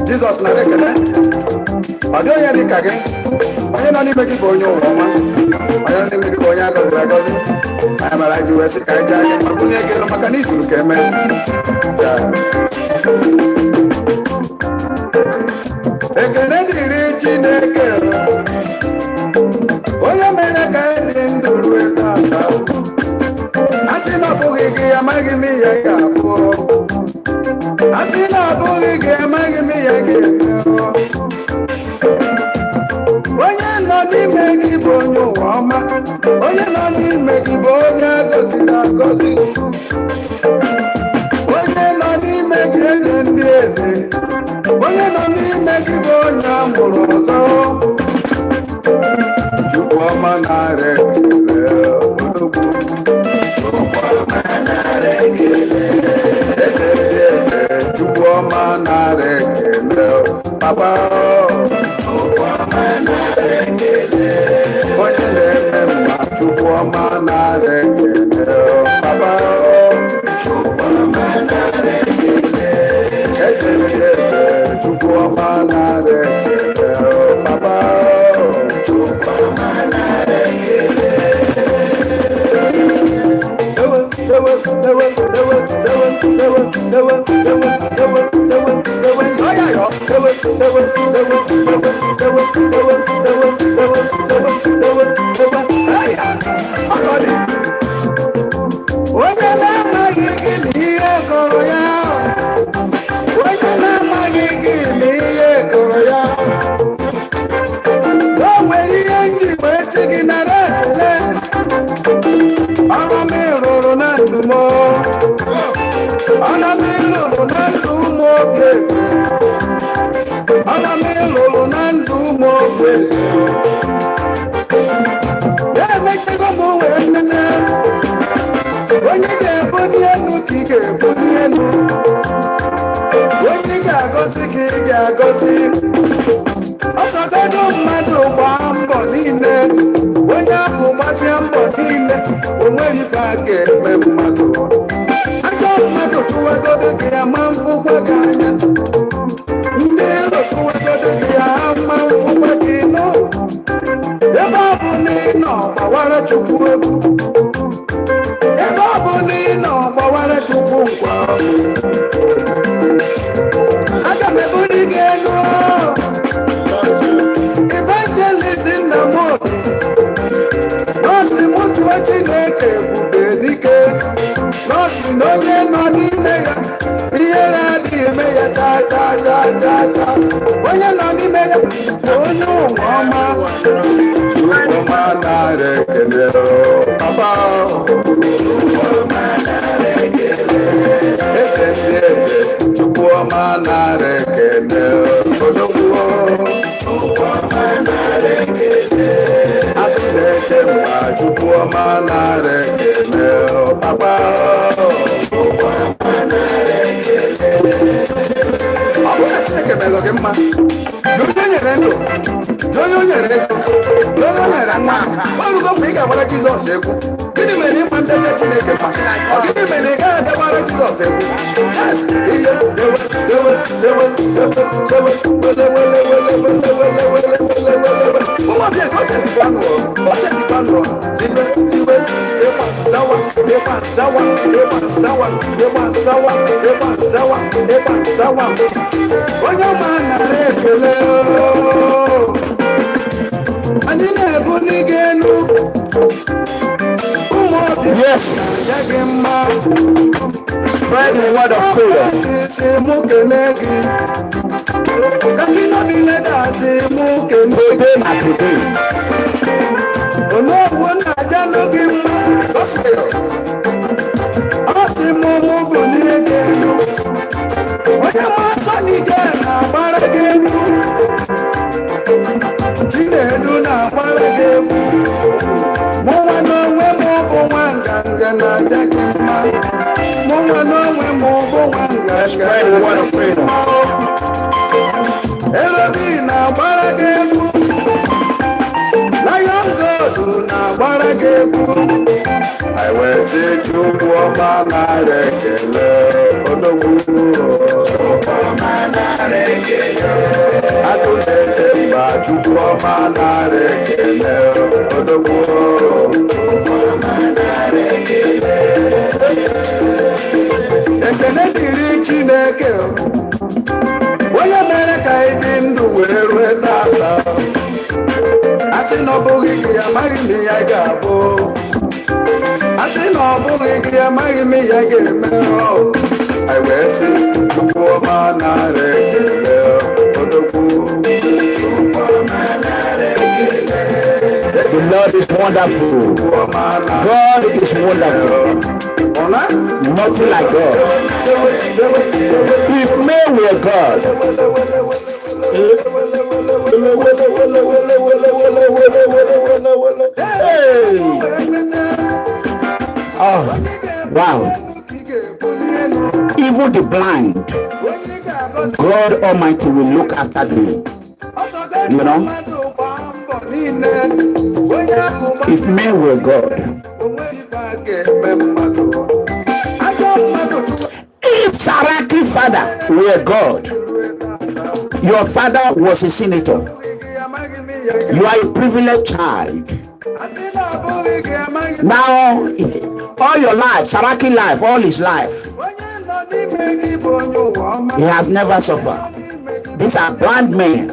Jesus na rekene. Adi onye dị ka gị. Onye nọ n'ime gị bụ onye ụwa ọma. Onye nọ n'ime gị bụ onye agọziri agọzi. Anyị mara ji wee sị ka anyị jee anyị ma bunye gị elu maka na izuru ka eme. Ekele dịrị Chineke. Onye mere ka anyị dị ndụ ruo taa. A sị na ọ bụghị gị amaghị m ihe ga-abụ. Asị na ọ bụghị gị amaghị m ihe ga-eme. Onye nọ n'ime gị bụ onye ụwa ọma. Onye nọ n'ime gị bụ onye agọziri agọzi. Onye nọ n'ime gị eze ndị eze. Onye nọ n'ime gị bụ onye amụrụ ọzọ. Chukwu ọma na-ara ekele ologbu. Chukwu ọma na-ara ekele eze ndị eze. Chukwu ọma na-ara ekele papa. Chukwu ọma na-ara ekele onye na-eme mma. Chukwu ọma na-ara ekele papa. Chukwu ọma na-ara ekele eze ndị eze. Chukwu ọma na-ara ekele papa. Chukwu ọma na-ara ekele. Onye na-amaghị gị n'ihe kọrọ ya. Onye na-amaghị gị n'ihe kọrọ ya. O nwere ihe nji wee sị gị nara ekele. Ọrụ m ịrụrụ na ndụ m. Ọrụ m ịlụrụ na ndụ ụmụ oge eze. Ọrụ m ịlụrụ na ndụ ụmụ oge eze. Emechego m wee nene. Onye ga-ebuli elu ka ị ga-ebuli elu. Onye ga-agọzi ka ị ga-agọzi. Ọsọgodo mmadụ gbaa mbọ niile. Onye ahụ gbasịa mbọ niile. O nweghị ka a ga-eme mmadụ. Aka mmadụ chụwagodo gị ya ma mfụkwa gị anya. Ndị elu chụwagodo gị ya ha ma mfụkwa gị nọ. Ebe ọ bụ na ị nọ gbawara Chukwu egwu. Ebe ọ bụ na ị nọ gbawara Chukwu nkwa. Aga m ebuli gị elu. Evangelist nna m obi. Nọọsụ m tụọ Chineke ebube dike. Nọọsụ na onye nọ n'ime ya. Ihe na-adịghị eme ya taa taa taa taa taa. Onye nọ n'ime ya bụ onye ụwa ọma. Chukwu ọma na-ara ekele papa. Chukwu ọma na-ara ekele eze ndị eze. Chukwuma na-rekele odogwu. Chukwuma na-rekele. Atụleche mba Chukwuma na-rekele papa. Chukwuma na-rekele. Ọ bụ na Chineke mere gị mma. Onye nyere ndụ, onye nyere ego, onye nyere nwa. Ọrụgo mgbe ị ga-agbara Jizọs egwu. Gịnị mere ịma ndebe Chineke mma? Ọ gịnị mere ị gaghị agbara Jizọs egwu? Yes, ihe onye ọma nara ekele anyị na-ebu n'ige elu ụmụ obi ya gị mma. Praise the word of prayer. Si mụ kene gị kaki nọbi leda si mụ kene gị onogwu na-aja n'oge mma ọ si mụ mụ bụ n'ige elu onye mmasọ n'ije na-agbara gị egwu Chinedu na-agbara gị egwu mụnwa n'onwe m bụ nwa nganga na-aja gị mma mụnwa n'onwe m bụ nwa nganga Elobi na-agbara gị egwu Lion God na-agbara gị egwu I wee sị Chukwuma na-rekele odogwu. Chukwuma na-rekele atụleche mba Chukwuma na-rekele odogwu. Chukwuma na-rekele ekele dịrị Chineke onye mere ka ịdị ndụ wee rue tata. Asị na ọ bụghị gị amaghị m ya ga-abụ. Asị na ọ bụghị gị amaghị m ya ga-eme. I wee sị Chukwuma na-rekele odogwu. Chukwuma na-rekele. The Lord is wonderful. God is wonderful. Nothing like God. If men were God, hey. Oh, wow. Even the blind, God Almighty will look after them. You know? If men were God, if Saraki father were God, your father was a senator, you are a privileged child. Now, all your life, Saraki life, all his life, he has never suffered. These are blind men.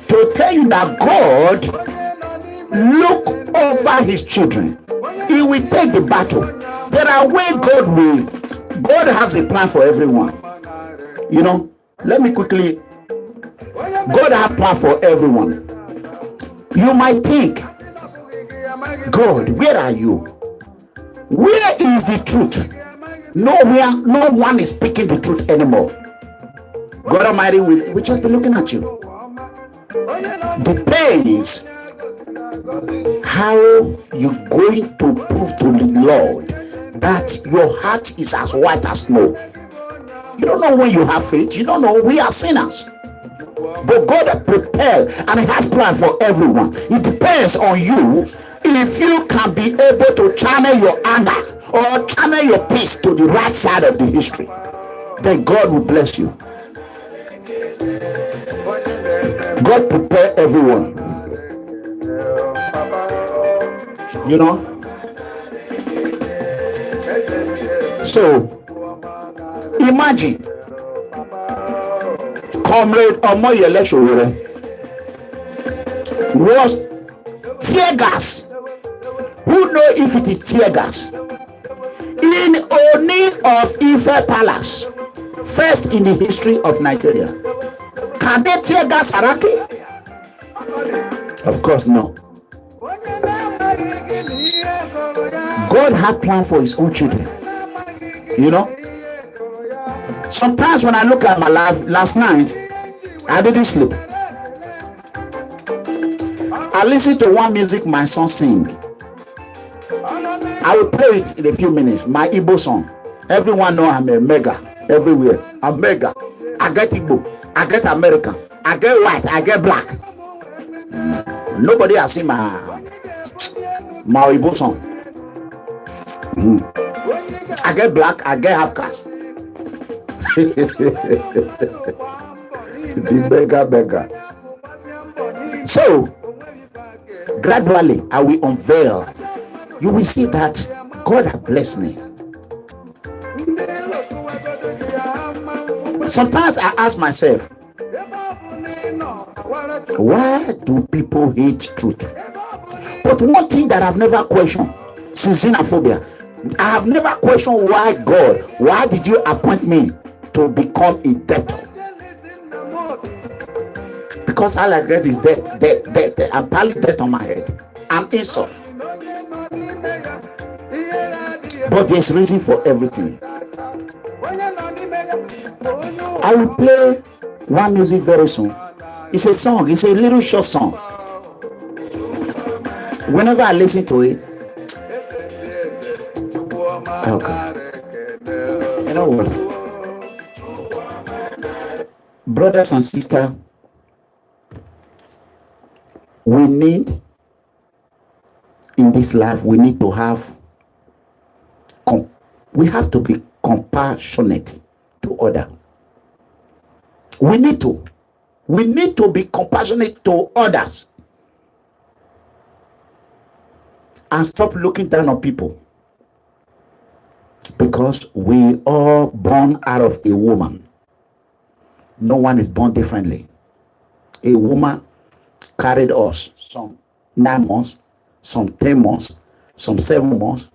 To tell you that God look over his children. He will take the battle. There are ways God has a plan for everyone. You know, let me quickly, God has a plan for everyone. You might think, God, where are you? Where is the truth? Nowhere, no one is speaking the truth anymore. God Almighty will just be looking at you. The pain is how you're going to prove to the Lord that your heart is as white as snow. You don't know when you have faith. You don't know. We are sinners. But God prepared and He has plans for everyone. It depends on you if you can be able to channel your anger or channel your peace to the right side of the history. Then God will bless you. God prepare everyone. You know? So, imagine Comrade OMOYELE Sowore was tear gas. Who know if it is tear gas? In Ooni of Ife Palace, first in the history of Nigeria. Can they tear gas Saraki? Of course no. God had planned for His own children. You know? Sometimes when I look at my life, last night, I didn't sleep. I listened to one music my son sing. I will play it in a few minutes. My Igbo song. Everyone know I'm a mega everywhere. I'm mega. I get Igbo. I get American. I get white. I get black. Nobody has seen my Igbo song. I get black. I get half caste. The beggar. So gradually I will unveil. You will see that God has blessed me. Sometimes I ask myself, why do people hate truth? But one thing that I've never questioned since xenophobia, I have never questioned why God, why did you appoint me to become a debtor? Because all I get is debt. I'm piling debt on my head. I'm insult. But there's reason for everything. I will play one music very soon. It's a song. It's a little short song. Whenever I listen to it, okay. You know what? Brothers and sisters, we need in this life, we need to have we have to be compassionate to others. We need to be compassionate to others and stop looking down on people, because we are born out of a woman. No one is born differently. A woman carried us some 9 months, some 10 months, some 7 months.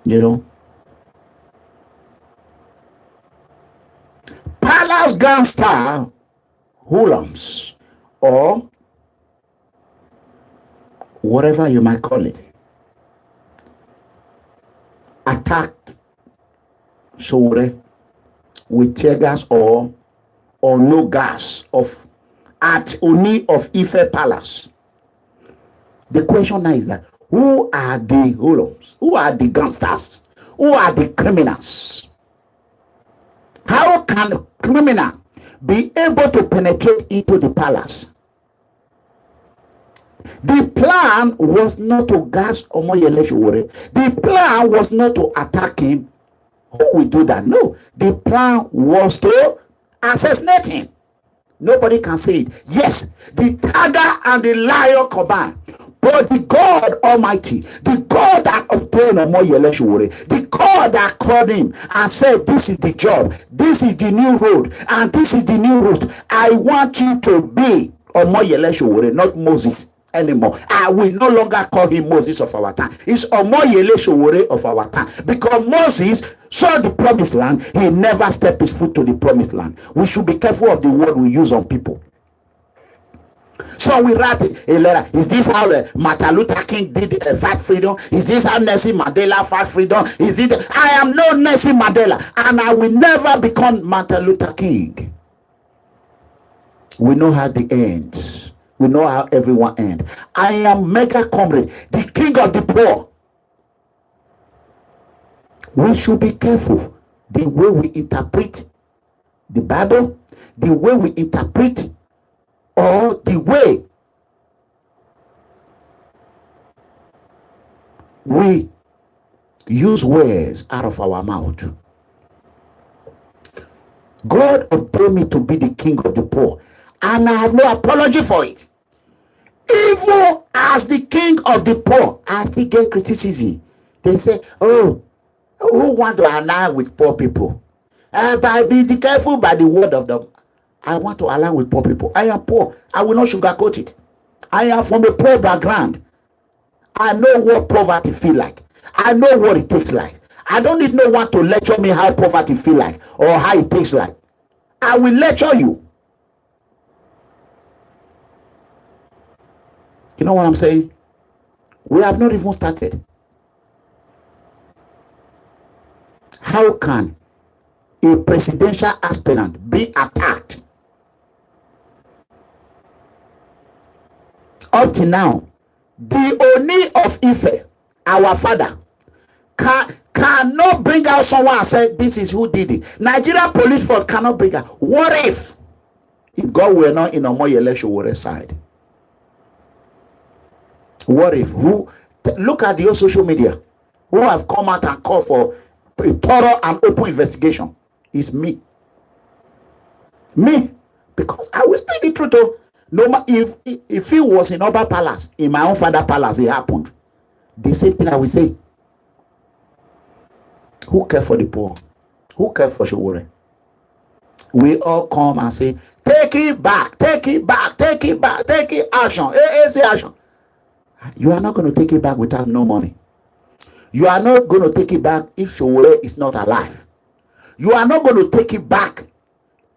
You know, Palace gangster Hoolums, or whatever you might call it, attacked Sowore with tear gas or no gas at Ooni of Ife Palace. The question now is that, who are the Hoolums? Who are the gangsters? Who are the criminals? How can a criminal be able to penetrate into the palace? The plan was not to gas OMOYELE Sowore. The plan was not to attack him. Who will do that? No. The plan was to assassinate him. Nobody can say it. Yes, the tiger and the lion combined. But the God Almighty, the God that obtained OMOYELE Sowore, the God that called him and said, this is the job, this is the new road, and this is the new route. I want you to be OMOYELE Sowore, not Moses anymore. I will no longer call him Moses of our time. It's OMOYELE Sowore of our time. Because Moses saw the promised land, he never stepped his foot to the promised land. We should be careful of the word we use on people. So we write a letter. Is this how Martin Luther King did fight freedom? Is this how Nelson Mandela fight freedom? Is it? I am no Nelson Mandela, and I will never become Martin Luther King. We know how the ends. We know how everyone ends. I am mega comrade, the king of the poor. We should be careful the way we interpret the Bible, the way we interpret, or the way we use words out of our mouth. God ordained me to be the king of the poor, and I have no apology for it. Even as the king of the poor, I still get criticism. They say, oh, who want to align with poor people? But be careful by the word of them. I want to align with poor people. I am poor. I will not sugarcoat it. I am from a poor background. I know what poverty feel like. I know what it takes like. I don't need no one to lecture me how poverty feel like or how it takes like. I will lecture you. You know what I'm saying? We have not even started. how can a presidential aspirant be attacked? Up to now, the Ooni of Ife, our father, cannot bring out someone and say this is who did it. Nigerian police force cannot bring out. What if God were not in OMOYELE Sowore side? What if look at the social media who have come out and called for a thorough and open investigation? Is me, because I will speak the truth. Oh, no, if he was in Oba Palace, in my own father palace, it happened. The same thing I will say. Who care for the poor? Who care for Sowore? We all come and say, take it back, take it back, take it back, take it action, say action. You are not going to take it back without no money. You are not going to take it back if Sowore is not alive. You are not going to take it back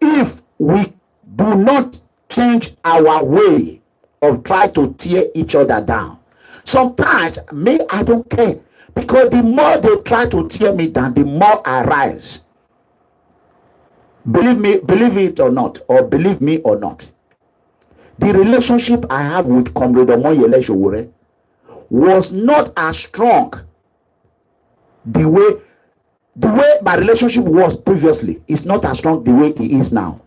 if we do not change our way of trying to tear each other down. Sometimes, I don't care. Because the more they try to tear me down, the more I rise. Believe it or not, or believe me or not. The relationship I have with Comrade OMOYELE Sowore was not as strong the way my relationship was previously. It's not as strong the way it is now.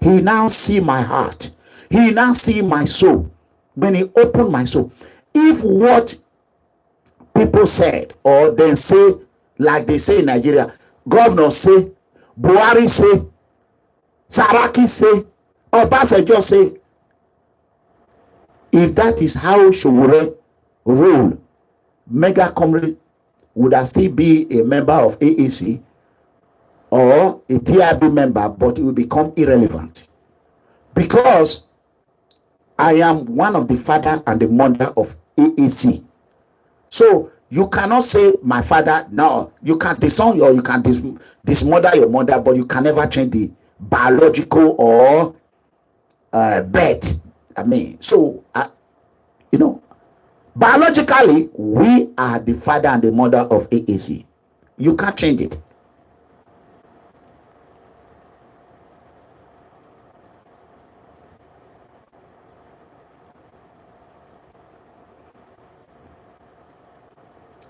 He now see my heart. He now see my soul. When he opened my soul, if what people said, or they say, like they say in Nigeria, governor say, Buhari say, Saraki say, Obasanjo say, if that is how Sowore rule, Mega Comrade would have still be a member of AAC or a TRB member, but it will become irrelevant. Because I am one of the father and the mother of AAC. So you cannot say my father. No, you can disown or you can dismother your mother, but you can never change the biological or birth. So biologically we are the father and the mother of AAC. You can't change it.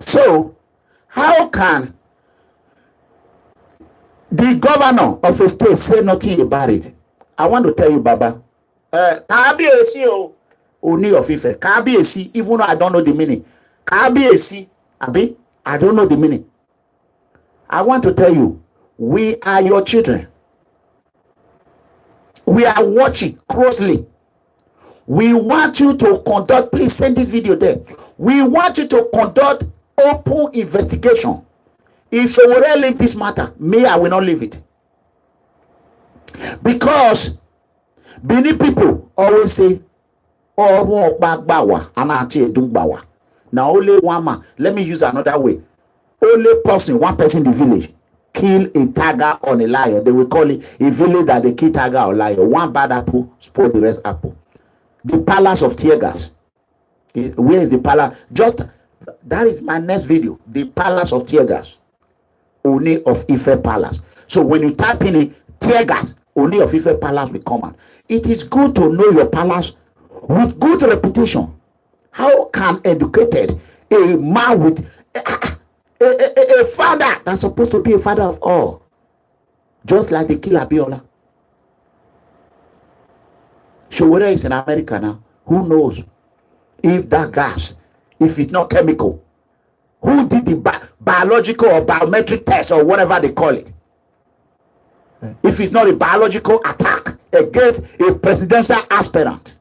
So, how can the governor of a state say nothing about it? I want to tell you, Baba, Kabiyesi Ooni of Ife, Kabiyesi, even though I don't know the meaning, Kabiyesi, I don't know the meaning. I want to tell you, we are your children. We are watching closely. We want you to conduct, please send this video there. We want you to conduct open investigation. If Sowore leave this matter, I will not leave it. Because Benin people always say, oh, now only one man. Let me use another way. Only person, one person in the village kill a tiger or a lion. They will call it a village that they kill tiger or lion. One bad apple spoil the rest apple. The palace of TEARGAS. Where is the palace? That is my next video. The palace of TEARGAS. Ooni of Ife palace. So when you type in it, TEARGAS, Ooni of Ife palace will come out. It is good to know your palace with good reputation. How can educated a man with a father that's supposed to be a father of all, just like the killer Abiola? Sowore is in America now. Who knows if that gas, if it's not chemical, who did the biological or biometric test or whatever they call it? If it's not a biological attack against a presidential aspirant,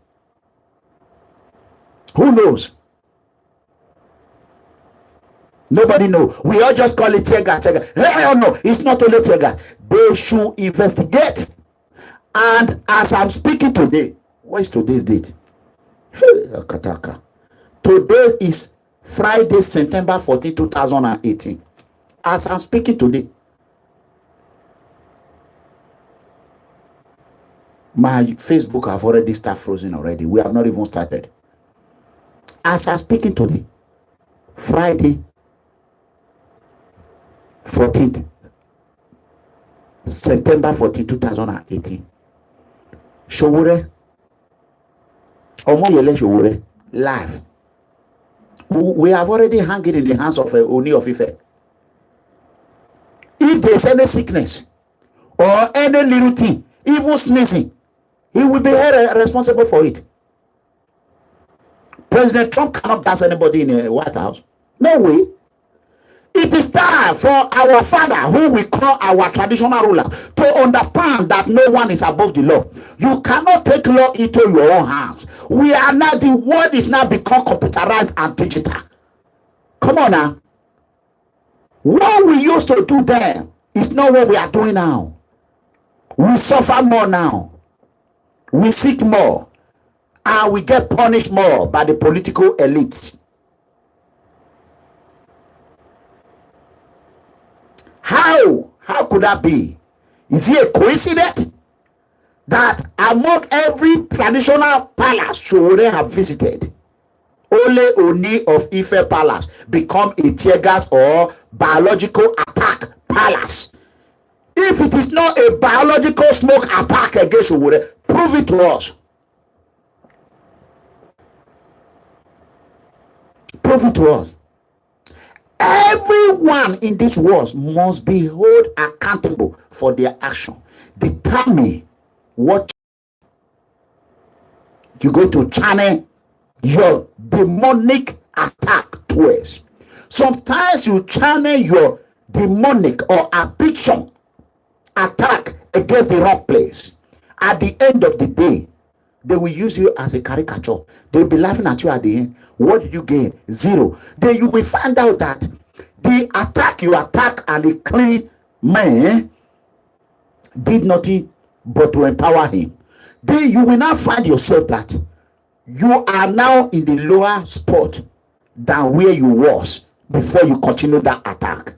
who knows? Nobody knows. We all just call it TEARGAS. Hell no, it's not only TEARGAS. They should investigate. And as I'm speaking today, what is today's date? Today is Friday, September 14, 2018. As I'm speaking today, my Facebook have already started frozen already. We have not even started. As I'm speaking today, Friday, 14th September 14, 2018. Sowore, OMOYELE Sowore, live. We have already hung it in the hands of Ooni of Ife. If there's any sickness or any little thing, even sneezing, he will be held responsible for it. President Trump cannot gas anybody in the White House. No way. It is time for our father, who we call our traditional ruler, to understand that no one is above the law. You cannot take law into your own hands. We are now, the world is now become computerized and digital. Come on now. What we used to do then is not what we are doing now. We suffer more now. We seek more. And we get punished more by the political elite. How could that be? Is it a coincidence that among every traditional palace Sowore have visited, only Ooni of Ife palace become a TEARGAS or biological attack palace? If it is not a biological smoke attack against Sowore, prove it to us. Prove it to us. Everyone in this world must be held accountable for their action. Determine what you're going to channel your demonic attack towards. Sometimes you channel your demonic or addiction attack against the wrong place. At the end of the day, they will use you as a caricature. They'll be laughing at you at the end. What did you gain? Zero. Then you will find out that the attack you attack and the clean man did nothing but to empower him. Then you will now find yourself that you are now in the lower spot than where you was before you continue that attack.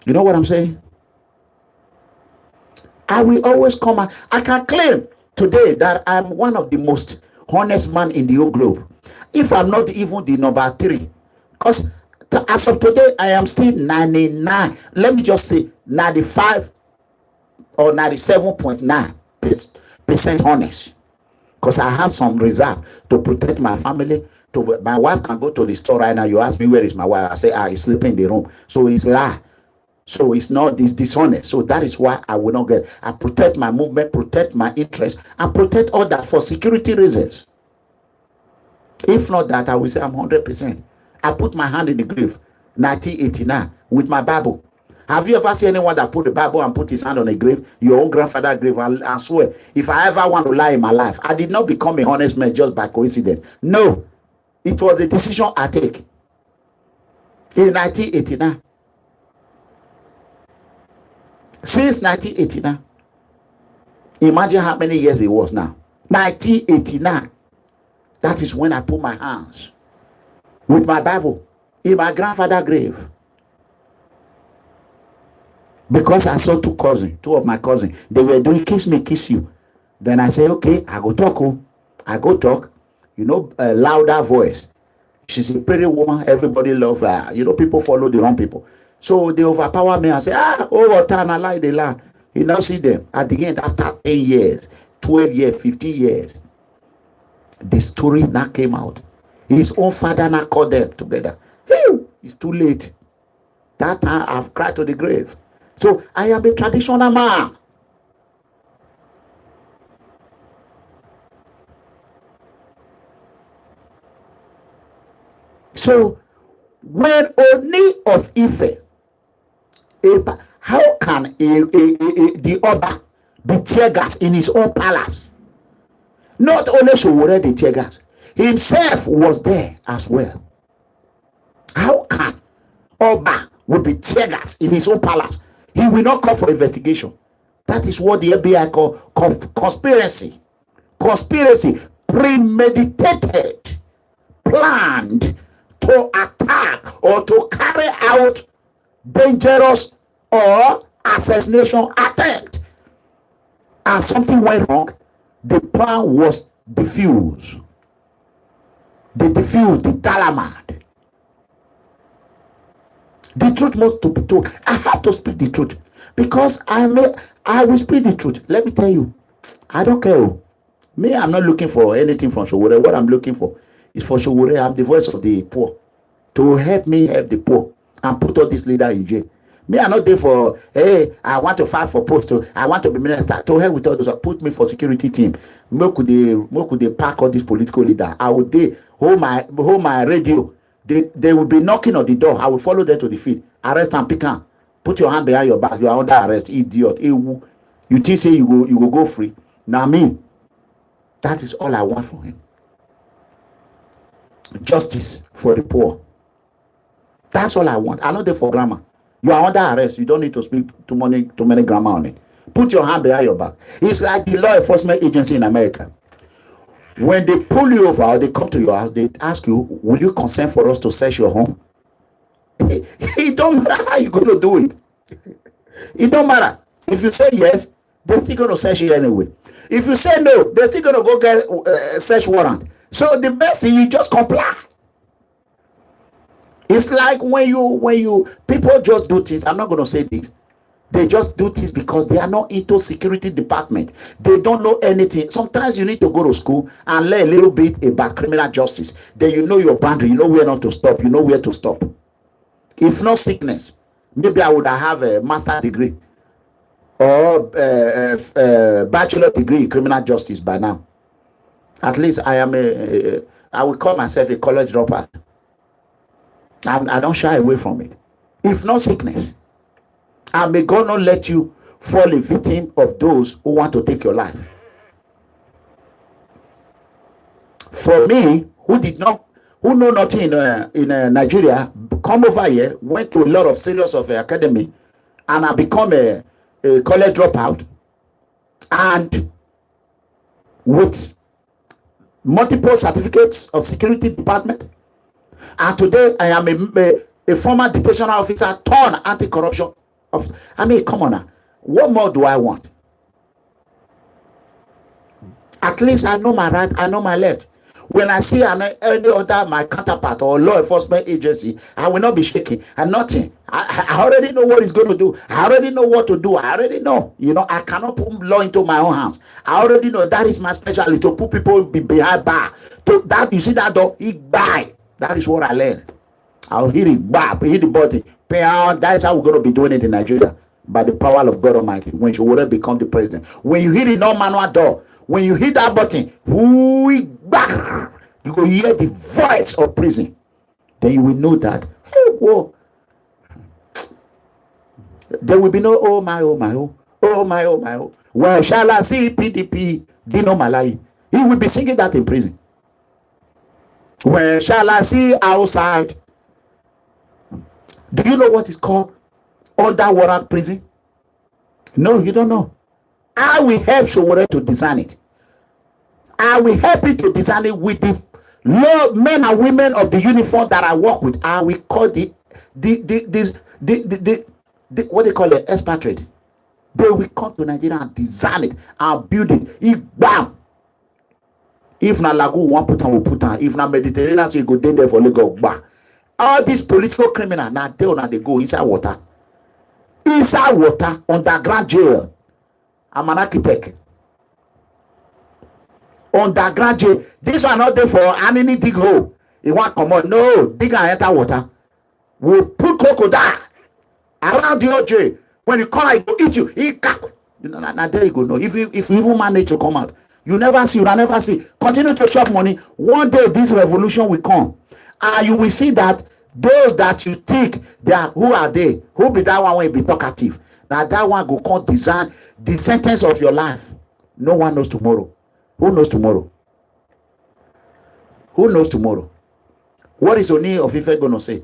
You know what I'm saying? I will always come out. I can claim today that I'm one of the most honest man in the whole globe. If I'm not even the number 3. Because as of today, I am still 99. Let me just say 95 or 97.9% honest. Because I have some reserve to protect my family. My wife can go to the store right now. You ask me, where is my wife? I say, he's sleeping in the room. So it's lie. So it's not this dishonest. So that is why I will not get. I protect my movement, protect my interest, and protect all that for security reasons. If not that, I will say I'm 100%. I put my hand in the grave, 1989, with my Bible. Have you ever seen anyone that put the Bible and put his hand on a grave, your own grandfather's grave, and swear, if I ever want to lie in my life, I did not become a honest man just by coincidence. No, it was a decision I take in 1989. Since 1989, imagine how many years it was now. 1989. That is when I put my hands with my Bible in my grandfather's grave. Because I saw two of my cousins. They were doing kiss me, kiss you. Then I say, okay, I go talk. I go talk. You know, a louder voice. She's a pretty woman. Everybody love her. You know, people follow the wrong people. So they overpower me and say, over time I like the land. You now see them at the end after 10 years, 12 years, 15 years. The story now came out. His own father now called them together. Hey, it's too late. That time I've cried to the grave. So I am a traditional man. So when Ooni of Ife, how can the Oba be TEARGAS in his own palace? Not only Sowore the TEARGAS, himself was there as well. How can Oba would be TEARGAS in his own palace? He will not come for investigation. That is what the FBI call conspiracy. Conspiracy, premeditated, planned to attack or to carry out dangerous or assassination attempt. And something went wrong. The plan was diffused. They diffused the Talamad. The truth must to be told. I have to speak the truth because I will speak the truth. Let me tell you, I don't care. Me, I'm not looking for anything from Sowore. What I'm looking for is for Sowore. I'm the voice of the poor, to help me help the poor and put all these leaders in jail. Me, I'm not there for, hey, I want to fight for post. I want to be minister. To help with all those. Put me for security team. More could they pack all these political leaders? I would hold my radio. They will be knocking on the door. I will follow them to the field. Arrest and pick up. Put your hand behind your back. You are under arrest, idiot. You think say you will go free? Now me, that is all I want for him. Justice for the poor. That's all I want. I'm not there for grammar. You are under arrest. You don't need to speak too many grammar on it. Put your hand behind your back. It's like the law enforcement agency in America. When they pull you over or they come to your house, they ask you, will you consent for us to search your home? It don't matter how you're going to do it. It don't matter. If you say yes, they're still going to search you anyway. If you say no, they're still going to go get a search warrant. So the best thing, you just comply. It's like when you people just do things. I'm not going to say this. They just do things because they are not into security department. They don't know anything. Sometimes you need to go to school and learn a little bit about criminal justice. Then you know your boundary. You know where not to stop. You know where to stop. If not sickness, maybe I would have a master's degree or bachelor degree in criminal justice by now. At least I will call myself a college dropout. I don't shy away from it. If not sickness. And may God not let you fall a victim of those who want to take your life. For me, who know nothing in Nigeria, come over here, went to a lot of serious of academy, and I become a college dropout, and with multiple certificates of security department, and today I am a former detention officer turned anti-corruption. I mean, come on now. What more do I want? At least I know my right, I know my left. When I see any other, my counterpart or law enforcement agency, I will not be shaking and nothing. I already know what it's going to do. I already know what to do. I already know. You know, I cannot put law into my own hands. I already know that is my specialty, to put people behind bar. To that, you see that door, it buy. That is what I learned. I'll hit it back, hit the button. That is how we're going to be doing it in Nigeria. By the power of God Almighty. When you will become the president. When you hit the no-manual door, when you hit that button, back, you will hear the voice of prison. Then you will know that, hey, whoa. There will be no, oh my, oh my, oh, oh my, oh my, oh. Where shall I see PDP, Dino Malai? He will be singing that in prison. Where shall I see outside? Do you know what is called under warrant prison? No, you don't know. I will help Sowore to design it. I will help you to design it with the men and women of the uniform that I work with. I will call what they call it, expatriate. They will come to Nigeria and design it and build it. Bam. If na Lagoon one put on, we put on. If na Mediterranean, so you go there for Lagos. Bam. All these political criminals now they go inside water. Inside water, underground jail. I'm an architect. Underground jail. This one not there for any dig hole. It won't come on. No, dig and enter water. We'll put crocodile around the jail. When you come out, it will eat you. Now there you go. No, if you even manage to come out, you never see. Continue to chop money. One day this revolution will come. And you will see that those that you think they are, who are they? Who be that one will be talkative? Now that one go come design the sentence of your life. No one knows tomorrow. Who knows tomorrow? Who knows tomorrow? What is Ooni Of Ife going to say?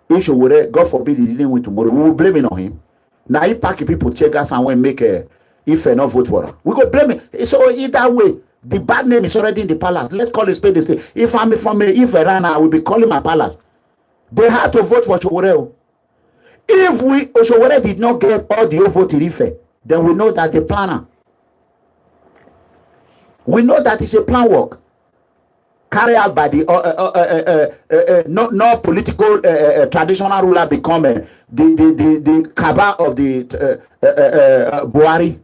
If Sowore, God forbid, he didn't win tomorrow, we will blame it on him. Now he pack people TEARGAS and when make Ife not vote for her. We go blame it. So either way, the bad name is already in the palace. Let's call it spade. If I'm from Ife right now, I will be calling my palace. They had to vote for Sowore. If Sowore did not get all the vote in Ife, then we know that the planner. We know that it's a plan work. carried out by the not political traditional ruler become the cabal of the Buhari.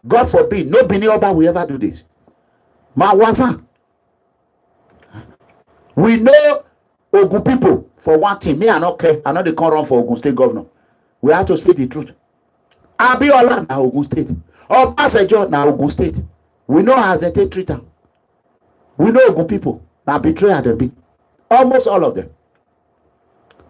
God forbid, no Benin Oba will ever do this. We know Ogun people for one thing. Me, I not care. I know they can't run for Ogun State governor. We have to speak the truth. Abiola na Ogun State. Obasanjo na Ogun State. We know how they take treat them. We know Ogun people na betrayer them be. Almost all of them.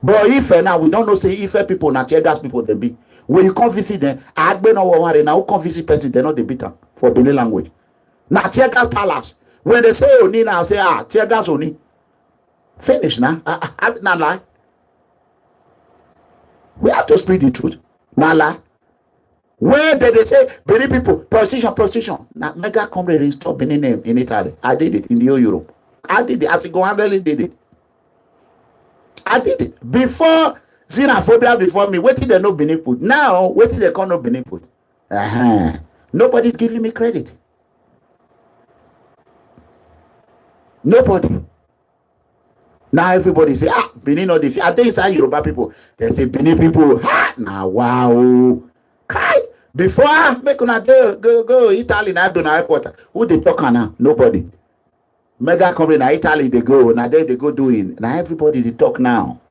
But Ife now we don't know say Ife people na TEARGAS people they be. When you come visit them, Agbe no one now come visit person they not the bitter for Benin language. Na TEARGAS palace. When they say Oni now say TEARGAS Oni. Finish now. I not lie. We have to speak the truth. Not lie. Where did they say Benin people position? Now mega comrade installed Benin name in Italy. I did it in the whole Europe. I did it. As go handle it, did it. I did it before xenophobia before me. Wait till they know Benin put. Now wait till they can't know Benin put. Nobody's giving me credit. Nobody. Now everybody say Benin not the. I think it's Yoruba people. They say Benin people. Now wow. Kai. Before make una go Italy now do na headquarter. Who they talk now? Nobody. Mega company na Italy they go. Now they go doing. Now everybody they talk now.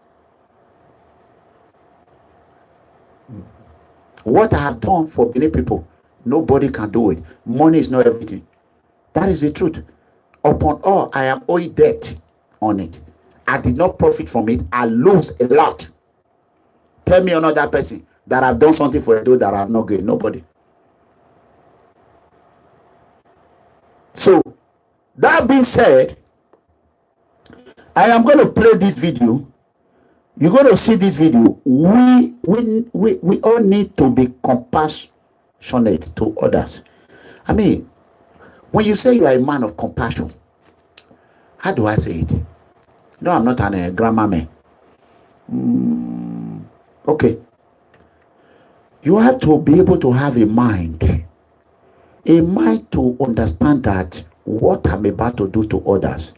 What I have done for Benin people, nobody can do it. Money is not everything. That is the truth. Upon all, I am owing debt on it. I did not profit from it. I lose a lot. Tell me another person that I've done something for you that I have not gained. Nobody. So, that being said, I am going to play this video. You're going to see this video. We all need to be compassionate to others. I mean, when you say you are a man of compassion, how do I say it? No, I'm not a grammar man. Okay. You have to be able to have a mind to understand that what I'm about to do to others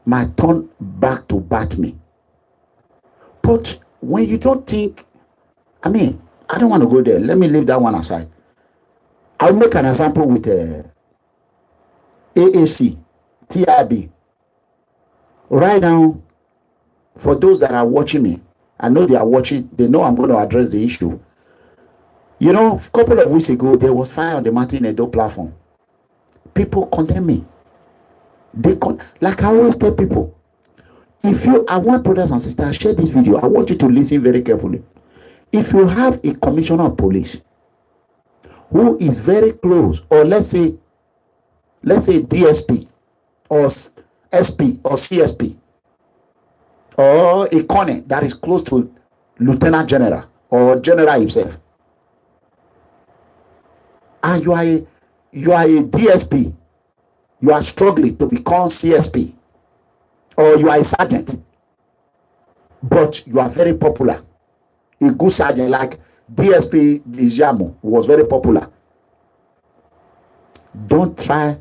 might turn back to bite me. But when you don't think, I mean, I don't want to go there. Let me leave that one aside. I'll make an example with AAC, TRB. Right now, for those that are watching me, I know they are watching, they know I'm going to address the issue. You know, a couple of weeks ago, there was fire on the Martin Edo platform. People condemn me. Like I always tell people, I want brothers and sisters, share this video. I want you to listen very carefully. If you have a commissioner of police who is very close, or let's say DSP or SP or CSP, or a colonel that is close to Lieutenant General or General himself, and you are a DSP, you are struggling to become CSP, or you are a sergeant, but you are very popular, a good sergeant like DSP Ijamu was very popular. Don't try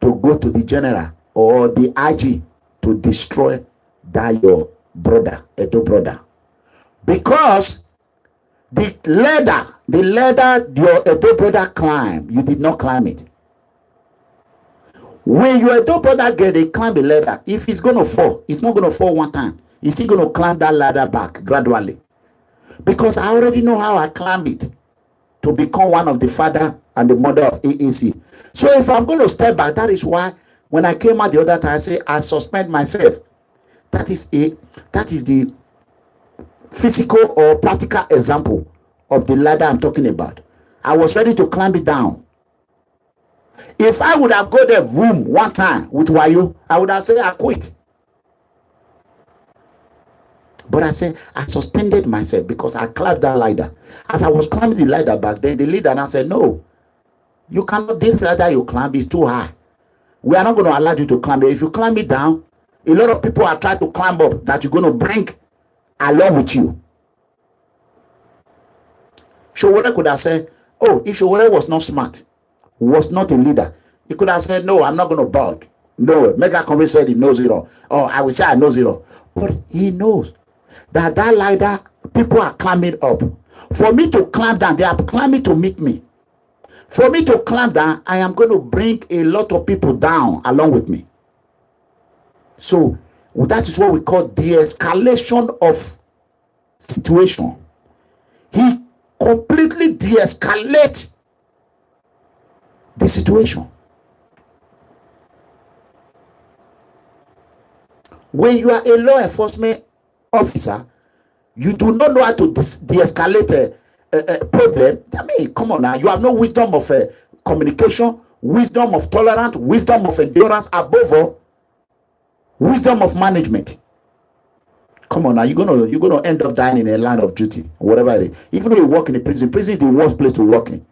to go to the general or the IG to destroy that your brother, Edo brother, because the ladder your Edo brother climb, you did not climb it. When your Edo brother they climb the ladder, if he's going to fall, it's not going to fall one time. He's still going to climb that ladder back gradually. Because I already know how I climbed it to become one of the father and the mother of AAC. So if I'm going to step back, that is why when I came out the other time, I say I suspend myself. That is the physical or practical example of the ladder I'm talking about. I was ready to climb it down. If I would have got the room one time with Wayo, I would have said I quit. But I said I suspended myself because I climbed that ladder. As I was climbing the ladder back then, the leader now said, no, you cannot, this ladder you climb is too high. We are not going to allow you to climb it. If you climb it down, a lot of people are trying to climb up that you're going to bring along with you. So what I could have said, Oh, if Sowore was not smart, was not a leader, he could have said, no, I'm not going to bug. No, Mega Comrade said he knows it all. Oh, I will say I knows it all. But he knows that ladder, people are climbing up. For me to climb down, they are climbing to meet me. For me to climb down, I am going to bring a lot of people down along with me. So that is what we call de-escalation of situation. He completely de-escalates the situation. When you are a law enforcement officer, you do not know how to de-escalate a problem. I mean, come on now. You have no wisdom of communication, wisdom of tolerance, wisdom of endurance, above all, wisdom of management. Come on now. You're gonna end up dying in a line of duty, whatever it is. Even though you work in the prison is the worst place to work in.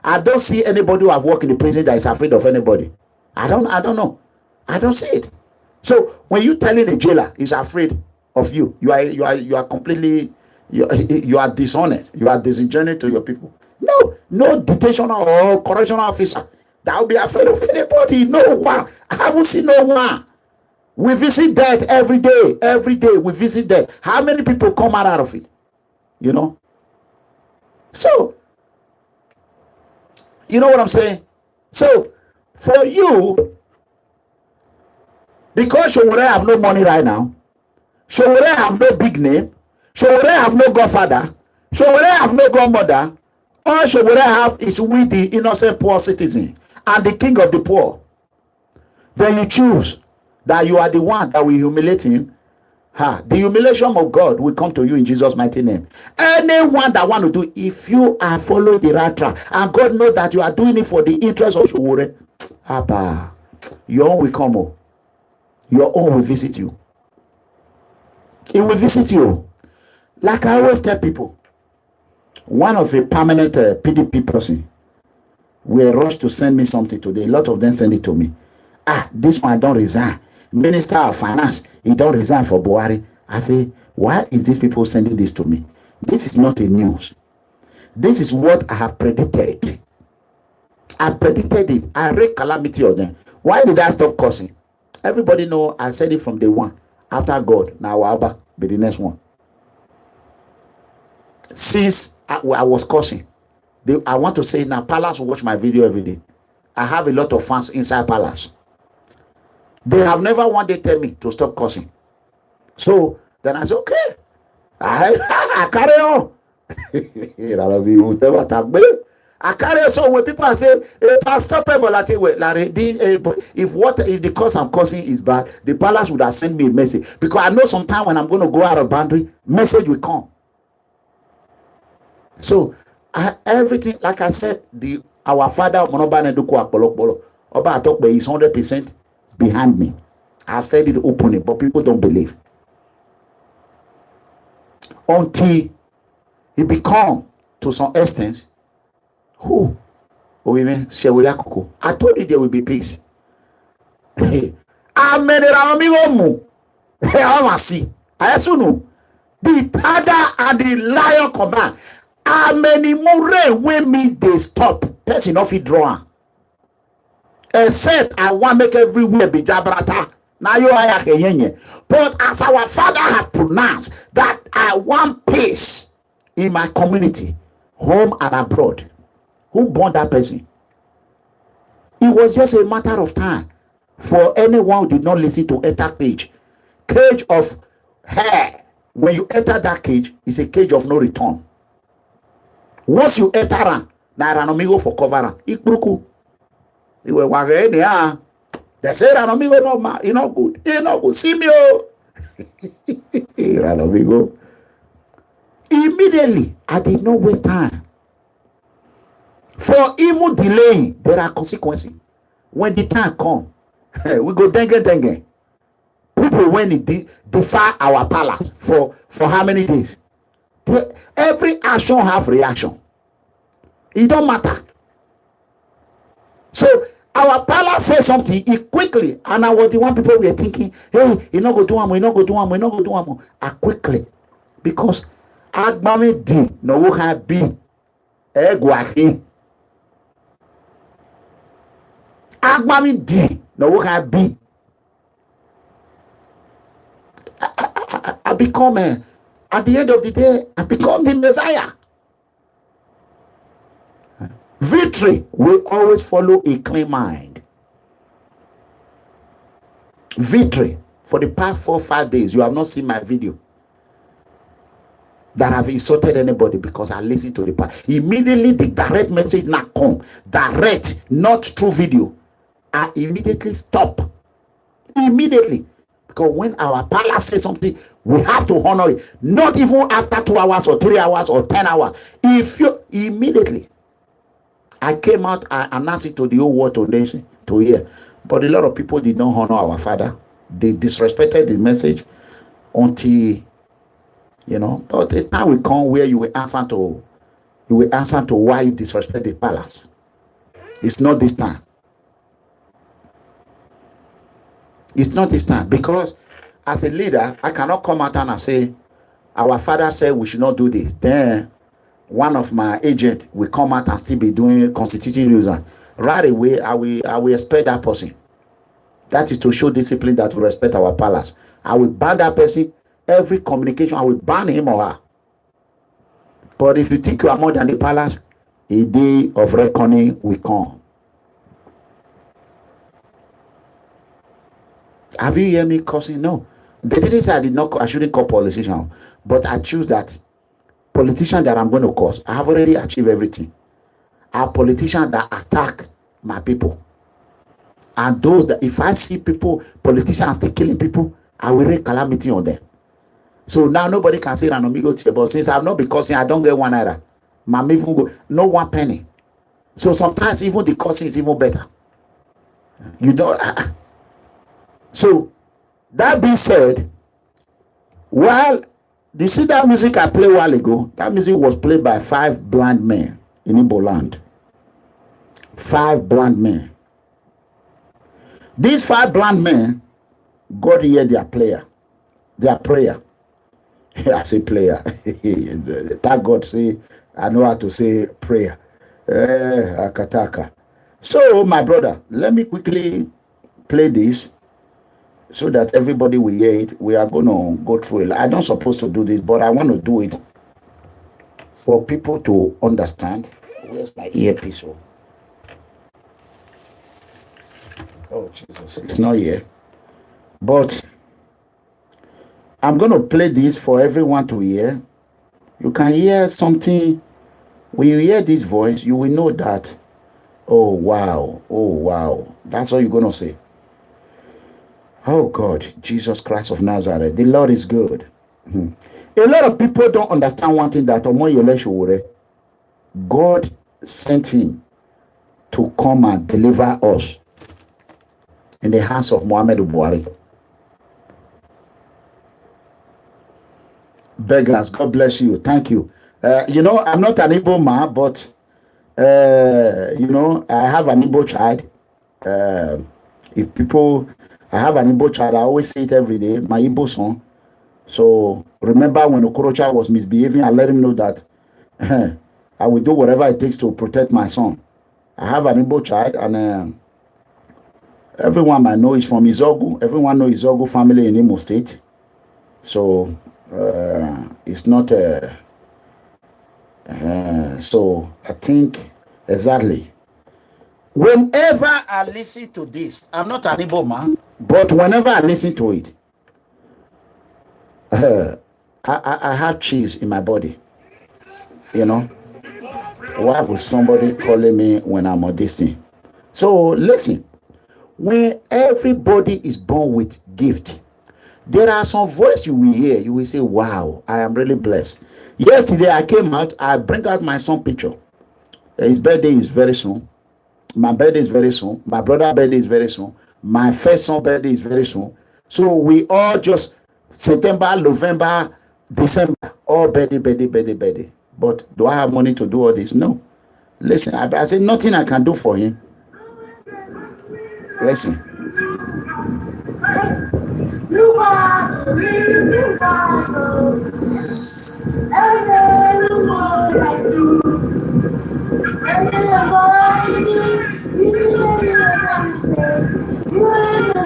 I don't see anybody who have worked in the prison that is afraid of anybody. I don't know. I don't see it. So when you telling a jailer is afraid of you, you are completely you are dishonest. You are disingenuous to your people. No detention or correctional officer that will be afraid of anybody. No one. I haven't seen no one. We visit death every day. Every day we visit death. How many people come out of it? You know. So you know what I'm saying? So for you, because Sowore have no money right now, Sowore have no big name, Sowore have no godfather, Sowore have no godmother, all Sowore have is we the innocent poor citizen and the king of the poor. Then you choose that you are the one that will humiliate him. The humiliation of God will come to you in Jesus' mighty name. Anyone that want to do, if you are following the right track, and God knows that you are doing it for the interest of Sowore, your own will come. Your own will visit you. It will visit you. Like I always tell people, one of a permanent PDP person will rush to send me something today. A lot of them send it to me. This one don't resign. Minister of Finance, he don't resign for BUHARI. I say, why is these people sending this to me? This is not a news. This is what I have predicted. I predicted it. I read calamity of them. Why did I stop cursing? Everybody know I said it from day one. After God, now Abba be the next one. Since I was cursing, I want to say now, Palace watch my video every day. I have a lot of fans inside Palace. They have never one day tell me to stop cursing. So then I say, okay, I carry on. I carry on. So when people say, Pastor if the curse I'm cursing is bad, the Palace would have sent me a message. Because I know sometime when I'm going to go out of boundary, message will come. So everything, like I said, our father Oba Atokbe is 100% behind me. I've said it openly, but people don't believe. Until it become to some extent, I told you there will be peace. The tiger and the lion command. How many more women they stop? Person of it draw. Except I want make everywhere be jabrata. Now you are yenye. But as our father had pronounced that I want peace in my community, home and abroad. Who born that person? It was just a matter of time for anyone who did not listen to enter cage of hair. When you enter that cage, it's a cage of no return. Once you enter, na ranomigo for cover. Ikburuku. They say ranomigo no ma, you not good. You not good. See me oh. Ranomigo. Immediately, I did not waste time. For even delaying, there are consequences. When the time come, we go dengue. People when it defy our palace for how many days? Every action have reaction. It don't matter. So our palace says something, it quickly, and I was the one people were thinking, hey, you not go do one, you not go do one, you not go do one. I quickly, because Agbami did no have be egwahi. Agbami di no what can be. I become at the end of the day, I become the Messiah. Victory will always follow a clean mind. Victory. For the past 4 or 5 days, you have not seen my video that have insulted anybody because I listen to the past. Immediately the direct message now come. Direct, not through video. I immediately stop. Immediately. Because when our palace says something, we have to honor it. Not even after 2 hours or 3 hours or 10 hours. If you immediately, I came out, I announced it to the whole world to hear. But a lot of people did not honor our father. They disrespected the message until, but a time will come where you will answer to why you disrespect the palace. It's not this time. It's not this time, because as a leader, I cannot come out and say, our father said we should not do this. Then one of my agents will come out and still be doing constituting reason. Right away, I will expect that person. That is to show discipline, that we respect our palace. I will ban that person. Every communication, I will ban him or her. But if you think you are more than the palace, a day of reckoning will come. Have you heard me cursing? No. The thing is, I shouldn't call politician, but I choose that politician that I'm going to curse. I have already achieved everything. Our politicians that attack my people. And those that, if I see politicians still killing people, I will wreak calamity on them. So now nobody can say an amigo to you, but since I've not been cursing, I don't get one either. Mom even go, no 1 penny. So sometimes even the cursing is even better. You don't. So that being said, while you see that music I played a while ago, that music was played by 5 blind men in Igbo land. 5 blind men. These 5 blind men, God heard their prayer. I say player. Thank God say, I know how to say prayer. Akataka. So, my brother, let me quickly play this so that everybody will hear it. We are going to go through it. I don't supposed to do this, but I want to do it for people to understand. Where's my earpiece? Oh, Jesus. It's not here. But I'm going to play this for everyone to hear. You can hear something. When you hear this voice, you will know that, oh, wow. That's all you're going to say. Oh, God, Jesus Christ of Nazareth. The Lord is good. A lot of people don't understand one thing, that OMOYELE Sowore, God sent him to come and deliver us in the hands of BUHARI. Beggars, God bless you. Thank you. I'm not an Igbo man, but, I have an Igbo child. I have an Igbo child, I always say it every day, my Igbo son. So remember when Okorocha was misbehaving, I let him know that I will do whatever it takes to protect my son. I have an Igbo child, and everyone might know he's from Izogu. Everyone knows Izogu family in Imo State. So it's not so I think exactly. Whenever I listen to this, I'm not an Igbo man, but whenever I listen to it, I have cheese in my body. Why would somebody calling me when I'm auditioning? So listen, when everybody is born with gift, there are some voice you will hear. You will say, wow, I am really blessed. Yesterday I came out, I bring out my son picture. His birthday is very soon. My birthday is very soon. My brother's birthday is very soon. My first son's birthday is very soon. So we all just September, November, December, all birthday. But do I have money to do all this? No. Listen, I say nothing I can do for him. Listen. You are to be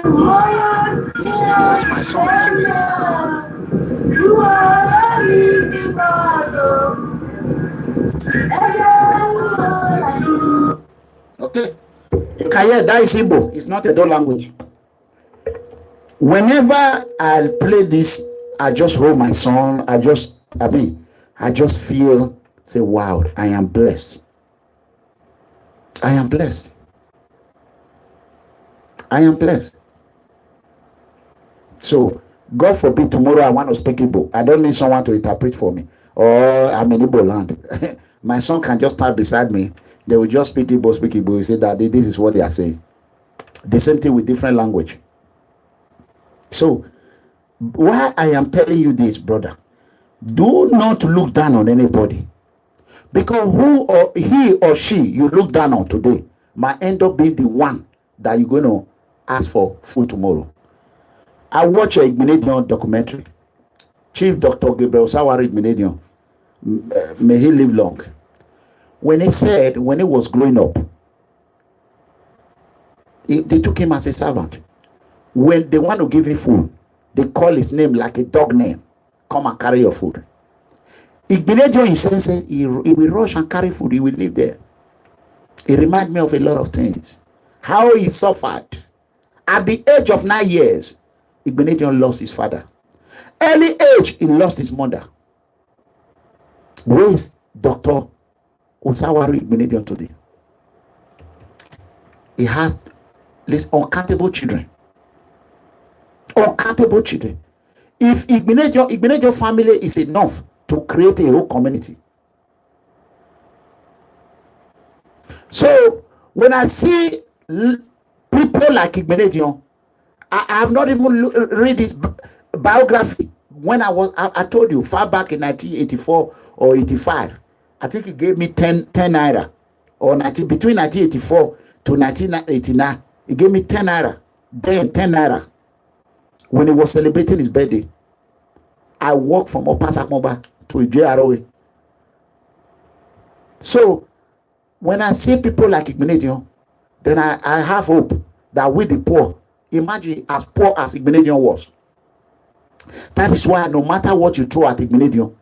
That's my song singing. You are the living God. Okay. You can hear that is Igbo. It's not a dull language. Whenever I play this, I just hold my song. I just feel, say, wow, I am blessed. I am blessed. I am blessed. So, God forbid tomorrow I want to speak Igbo. I don't need someone to interpret for me. Or I'm in Igbo land. My son can just stand beside me. They will just speak Igbo, speak Igbo. You say that this is what they are saying. The same thing with different language. So, why I am telling you this, brother, do not look down on anybody. Because who or he or she you look down on today might end up being the one that you're going to ask for food tomorrow. I watched a Igbenedion documentary. Chief Dr. Gabriel Sowore Igbenedion, may he live long. When he said, when he was growing up, they took him as a servant. When they want to give him food, they call his name like a dog name. Come and carry your food. Igbenedion himself said he will rush and carry food. He will live there. It reminds me of a lot of things. How he suffered. At the age of 9 years, Igbenedion lost his father. Early age, he lost his mother. Where is Dr. Sowore Igbenedion today? He has these uncountable children. Uncountable children. If Igbenedion family is enough to create a whole community. So when I see people like Igbenedion, I have not even read his biography. When I told you far back in 1984 or 85, I think he gave me 10 naira, or between 1984 to 1989, he gave me 10 naira. Then 10 naira. When he was celebrating his birthday, I walked from Upper Sakmoba to JROA. So when I see people like Igbenedion, then I have hope that with the poor, imagine as poor as Igbenedion was. That is why no matter what you throw at Igbenedion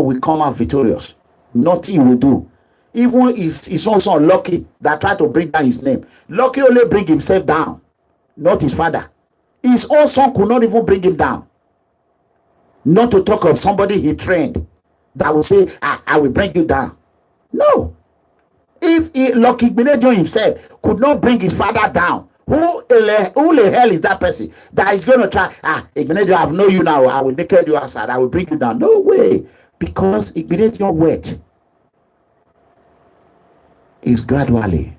will come out victorious. Nothing will do. Even if it's also Lucky that tried to bring down his name. Lucky only bring himself down, not his father. His own son could not even bring him down. Not to talk of somebody he trained that will say, I will bring you down. No. If Lucky Igbenedion himself could not bring his father down, who the hell is that person that is going to try, Igbenedion, I have known you now, I will naked you outside, I will bring you down? No way. Because Igbenedion went is gradually.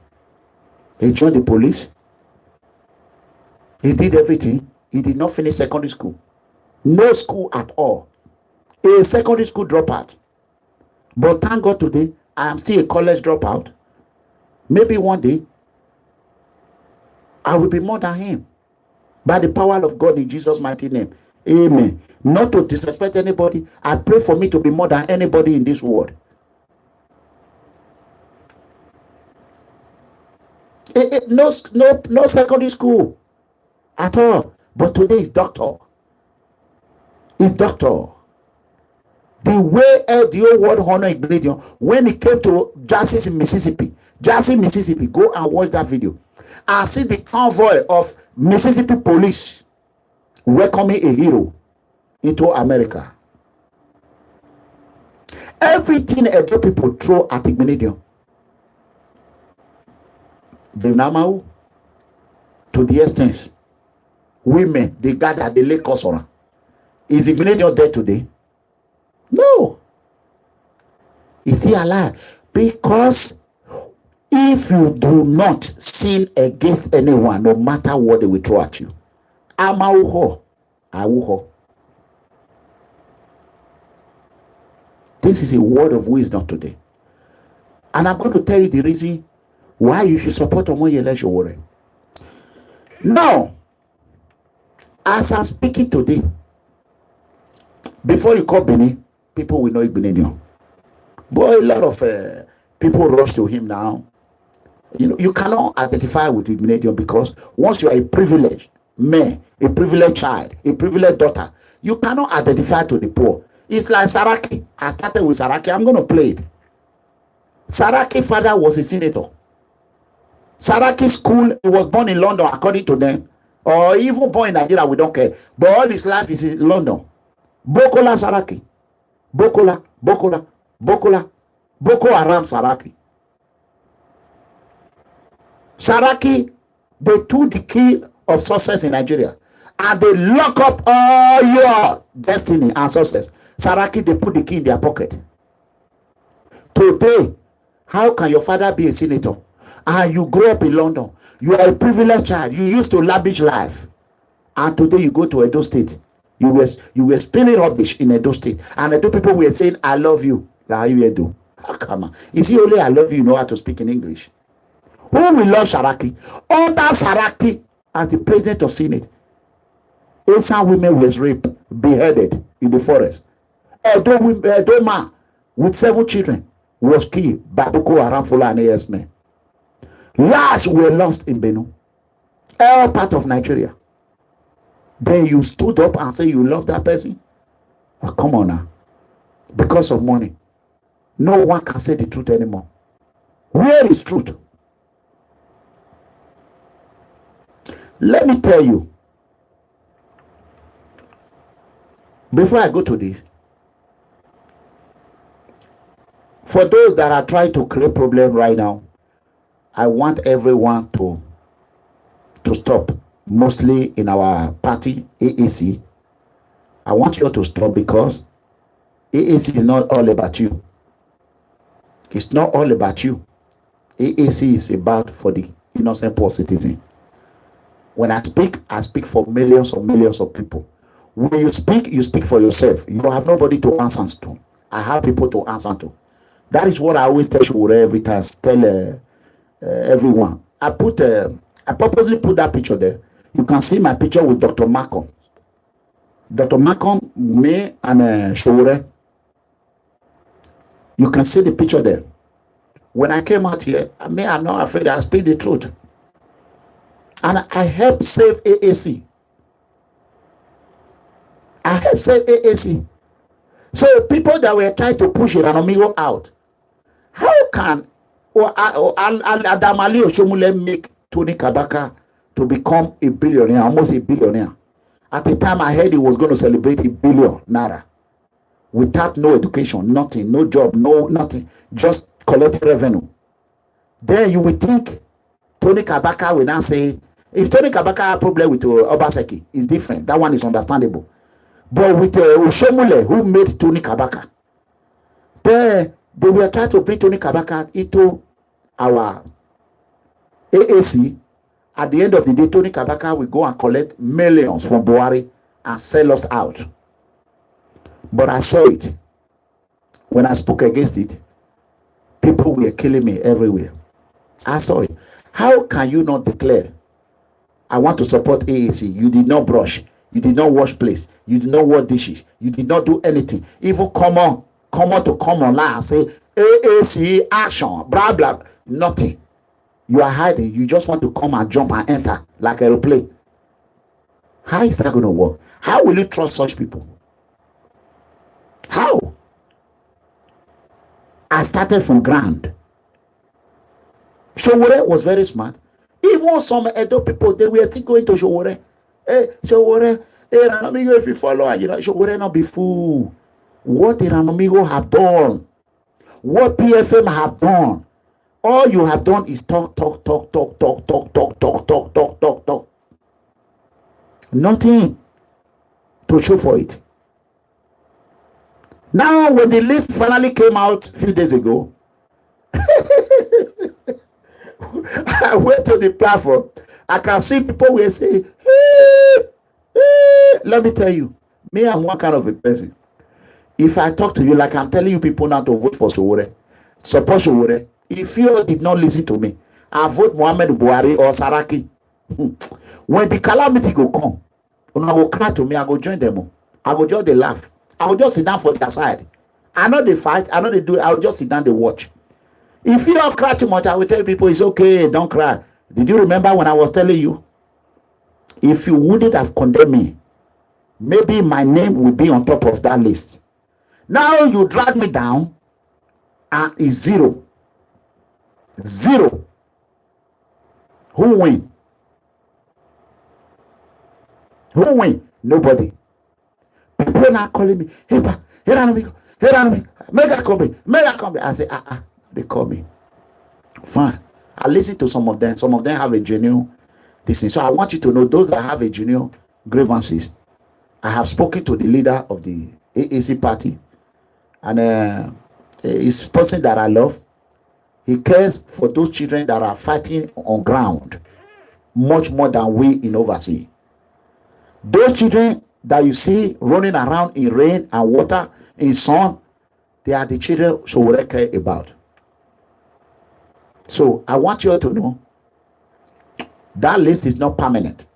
He joined the police. He did everything. He did not finish secondary school. No school at all. A secondary school dropout. But thank God today, I am still a college dropout. Maybe one day, I will be more than him. By the power of God in Jesus' mighty name. Amen. Not to disrespect anybody. I pray for me to be more than anybody in this world. No secondary school at all. But today is doctor. Is doctor. The way the whole world honor Igbenedion when it came to Jackson, Mississippi. Jackson, Mississippi. Go and watch that video. I see the convoy of Mississippi police welcoming a hero into America. Everything Edo people throw at Igbenedion, the Namau, to the extent women, they gather, they lay Kosora. Is Igbenedion dead today? No. He's still alive. Because if you do not sin against anyone, no matter what they will throw at you, this is a word of wisdom today. And I'm going to tell you the reason why you should support OMOYELE Sowore. Now, as I'm speaking today, before you call Benin, people will know Igbenedion. But a lot of people rush to him now. You know, you cannot identify with the medium because once you are a privileged man, a privileged child, a privileged daughter, you cannot identify to the poor. It's like Saraki. I started with Saraki. I'm going to play it. Saraki's father was a senator. Saraki's school, he was born in London, according to them, or even born in Nigeria, we don't care. But all his life is in London. Bokola Saraki. Bokola, Bokola, Bokola, Boko Haram Saraki. Saraki, they took the key of success in Nigeria and they lock up all your destiny and success. Saraki, they put the key in their pocket. Today, how can your father be a senator and you grow up in London? You are a privileged child. You used to lavish life. And today you go to Edo State. You were spilling rubbish in Edo State. And Edo people were saying, I love you. Like you do. Come on. Is it only I love you know how to speak in English? Who will love Saraki? Under Saraki as the president of Senate, Asian women was raped, beheaded in the forest. Edo man with 7 children was killed by Boko Haram and AS men. Lives were lost in Benue, all part of Nigeria. Then you stood up and say you love that person? Oh, come on now. Because of money, no one can say the truth anymore. Where is truth? Let me tell you, before I go to this, for those that are trying to create problem right now, I want everyone to stop, mostly in our party, AAC. I want you to stop because AAC is not all about you. It's not all about you. AAC is about for the innocent poor citizen. When I speak for millions of people. When you speak for yourself. You have nobody to answer to. I have people to answer to. That is what I always tell Sowore every time. Tell everyone. I purposely put that picture there. You can see my picture with Dr. Malcolm. Dr. Malcolm, me, and Sowore. You can see the picture there. When I came out here, I'm not afraid. I speak the truth. And I helped save AAC. I helped save AAC. So people that were trying to push Iranomigo out, how can Adamali Oshomule make Tony Kabaka to become a billionaire, almost a billionaire? At the time I heard he was going to celebrate $1 billion naira without no education, nothing, no job, no nothing, just collecting revenue. Then you would think Tony Kabaka will now say, if Tony Kabaka had a problem with Obaseki, it's different. That one is understandable. But with Oshomule, who made Tony Kabaka, they were trying to bring Tony Kabaka into our AAC. At the end of the day, Tony Kabaka will go and collect millions from BUHARI and sell us out. But I saw it. When I spoke against it, people were killing me everywhere. I saw it. How can you not declare, I want to support AAC? You did not brush. You did not wash plates. You did not wash dishes. You did not do anything. Even come on now and say, AAC action, blah, blah. Nothing. You are hiding. You just want to come and jump and enter like a aeroplane. How is that going to work? How will you trust such people? How? I started from ground. Sowore was very smart. Even some Edo people, they were still going to Sowore. Hey, Sowore, Iranomigo, if you follow, Sowore not be fool. What Iranomigo have done, what PFM have done, all you have done is talk. Nothing to show for it. Now, when the list finally came out a few days ago, I went to the platform. I can see people will say, hey. Let me tell you, me, I'm one kind of a person. If I talk to you like I'm telling you people now to vote for Sowore, support Sowore, if you did not listen to me, I vote Muhammad Buhari or Saraki. When the calamity go come, when I go cry to me, I go join them. I go just they laugh. I will just sit down for their side. I know they fight. I know they do it. I will just sit down, they watch. If you don't cry too much, I will tell people it's okay, don't cry. Did you remember when I was telling you? If you wouldn't have condemned me, maybe my name would be on top of that list. Now you drag me down and it's zero. Zero. Who win? Who win? Nobody. People are not calling me. Hey, mega company. I say, they call me. Fine. I listen to some of them. Some of them have a genuine this thing. So I want you to know those that have a genuine grievances. I have spoken to the leader of the AAC party, and he's a person that I love. He cares for those children that are fighting on ground much more than we in overseas. Those children that you see running around in rain and water, in sun, they are the children Sowore care about. So I want you all to know that list is not permanent.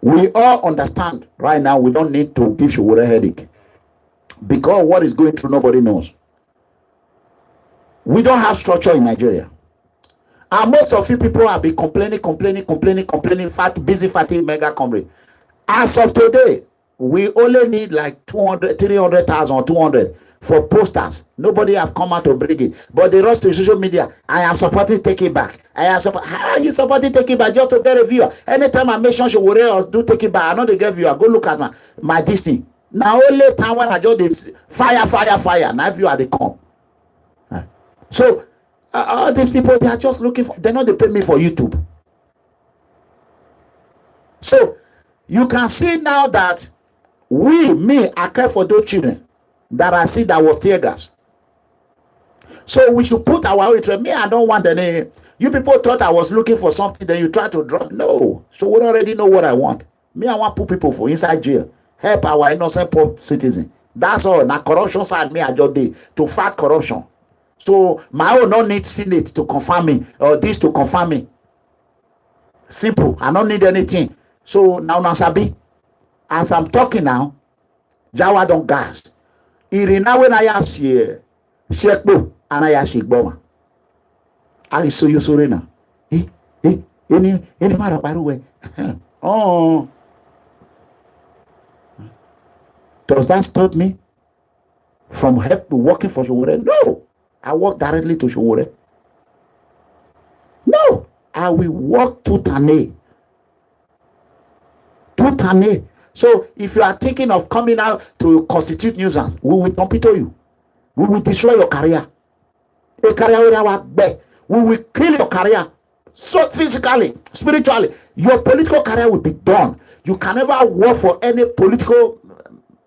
We all understand right now we don't need to give Sowore a headache, because what is going through nobody knows. We don't have structure in Nigeria. And most of you people have been complaining, busy fighting mega comrade. As of today, we only need like 200, 300,000 or 200 for posters. Nobody have come out to bring it. But they rush to social media. I am supporting Take It Back. How are you supporting Take It Back? Just to get a viewer. Anytime I mention Sowore or do Take It Back, I know they get viewer. Go look at my this thing. Now only time when I just fire. Now viewer they come. So all these people, they are just looking for, they know they pay me for YouTube. So you can see now that I care for those children that I see that was tear gas. So we should put our interest. Me, I don't want any. You people thought I was looking for something, then you try to drop. No. So we already know what I want. Me, I want to put people for inside jail. Help our innocent poor citizen. That's all. Now corruption side me I just did to fight corruption. So my own don't need Senate to confirm me or this to confirm me. Simple. I don't need anything. So now Sabi, as I'm talking now, Jawa don't gas. Irina when I ask you, Shekbo and I ask you Boma. I saw you Sorena. Any matter by the way. Oh, does that stop me from working for Sowore? No. I work directly to Sowore. No, I will work tooth and nail. Tooth and nail. So if you are thinking of coming out to constitute nuisance, we will compete on you. We will destroy your career. A career with our back. We will kill your career. So physically, spiritually, your political career will be done. You can never work for any political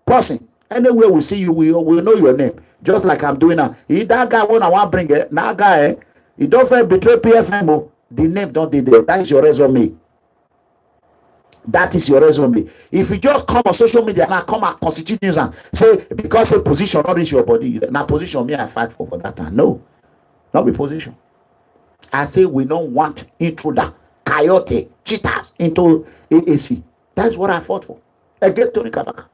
person. Anywhere we see you, we will know your name. Just like I'm doing now. If that guy when I want to bring it, that guy, he don't fail betray PFM. The name don't do there. That is your resume. That is your resume. If you just come on social media and come and constitute news and say because a position not reach your body, now position me I fight for that time. No, not be position. I say we don't want intruder, coyote, cheaters into AAC. That's what I fought for against Tony Kabaka.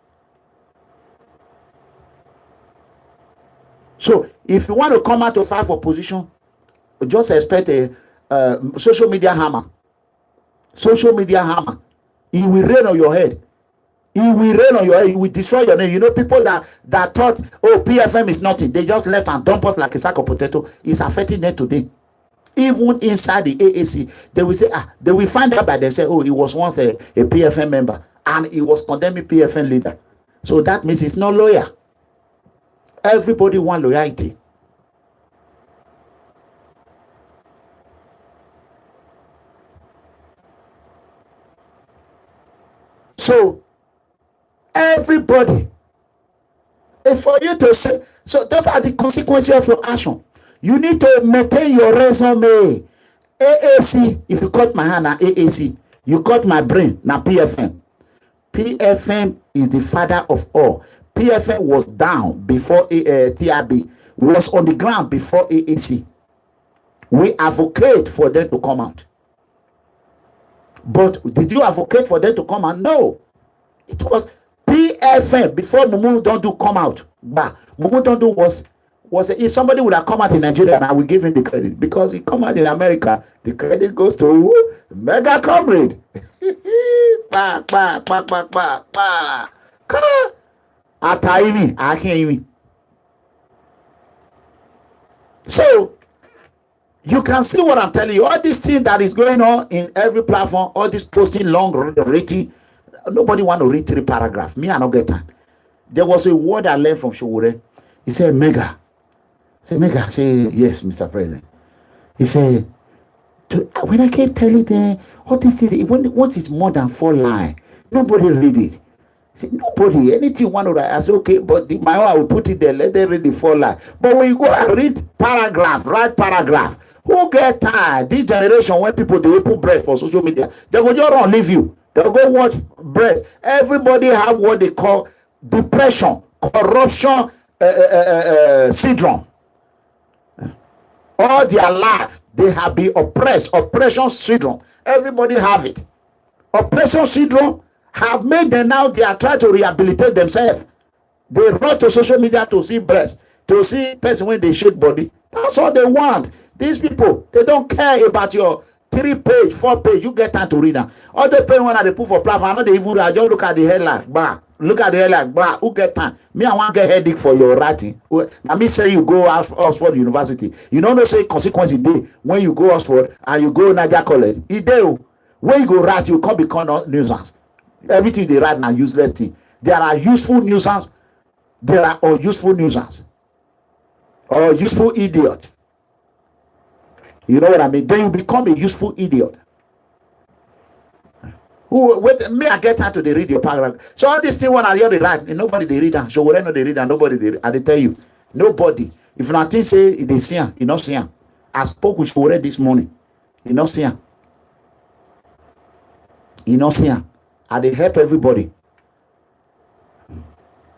So if you want to come out to fight for position, just expect a social media hammer. Social media hammer. It will rain on your head. It will rain on your head. It will destroy your name. You know, people that thought, oh, PFM is nothing. They just left and dump us like a sack of potato. It's affecting them today. Even inside the AAC, they will say, they will find out by themselves, oh, he was once a PFM member and he was condemning PFM leader. So that means he's not loyal. Everybody wants loyalty. So everybody, and for you to say, so those are the consequences of your action. You need to maintain your resume. AAC, if you cut my hand now, AAC, you cut my brain now, PFM. PFM is the father of all. PFM was down before TRB, was on the ground before AAC. We advocate for them to come out. But did you advocate for them to come out? No. It was PFM before Mumu don't do come out. But Mumu don't do was was if somebody would have come out in Nigeria, and I will give him the credit, because he come out in America, the credit goes to who? Mega Comrade. Bah, bah, bah, bah, bah, bah. Ataimi, Akemi. So you can see what I'm telling you. All these things that is going on in every platform, all this posting long rating, nobody want to read 3 paragraphs. Me, I don't get that. There was a word I learned from Sowore. He said, Mega. I said, Mega. I say, yes, Mr. President. He said, when I kept telling them, all these things, what is more than 4 lines? Nobody read it. I said, nobody, anything one of that. I said, okay, but my own, I will put it there, let them read the 4 lines. But when you go and read paragraph, write paragraph, who get tired? This generation, when people, they open breast for social media, they go just run, leave you. They'll go watch breast. Everybody have what they call depression, corruption, syndrome. All their life, they have been oppressed. Oppression syndrome. Everybody have it. Oppression syndrome have made them now, they are trying to rehabilitate themselves. They run to social media to see breast, to see person when they shake body. That's all they want. These people, they don't care about your 3-page, 4-page. You get time to read them. All the pay when they put for platform, I know they even read. Just look at the headline. Bah. Look at the headline. Bah. Who get time? Me, I want to get headache for your writing. Now me say you go Oxford University. You know no say consequence day when you go Oxford and you go Niger College. It do. When you go write, you can't become nuisance. Everything they write now useless thing. There are useful nuisance. There are unuseful nuisance. Or useful idiot. You know what I mean? Then you become a useful idiot. Who wait me? I get time to read your paragraph. So all this thing when I hear the write, nobody they read them. So when they read them, nobody they read. I tell you, nobody. If nothing say they see him, you not see him. I spoke with Sowore this morning. You not see him. You not see him. And they help everybody.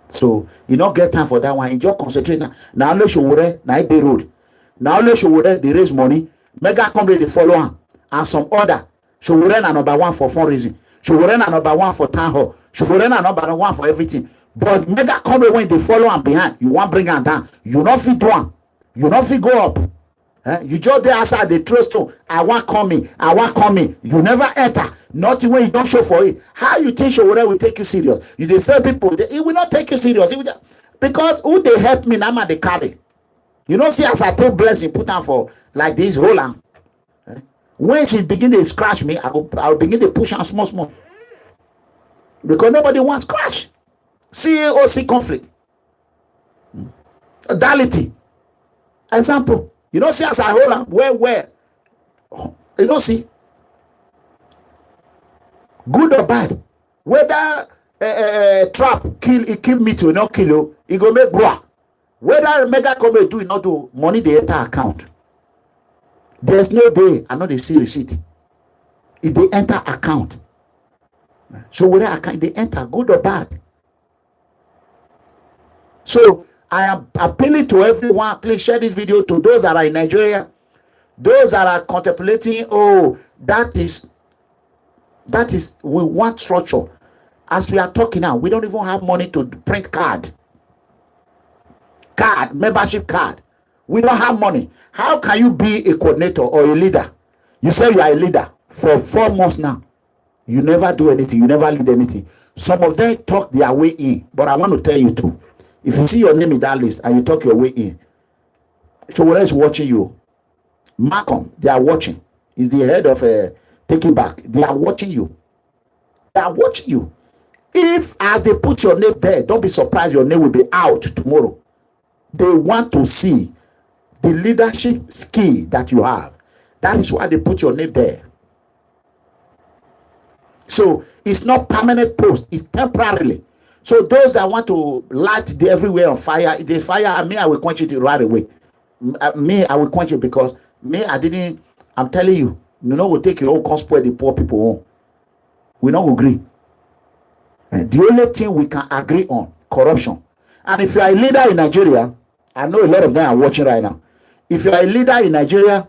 So you don't get time for that one. You just concentrate now. Now only Sowore, now they road. Now only Sowore, they raise money. Mega Comrade they follow him. And some other. Sowore na number 1 for fundraising. Sowore na number 1 for town hall. Sowore na number 1 for everything. But Mega Comrade when they follow him behind, you want bring him down. You not fit do him. You not fit go up. You just there outside the trust stone. I want coming. I want coming. You never enter. Nothing when you don't show for it. How you think Sowore will take you serious? You just tell people it will not take you serious. Because who they help me now they carry. You know, see as I take blessing put on for like this Hoolums. When she begin to scratch me, I'll begin to push on small. Because nobody wants crash. CAOC conflict. Duality. Example. You don't see as I hold on. Where? You don't see. Good or bad. Whether trap kill me to not kill you, it go make bro. Whether Mega Comrade do it not do, money they enter account. There's no day I know they see receipt. If they enter account. So whether account they enter good or bad. So I am appealing to everyone. Please share this video to those that are in Nigeria, those that are contemplating. Oh, that is we want structure. As we are talking now, we don't even have money to print membership card. We don't have money. How can you be a coordinator or a leader? You say you are a leader for 4 months now. You never do anything. You never lead anything. Some of them talk their way in. But I want to tell you too. If you see your name in that list and you talk your way in, Sowore is watching you. Malcolm, they are watching. He's the head of Taking Back. They are watching you. They are watching you. If as they put your name there, don't be surprised your name will be out tomorrow. They want to see the leadership skill that you have. That is why they put your name there. So it's not permanent post, it's temporarily. So those that want to light the everywhere on fire, if there's fire, I will quench it right away. I will quench it because I'm telling you, we'll take your own come spoil the poor people home. We don't agree. And the only thing we can agree on, corruption. And if you are a leader in Nigeria, I know a lot of them are watching right now. If you are a leader in Nigeria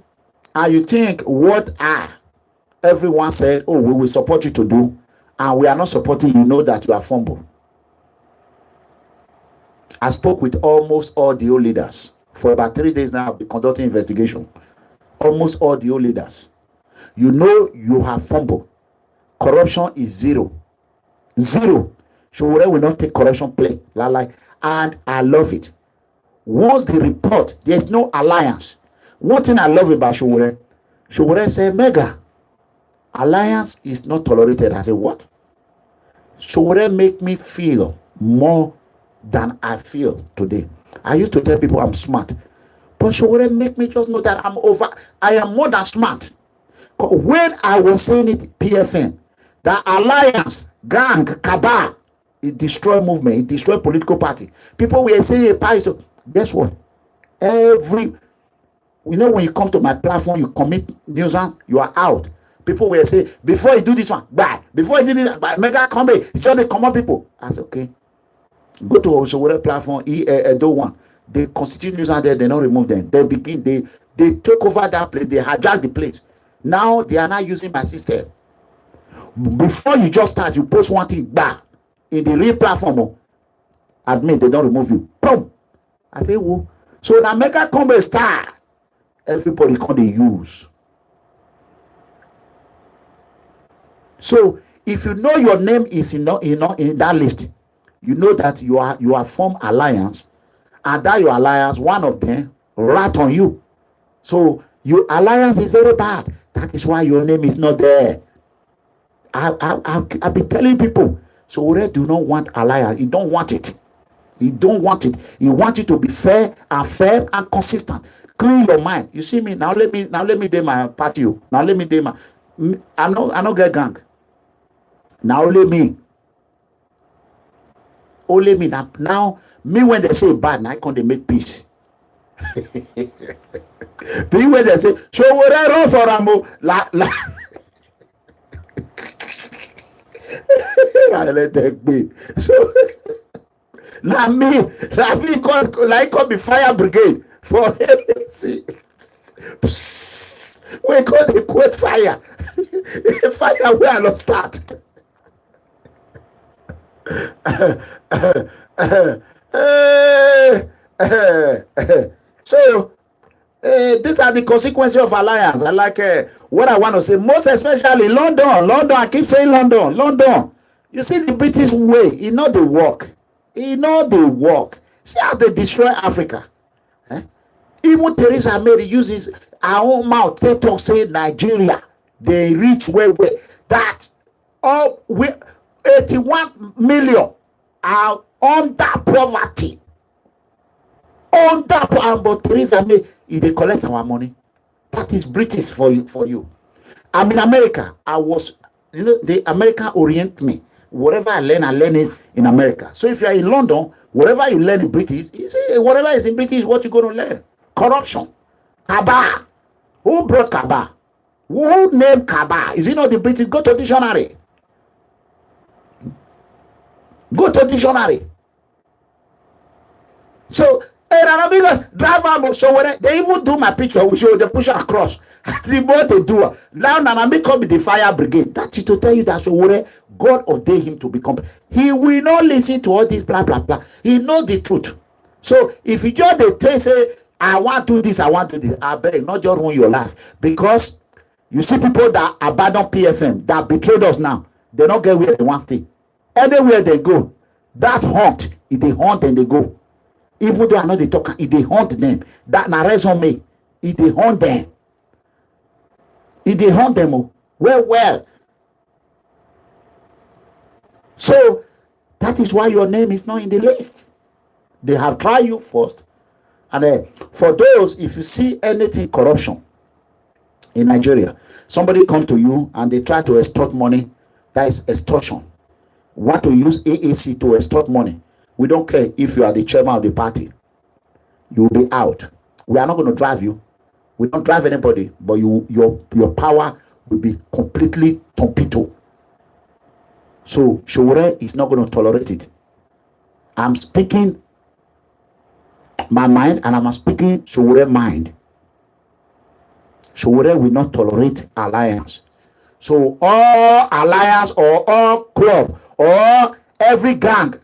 and you think what everyone said, oh, we will support you to do, and we are not supporting you, know that you are fumble. I spoke with almost all the old leaders For about 3 days now, I've been conducting investigation. Almost all the old leaders. You know you have fumbled. Corruption is zero. Zero. Sowore will not take corruption play. And I love it. Once the report, there's no alliance. One thing I love about Sowore said, Mega, alliance is not tolerated. I said, what? Sowore make me feel more than I feel today. I used to tell people I'm smart. But Sowore make me just know that I am more than smart. When I was saying it, PFN, the alliance, gang, cabal, it destroy movement, it destroy political party. People were saying, so guess what? When you come to my platform, you commit nuisance, you are out. People will say, before you do this one, bye. Before you do this, bye. Mega comrade, it's just the common people. I said, okay. Go to Sowore platform, do one. They constitute nuisance there, they don't remove them. They take over that place, they hijack the place. Now they are not using my system. Before you just start, you post one thing back in the real platform. Admit they don't remove you. Boom. I say, whoa. So now Mega comrade start. Everybody can they use. So if you know your name is in that list, you know that you are formed alliance, and that your alliance, one of them rat on you. So your alliance is very bad. That is why your name is not there. I've been telling people, Sowore do not want alliance. He don't want it. He don't want it. He wants it to be fair and firm and consistent. Clean your mind. You see me now. Let me do my party. Now let me do my. I not get gang. Now only me. Only me now. Me when they say bad, now I can't they make peace. Me when they say Sowore run for Rambo, I let that be. So now me call me fire brigade for see. We call the quote fire. Fire where I not start. So these are the consequences of alliance. I like what I want to say, most especially London. I keep saying London. You see the British way, it not the work. See how they destroy Africa. Even Theresa May uses her own mouth. They talk say Nigeria, they reach where that 81 million are under poverty. But Theresa May, if they collect our money, that is British for you. I'm in America. The American orient me. Whatever I learn it in America. So if you are in London, whatever you learn in British, you say whatever is in British is what you're going to learn. Corruption. Cabal. Who brought cabal? Who named cabal? Is it not the British? Go to dictionary. Go to dictionary. So driver, so when they even do my picture, we show they push across. The more they do now, Nanami come with the fire brigade. That is to tell you that Sowore, God ordained him to become. He will not listen to all this blah blah blah. He knows the truth. So if you just they say, I want to do this, I beg, not just ruin your life, because you see people that abandon PFM, that betrayed us now. They don't get where they want to stay. Anywhere they go, that hunt, if they hunt and they go. Even though I know they talk, if they hunt them, that na resume, if they hunt them. If they hunt them, well. So that is why your name is not in the list. They have tried you first. And for those, if you see anything corruption in Nigeria, somebody come to you and they try to extort money, that is extortion. Want to use AAC to extort money. We don't care if you are the chairman of the party. You will be out. We are not going to drive you. We don't drive anybody, but your power will be completely torpedo. So Sowore is not going to tolerate it. I'm speaking my mind, and I'm speaking Sowore mind. Sowore will not tolerate alliance. So all alliance or all club or every gang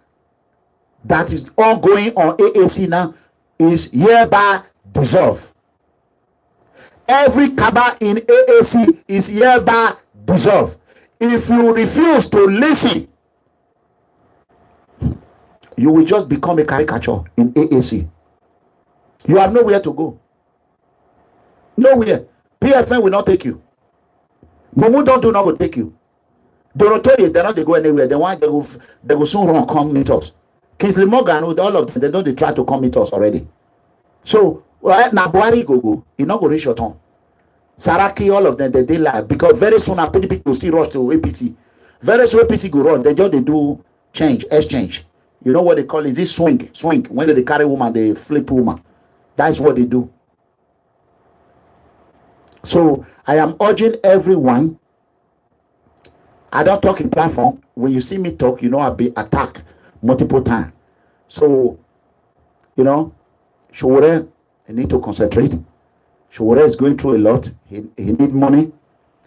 that is all going on AAC now, is hereby dissolved. Every cabal in AAC is hereby dissolved. If you refuse to listen, you will just become a caricature in AAC. You have nowhere to go. Nowhere. PFN will not take you. Mumu don't do not will take you. Dorotoye, they're not they go anywhere. They will soon run come meet us. Kingsley Morgan with all of them, they try to come meet us already. So now Buhari go, you not go reach your turn. Saraki, all of them, they lie because very soon after PDP will still rush to APC. Very soon APC go run. They do exchange. You know what they call it? This swing. When they carry woman, they flip woman. That's what they do. So I am urging everyone. I don't talk in platform. When you see me talk, you know I've been attacked multiple times. So, you know, Sowore, I need to concentrate. Sowore is going through a lot. He need money,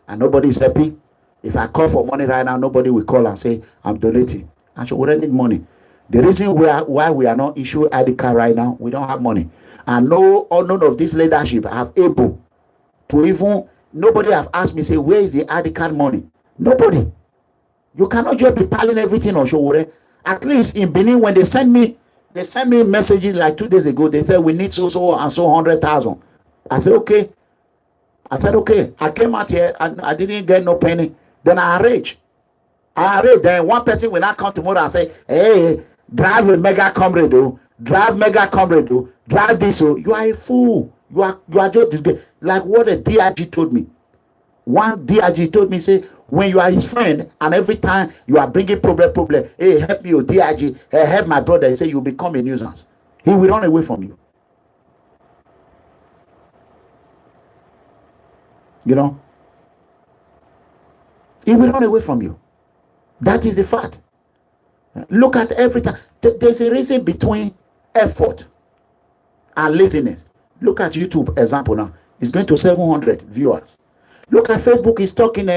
and nobody is happy. If I call for money right now, nobody will call and say I'm donating. And Sowore need money. The reason why we are not issuing ID card right now, we don't have money, and none of this leadership have able to even. Nobody have asked me say where is the ID card money. Nobody. You cannot just be piling everything on Sowore. At least in Benin, when they send me messages like 2 days ago. They said we need so 100,000. I said okay. I came out here and I didn't get no penny. Then I arranged. Then one person will not come tomorrow and say, hey, drive a mega comrade, drive this. You are a fool. You are just this. Like what a DIG told me. One DIG told me, say, when you are his friend and every time you are bringing problem, hey, help me, DIG, hey, help my brother, he say you become a nuisance. He will run away from you. You know? He will run away from you. That is the fact. Look at everything. There's a reason between effort and laziness. Look at YouTube example now. It's going to 700 viewers. Look at Facebook, is talking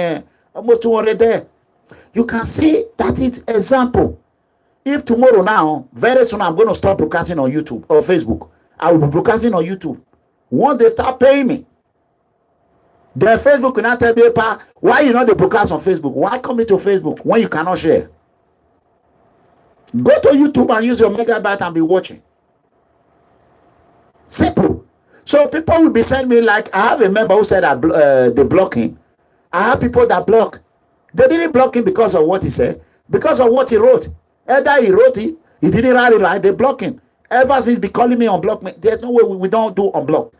almost 200 there. You can see that is example. If tomorrow now, very soon I'm going to stop broadcasting on YouTube or Facebook. I will be broadcasting on YouTube. Once they start paying me, then Facebook will not tell me, why you not the broadcast on Facebook? Why come into Facebook when you cannot share? Go to YouTube and use your megabyte and be watching. Simple. So people will be sending me, like, I have a member who said they block him. I have people that block. They didn't block him because of what he said, because of what he wrote. Either he wrote it, he didn't write it right, they block him. Ever since be calling me on block me, there's no way we don't do on block.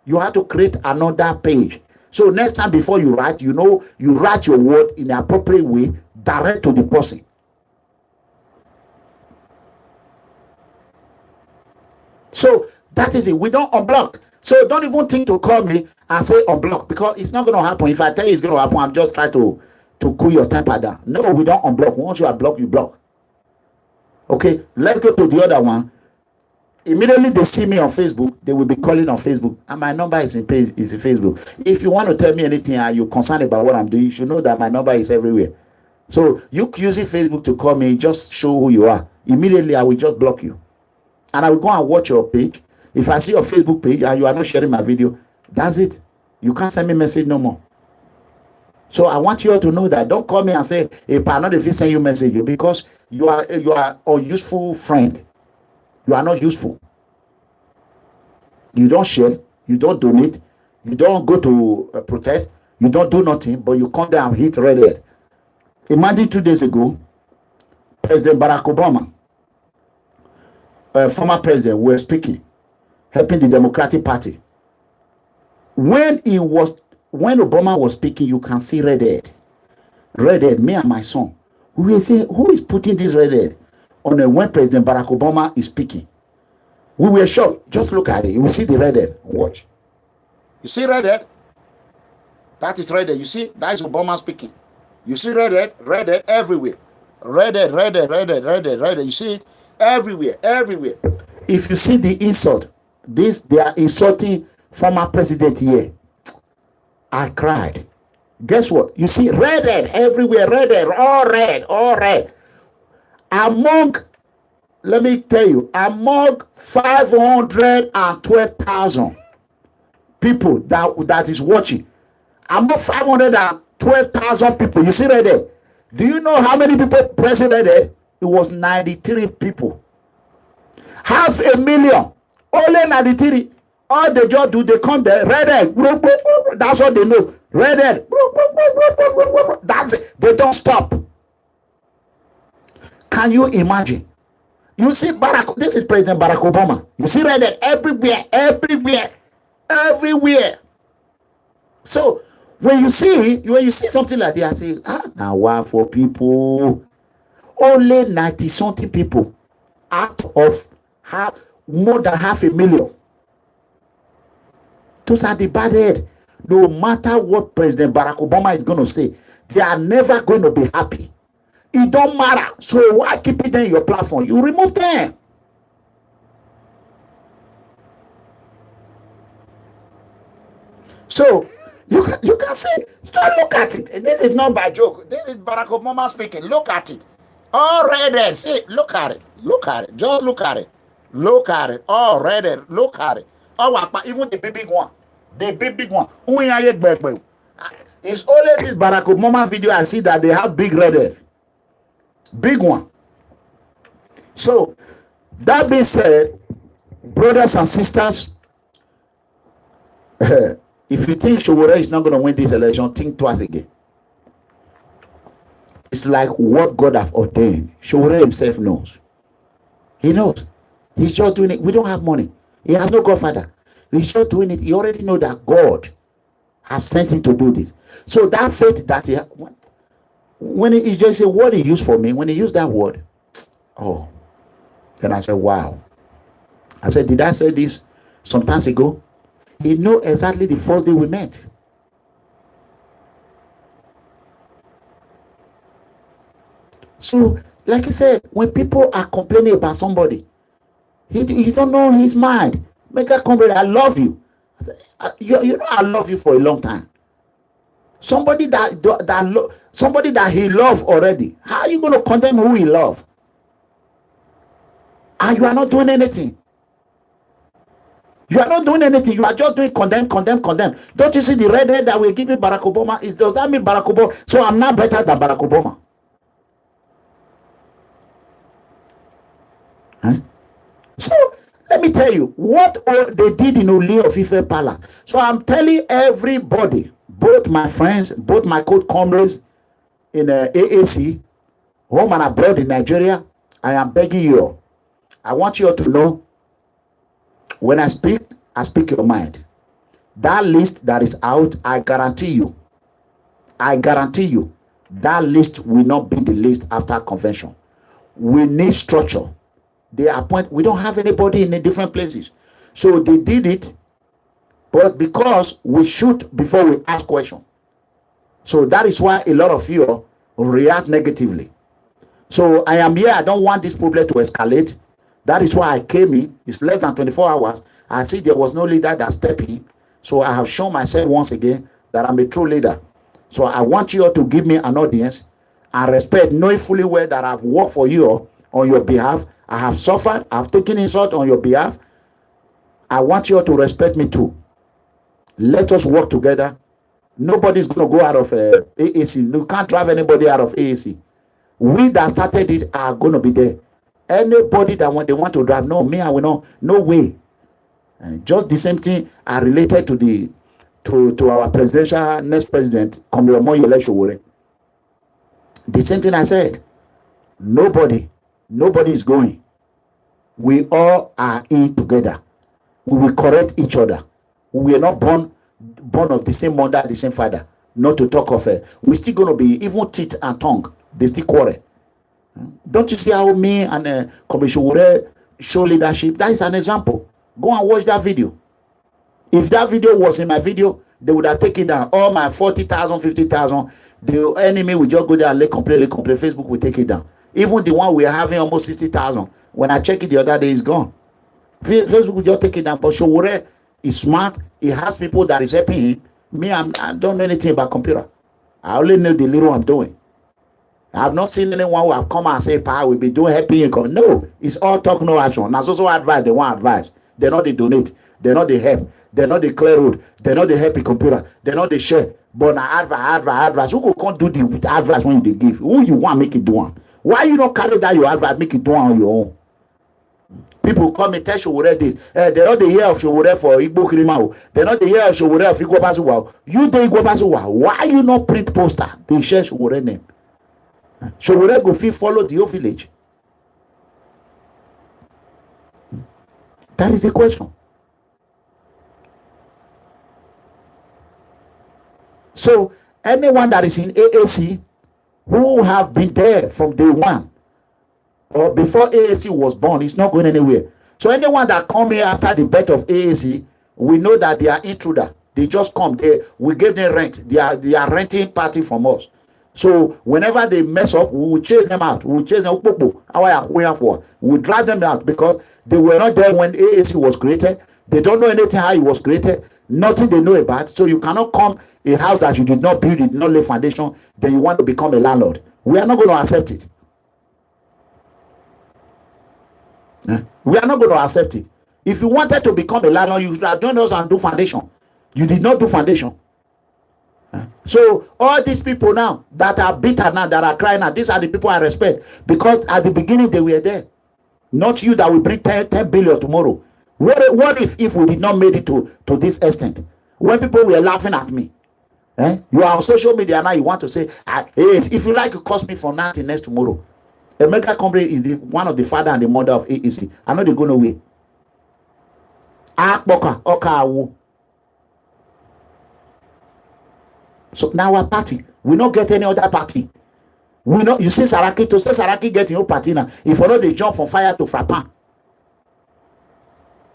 You have to create another page. So next time before you write, you know, you write your word in the appropriate way, direct to the person. So that is it. We don't unblock. So don't even think to call me and say unblock, because it's not going to happen. If I tell you it's going to happen, I'm just trying to cool your temper down. No, we don't unblock. Once you are blocked, you block. Okay, let's go to the other one. Immediately they see me on Facebook, they will be calling on Facebook, and my number is in Facebook. If you want to tell me anything and you're concerned about what I'm doing, you should know that my number is everywhere. So you using Facebook to call me, just show who you are. Immediately I will just block you, and I will go and watch your page. If I see your Facebook page and you are not sharing my video, that's it. You can't send me message no more. So I want you all to know that. Don't call me and say, hey, pa, not if you send you message, because you are a useful friend. You are not useful. You don't share, you don't donate, you don't go to protest, you don't do nothing, but you come there and hit red. Imagine 2 days ago, President Barack Obama, former president, were speaking, helping the Democratic Party. When Obama was speaking, you can see red, me and my son. We will say, who is putting this red on when President Barack Obama is speaking? We were shocked. Just look at it. You will see the red. Watch. You see red? That is red. You see, that is Obama speaking. You see red everywhere. Red. You see it everywhere. If you see the insult, they are insulting former president here. I cried. Guess what? You see red everywhere. All red. Among let me tell you, among 512,000 people that is watching, among 512,000 people, you see right there. Do you know how many people present right there? It was 93 people. 500,000, only 93. All they just do, they come there, red egg. That's what they know. Red egg. That's it. They don't stop. Can you imagine? You see this is President Barack Obama. You see red egg everywhere. So when you see something like that, I say, now why for people? Only 90 something people out of more than 500,000. Those are the bad head. No matter what President Barack Obama is going to say, they are never going to be happy. It don't matter. So why keep it in your platform? You remove them. So you can say, don't look at it. This is not by joke. This is Barack Obama speaking. Look at it. All red. See, look at it. Look at it. Just look at it. Look at it. All red. Look at it. Oh, even the big one. The big one. It's only this Barack Obama video I see that they have big red. Big one. So, that being said, brothers and sisters, if you think Sowore is not going to win this election, think twice again. It's like what God have ordained. Sowore himself knows. He knows. He's just doing it. We don't have money. He has no godfather. He's just doing it. He already know that God has sent him to do this. So that faith that he when he just said what he used for me, when he used that word, oh, then I said, wow. I said, did I say this some time ago? He knew exactly the first day we met. So, like I said, when people are complaining about somebody, you don't know his mind. Make a comrade, I love you. I said, you know I love you for a long time. Somebody that he loved already. How are you going to condemn who he loved? And you are not doing anything. You are not doing anything. You are just doing condemn. Don't you see the red head that we're giving Barack Obama? Does that mean Barack Obama? So I'm not better than Barack Obama. Huh? So let me tell you what they did in Ooni of Ife Palace. So I'm telling everybody, both my friends, both my comrades in AAC, home and abroad in Nigeria, I am begging you. I want you all to know, when I speak your mind. That list that is out, I guarantee you, that list will not be the list after convention. We need structure. They appoint, we don't have anybody in the different places. So they did it, but because we shoot before we ask questions. So that is why a lot of you react negatively. So I am here. I don't want this problem to escalate. That is why I came in. It's less than 24 hours. I see there was no leader that stepped in. So I have shown myself once again that I'm a true leader. So I want you all to give me an audience and respect, knowing fully well that I've worked for you all on your behalf. I have suffered. I've taken insult on your behalf. I want you all to respect me too. Let us work together. Nobody's going to go out of AAC. You can't drive anybody out of AAC. We that started it are going to be there. Anybody that they want to drive, no, me, I will not. No way. Just the same thing are related to our presidential next president, OMOYELE Sowore. The same thing I said. Nobody is going. We all are in together. We will correct each other. We are not born of the same mother, the same father. Not to talk of we're still going to be, even teeth and tongue, they still quarrel. Don't you see how me and Comrade Sowore show leadership? That is an example. Go and watch that video. If that video was in my video, they would have taken down all my 40,000, 50,000. The enemy will just go there and complain. Facebook will take it down. Even the one we are having almost 60,000. When I check it the other day, it's gone. Facebook will just take it down. But Sowore is smart. He has people that is helping him. Me, I don't know anything about computer. I only know the little I'm doing. I have not seen anyone who have come and say, "Pa, we'll be doing happy income." No, it's all talk, no action. Now, so advice, they want advice. They're not they donate. They're not they help. They're not they clear road. They're not they help the computer. They're not they share. But now advice. Who can't do the advice when they give? Who you want make it do one? Why you not carry that your advice, make it do on your own? People come and tell Sowore this. They're not the hear of Sowore for Igbo criminal. They're not the hear of Sowore of Igbo Basuwa. You take Igbo Basuwa. Why you not print poster? They share Sowore name. Sowore go fit follow the whole village. That is the question. So anyone that is in AAC who have been there from day one or before AAC was born is not going anywhere. So anyone that come here after the birth of AAC, we know that they are intruder. They just come there. We gave them rent. They are renting party from us. So whenever they mess up, we will chase them out. We will chase them. We will drive them out because they were not there when AAC was created. They don't know anything how it was created. Nothing they know about. So you cannot come a house that you did not build, you did not lay foundation, then you want to become a landlord. We are not going to accept it. We are not going to accept it. If you wanted to become a landlord, you should have joined us and do foundation. You did not do foundation. So all these people now that are bitter now, that are crying now, these are the people I respect, because at the beginning they were there. Not you that will bring 10 billion tomorrow. What if we did not made it to this extent? When people were laughing at me, you are on social media now, you want to say, hey, if you like, you cost me from now till next tomorrow. A mega company is one of the father and the mother of AEC. I know they go nowhere. So now our party, we not get any other party. We not, you see Saraki, to say Saraki get your party now. If you know they jump from fire to frappan.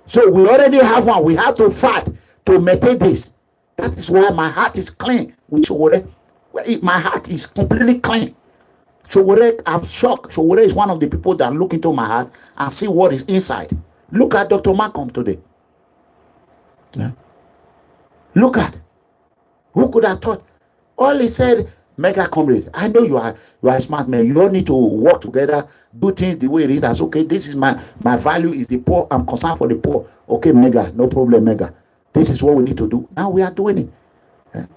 So we already have one. We have to fight to maintain this. That is why my heart is clean with Sowore. My heart is completely clean. Sowore, I'm shocked. Sowore is one of the people that look into my heart and see what is inside. Look at Dr. Malcolm today. Yeah. Look at. Who could have thought? All he said, mega comrade, I know you are a smart man. You all need to work together, do things the way it is. As okay, this is my value is the poor. I'm concerned for the poor. Okay, mega, no problem, mega. This is what we need to do. Now we are doing it.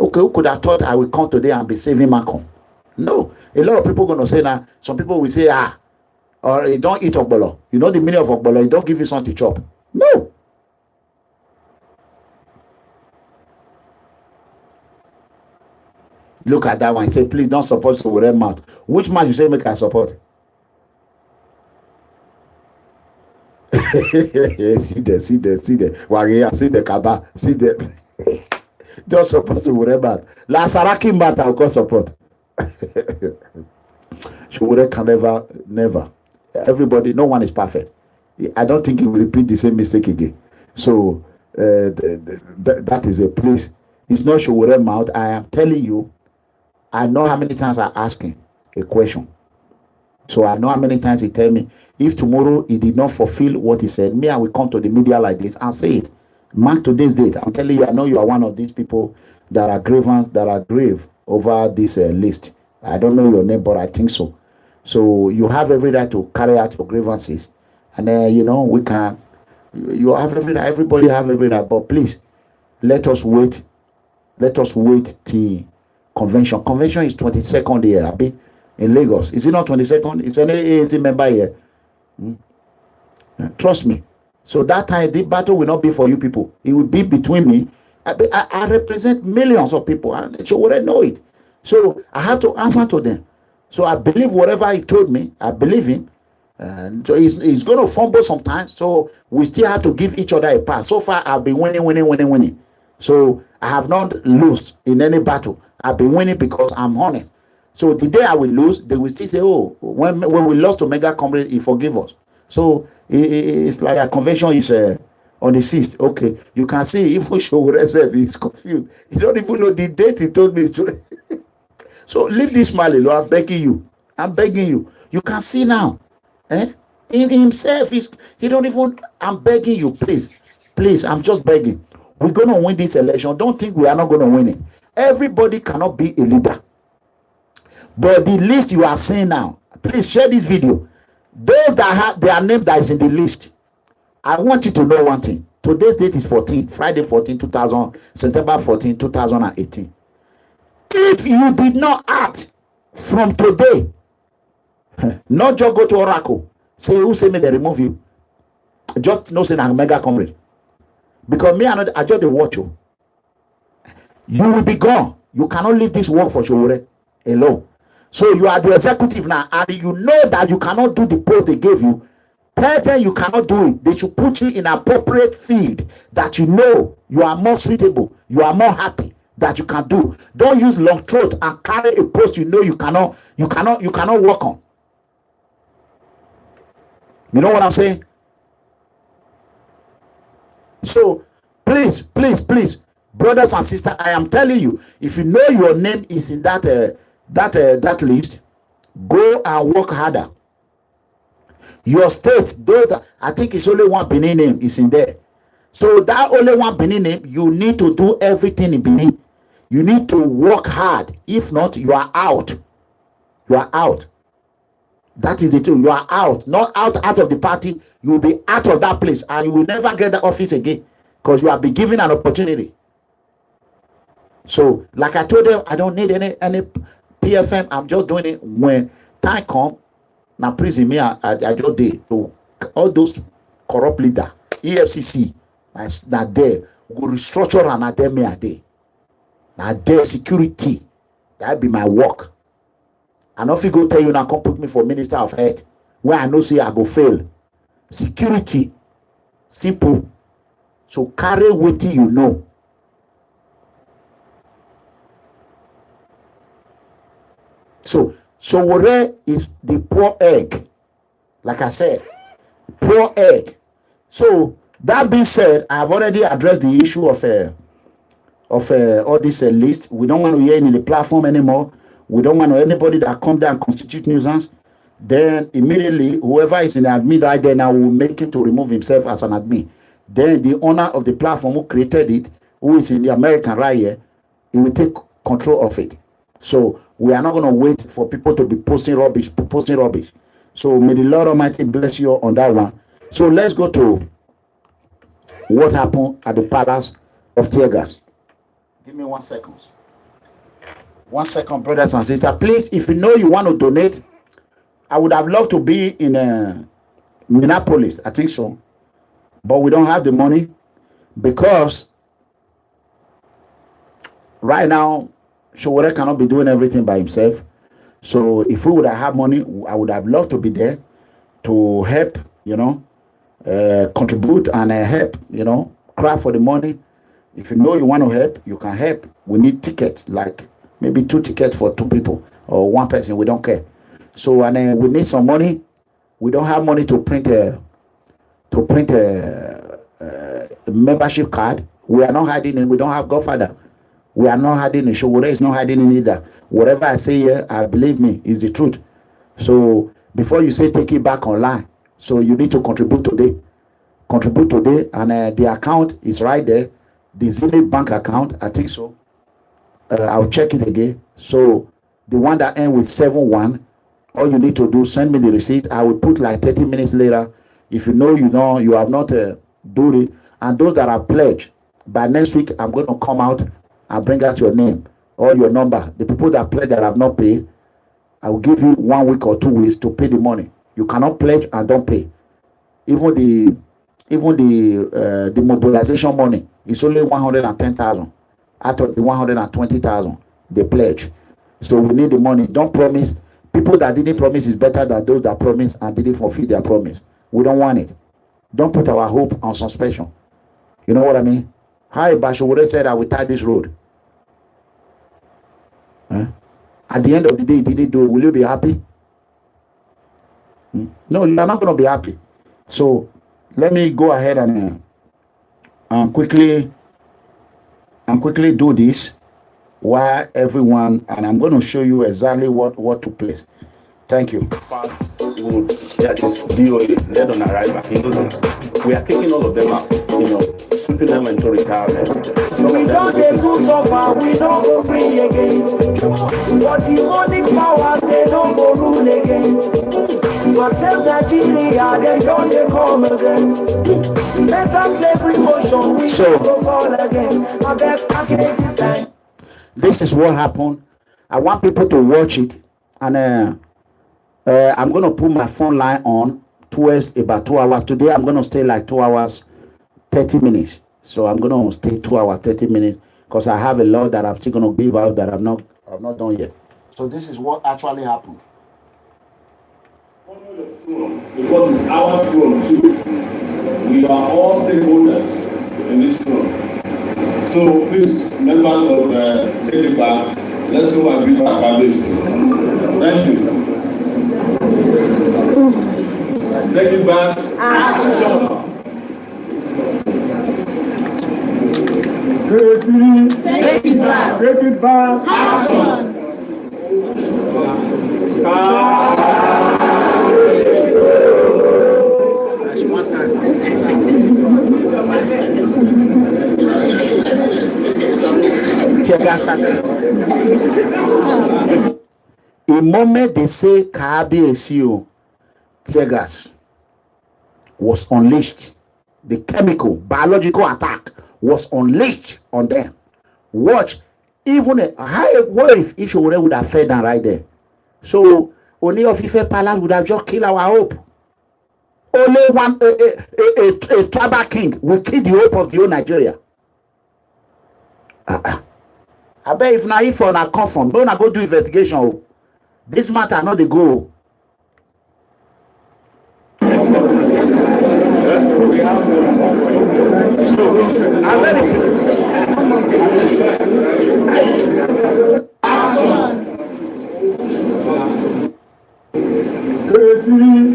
Okay, who could have thought I will come today and be saving Malcolm? No. A lot of people are gonna say now. Some people will say, or you don't eat ogbolo. You know the meaning of ogbolo. You don't give you something to chop. No. Look at that one. He said, please don't support Sowore mouth. Which man you say make I support? see there. Warrior, see the Kaba, see the. Don't support Sowore mouth. La Saraki mouth I will support. Sowore can never. Everybody, no one is perfect. I don't think he will repeat the same mistake again. So that is a place. It's not Sowore mouth. I am telling you. I know how many times I ask him a question. So I know how many times he tell me, if tomorrow he did not fulfill what he said, me, I will come to the media like this and say it. Mark today's date. I'm telling you, I know you are one of these people that are grave over this list. I don't know your name, but I think so. So you have every right to carry out your grievances. And we can, you have every right, everybody have every right. But please, let us wait till convention. Convention is 22nd here, in Lagos. Is it not 22nd? Is any AAC member here? Trust me. So that time, the battle will not be for you people. It will be between me. I represent millions of people, and Sowore know it. So I have to answer to them. So I believe whatever he told me, I believe him. And so he's going to fumble sometimes. So we still have to give each other a pass. So far, I've been winning. So I have not lost in any battle. I've been winning because I'm honest. So the day I will lose, they will still say, oh, when we lost to Mega Comrade, he forgave us. So it's like a convention is on the 6th. Okay, you can see if Sowore said he's confused. He don't even know the date he told me to. So leave this man alone. I'm begging you. You can see now. In himself, he don't even. I'm begging you, please. I'm just begging. We're gonna win this election. Don't think we are not gonna win it. Everybody cannot be a leader. But the list you are seeing now, please share this video. Those that have their name that is in the list, I want you to know one thing. Today's date is 14, Friday 14, 2000, September 14, 2018. If you did not act from today, not just go to Oracle, say who say me they remove you. Just no say I'm mega comrade. Because me I just watch you. You will be gone. You cannot leave this work for Sowore alone. So you are the executive now, and you know that you cannot do the post they gave you. Tell them you cannot do it. They should put you in an appropriate field that you know you are more suitable, you are more happy that you can do. Don't use long throat and carry a post you know you cannot work on. You know what I'm saying? So please, brothers and sisters, I am telling you, if you know your name is in that list, go and work harder. Your state, I think it's only one Benin name is in there. So that only one Benin name, you need to do everything in Benin. You need to work hard. If not, you are out. You are out. That is the truth. You are out. Not out of the party. You will be out of that place, and you will never get the office again because you have been given an opportunity. So, like I told them, I don't need any PFM. I'm just doing it when time comes. Now, prison me, I just did. So, all those corrupt leaders, EFCC, not there. Go restructure and not there me a day. Now, there security. That be my work. And if you go tell you now, come put me for Minister of Health, where I know say I go fail. Security, simple. So carry what you know. So Sowore is the poor egg. Like I said, poor egg. So that being said, I've already addressed the issue of all this list. We don't want to hear it in the platform anymore. We don't want anybody that come there and constitute nuisance. Then immediately, whoever is in the admin right there now will make him to remove himself as an admin. Then the owner of the platform who created it, who is in the American right here, he will take control of it. So we are not going to wait for people to be posting rubbish. So may the Lord Almighty bless you on that one. So let's go to what happened at the palace of TEARGAS. Give me 1 second. 1 second, brothers and sisters. Please, if you know you want to donate, I would have loved to be in Minneapolis. I think so. But we don't have the money because right now, Sowore cannot be doing everything by himself. So if we would have had money, I would have loved to be there to help, contribute and help, cry for the money. If you know you want to help, you can help. We need tickets, like maybe 2 tickets for 2 people or 1 person. We don't care. So and then we need some money. We don't have money to print a membership card. We are not hiding it. We don't have Godfather. We are not hiding it. Sowore is not hiding it either. Whatever I say here, I believe me, is the truth. So before you say take it back online, so you need to contribute today. Contribute today, and the account is right there. The ZENITH bank account, I think so. I'll check it again. So the one that ends with 71, all you need to do, send me the receipt. I will put like 30 minutes later. If you know you have not do it. And those that are pledged, by next week, I'm going to come out and bring out your name or your number. The people that pledge that have not paid, I will give you 1 week or 2 weeks to pay the money. You cannot pledge and don't pay. Even the mobilization money is only 110,000 out of the 120,000 they pledge. So we need the money. Don't promise. People that didn't promise is better than those that promised and didn't fulfill their promise. We don't want it. Don't put our hope on suspension. You know what I mean? How Sowore said I will tie this road. At the end of the day, did he do it? Will you be happy? No, you are not going to be happy. So let me go ahead and quickly do this while everyone, and I'm going to show you exactly what took place. Thank you. That is DOA, led on arrival. We are taking all of them out. sweeping them into retirement. We don't dey do suffer, we don't go free again. But the only power, they don't go rule again. To accept Nigeria, they don't dey come again. Better slavery motion, we So- don't go fall again. I beg, I can't this time. This is what happened. I want people to watch it, and I'm going to put my phone line on towards about 2 hours. Today I'm going to stay like 2 hours 30 minutes. So I'm going to stay 2 hours 30 minutes because I have a lot that I'm still going to give out that I've not done yet. So this is what actually happened. Because it's our throne too. We are all stakeholders in this throne. So please, members of take it back. Let's go and greet our fathers. Thank you. Take it back. Action. Take it back. Take it back. Action. The moment they say KABSU, tear gas was unleashed. The chemical, biological attack was unleashed on them. Watch, even what if Sowore would have fed them right there? So Ooni of Ife Palace would have just killed our hope. Only one a tribal king will kill the hope of the whole Nigeria. I bet if now if on a confirm, don't go do investigation. Oh. This matter not the go.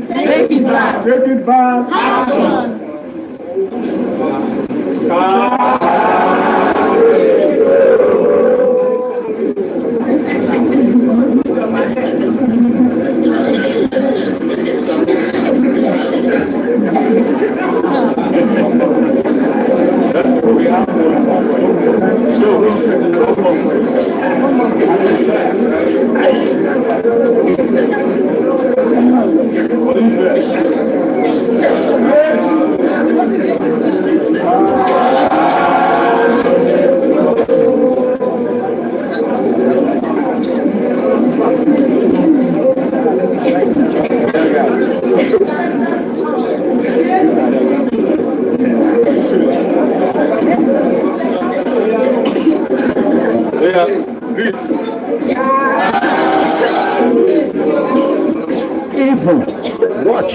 Take it back. Take it back. Action. Even watch.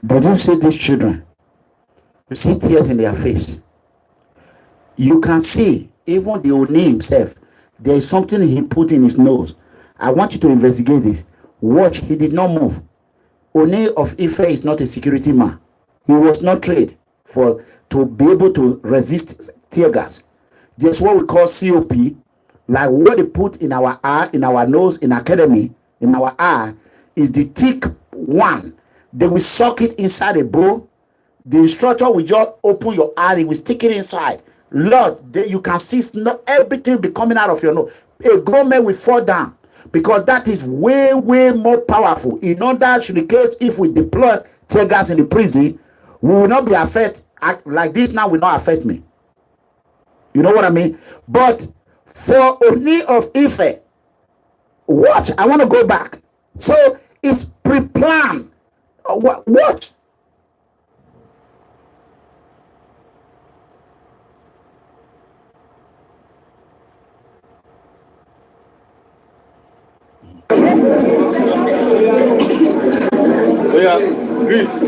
Did you see these children? You see tears in their face. You can see even the Ooni himself. There is something he put in his nose. I want you to investigate this. Watch, he did not move. Ooni of Ife is not a security man. He was not trained to be able to resist tear gas. There's what we call COP, like what they put in our eye, in our nose, in academy, in our eye, is the thick one. They will suck it inside a bowl. The instructor will just open your eye, he will stick it inside. Lord, you can see everything will be coming out of your nose. A grown man will fall down because that is way, way more powerful. In order to the case, if we deploy tear gas in the prison, we will not be affected. Like this now will not affect me. You know what I mean? But for Ooni of Ife, watch, I want to go back. So it's pre-planned. What? Yeah, Greece.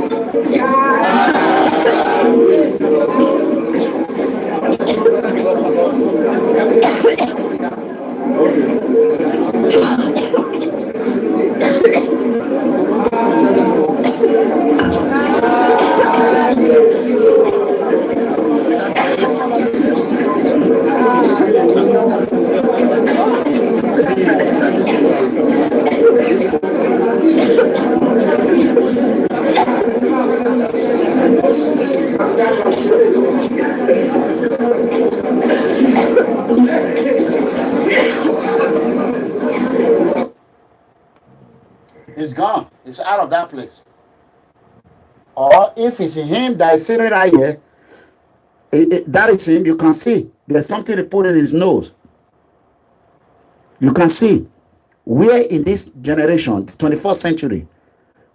It's gone. It's out of that place. Or if it's him that is sitting right here, that is him. You can see there's something they put in his nose. You can see where in this generation, the 21st century,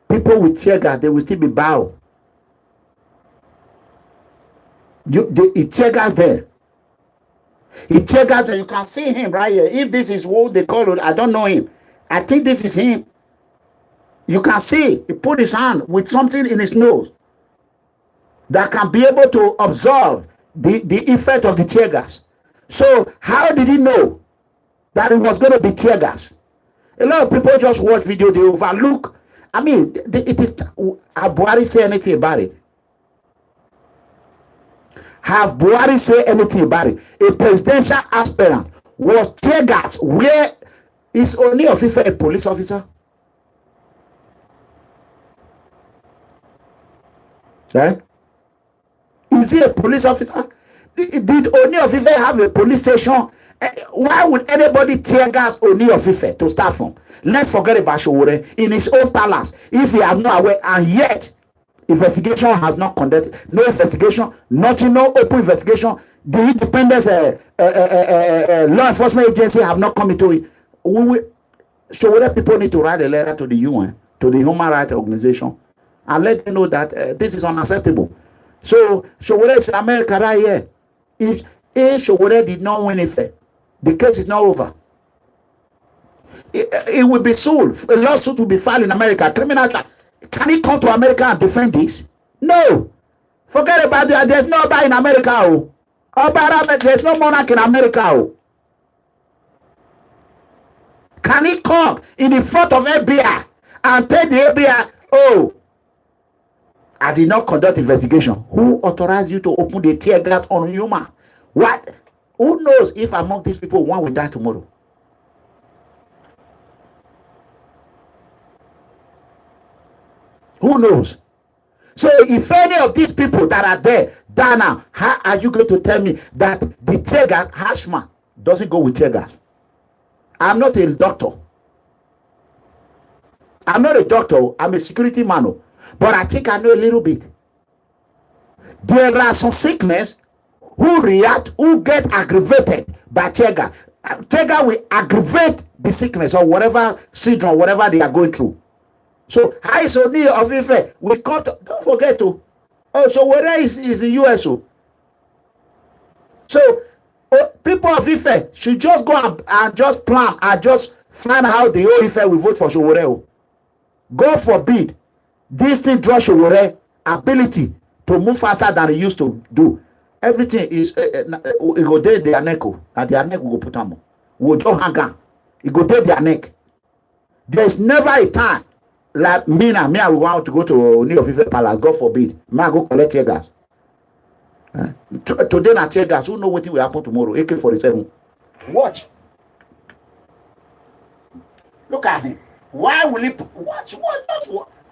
people with tear gas, they will still be bow. It tear gas there. It tear gas there. You can see him right here. If this is what they call it, I don't know him. I think this is him. You can see he put his hand with something in his nose that can be able to absorb the effect of the tear gas. So how did he know that it was going to be tear gas? A lot of people just watch video, they overlook. I mean, it is. Have Buhari say anything about it? Have Buhari say anything about it? A presidential aspirant was tear gas. Where is Ooni of Ife a police officer? Right? Is he a police officer? Did Ooni of Ife have a police station? Why would anybody tear gas Ooni of Ife to start from? Let's forget about Sowore in his own palace. If he has no aware, and yet investigation has not conducted, no investigation, nothing, no open investigation. The independent law enforcement agency have not come into it. Sowore people need to write a letter to the UN, to the Human Rights Organization, and let them know that this is unacceptable. So Sowore is in America right here. If Sowore did not win Ife, the case is not over. It will be sued. A lawsuit will be filed in America. Criminal trial. Can he come to America and defend this? No. Forget about that. There's no Oba in America. Oh. There's no monarch in America. Oh. Can he come in the front of FBI and tell the FBI, oh, I did not conduct investigation? Who authorized you to open the tear gas on human? What? Who knows if among these people one will die tomorrow? Who knows? So if any of these people that are there die now, how are you going to tell me that the tear gas, Hashma, doesn't go with tear gas? I'm not a doctor. I'm not a doctor. I'm a security man. But I think I know a little bit. There are some sickness who react, who get aggravated by tear gas. Tear gas will aggravate the sickness or whatever syndrome, whatever they are going through. So, how is Ooni of Ife? We can't, don't forget to. Oh, so where is the US? So, people of Ife should just go and just plan and just find out the whole Ife will vote for Sowore. God forbid this thing draw Sowore ability to move faster than he used to do. Everything is it go there their neck, and their neck will go put them. We don't hang on. It go there their neck. There's never a time like me I will want to go to Ooni of Ife Palace. God forbid. Me I go collect tear gas. Today na tear gas. Who know what will happen tomorrow? AK-47. Watch. Look at him. Why will he? What?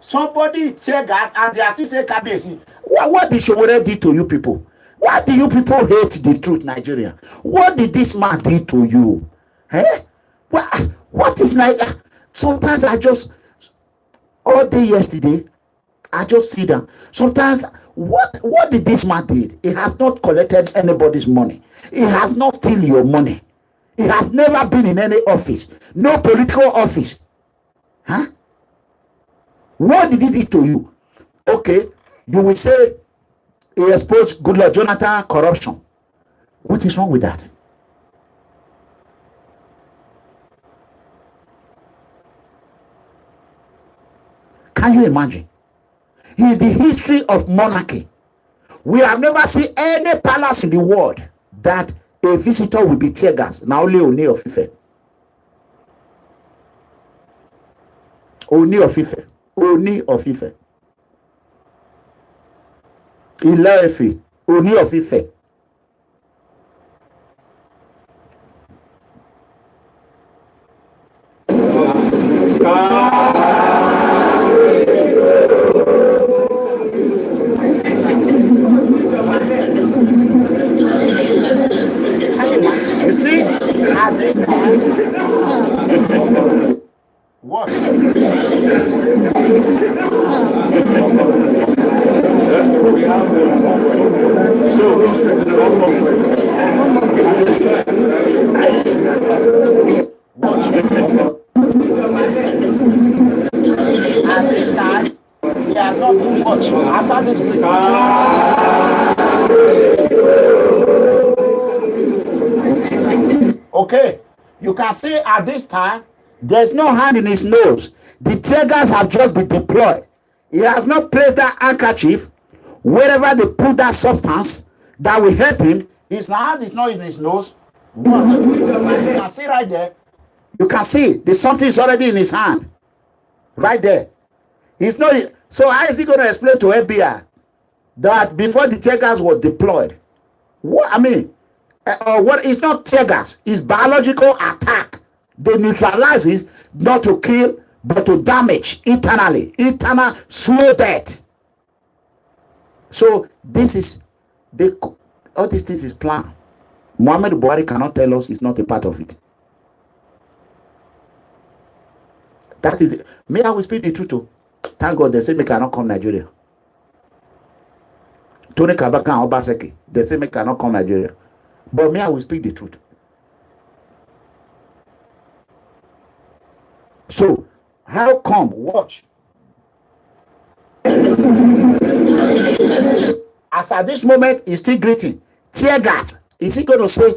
Somebody tear gas and they are still saying KBC. What did Sowore do to you people? Why do you people hate the truth, Nigeria? What did this man do to you? Eh? What is like? Sometimes I just all day yesterday, I just see them. Sometimes, what did this man did? He has not collected anybody's money. He has not steal your money. He has never been in any office, no political office. Huh? What did he do to you? Okay, you will say he exposed Goodluck Jonathan corruption. What is wrong with that? Can you imagine? In the history of monarchy, we have never seen any palace in the world that a visitor will be tear gas. Now only Ooni of Ife. Ooni of Ife. Ooni of Ife. Ile-Ife. Ooni of Ife. You see, at this time, what? At this time, he has not been much. After this, okay, you can see at this time, there's no hand in his nose. The tear gas have just been deployed. He has not placed that handkerchief wherever they put that substance that will help him. His hand is not in his nose. You can see right there. You can see the something is already in his hand. Right there. He's not. So how is he going to explain to FBI that before the tear gas was deployed? What I mean, what is not tear gas? It's biological attack. They neutralize it not to kill but to damage internally, internal slow death. So this is all these things is planned. Muhammad Buhari cannot tell us it's not a part of it. That is it. Me, I will speak the truth too. Thank God they say me cannot come Nigeria. Tony Kabaka and Obaseki, they say me cannot come Nigeria. But me, I will speak the truth. So, how come? Watch. As at this moment, he's still greeting. Tear gas. Is he going to say,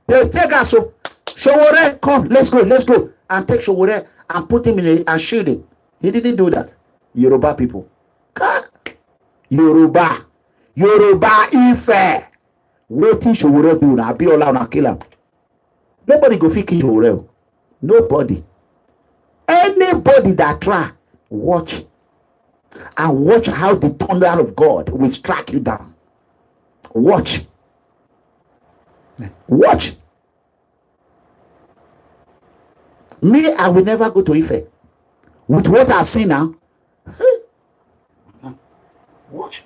there's tear gas, so Sowore, come, let's go, and take Sowore and put him in and shield him. He didn't do that. Yoruba people. Yoruba Ife. Waiting Sowore do na be all out kill him. Nobody go fit kill Sowore. Nobody. Anybody that try, watch. And watch how the thunder of God will strike you down. Watch. Watch. Me, I will never go to Ife. With what I've seen now. Watch.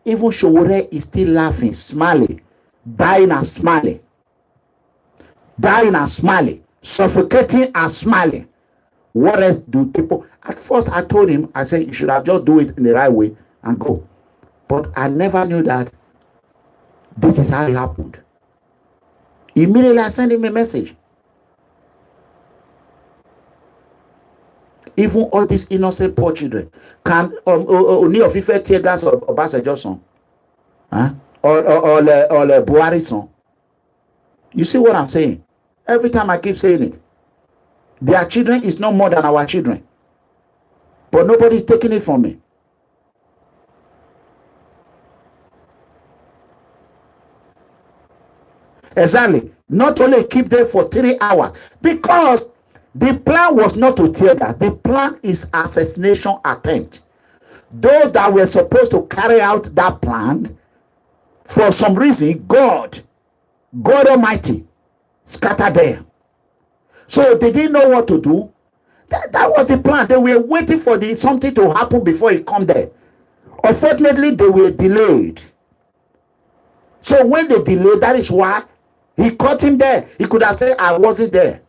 Even Sowore is still laughing, smiling, dying and smiling. Dying and smiling, suffocating and smiling. What else do people? At first, I told him, I said, you should have just do it in the right way and go. But I never knew that this is how it happened. Immediately, I sent him a message. Even all these innocent poor children can Ooni of Ife tear gas or Obasanjo son, or Buhari son. You see what I'm saying? Every time I keep saying it, their children is no more than our children, but nobody is taking it from me. Exactly. Not only keep them for 3 hours, because the plan was not to tear gas. The plan is assassination attempt. Those that were supposed to carry out that plan, for some reason, God Almighty, scattered them. So they didn't know what to do. That was the plan. They were waiting for something to happen before it come there. Unfortunately, they were delayed. So when they delayed, that is why he caught him there. He could have said, I wasn't there.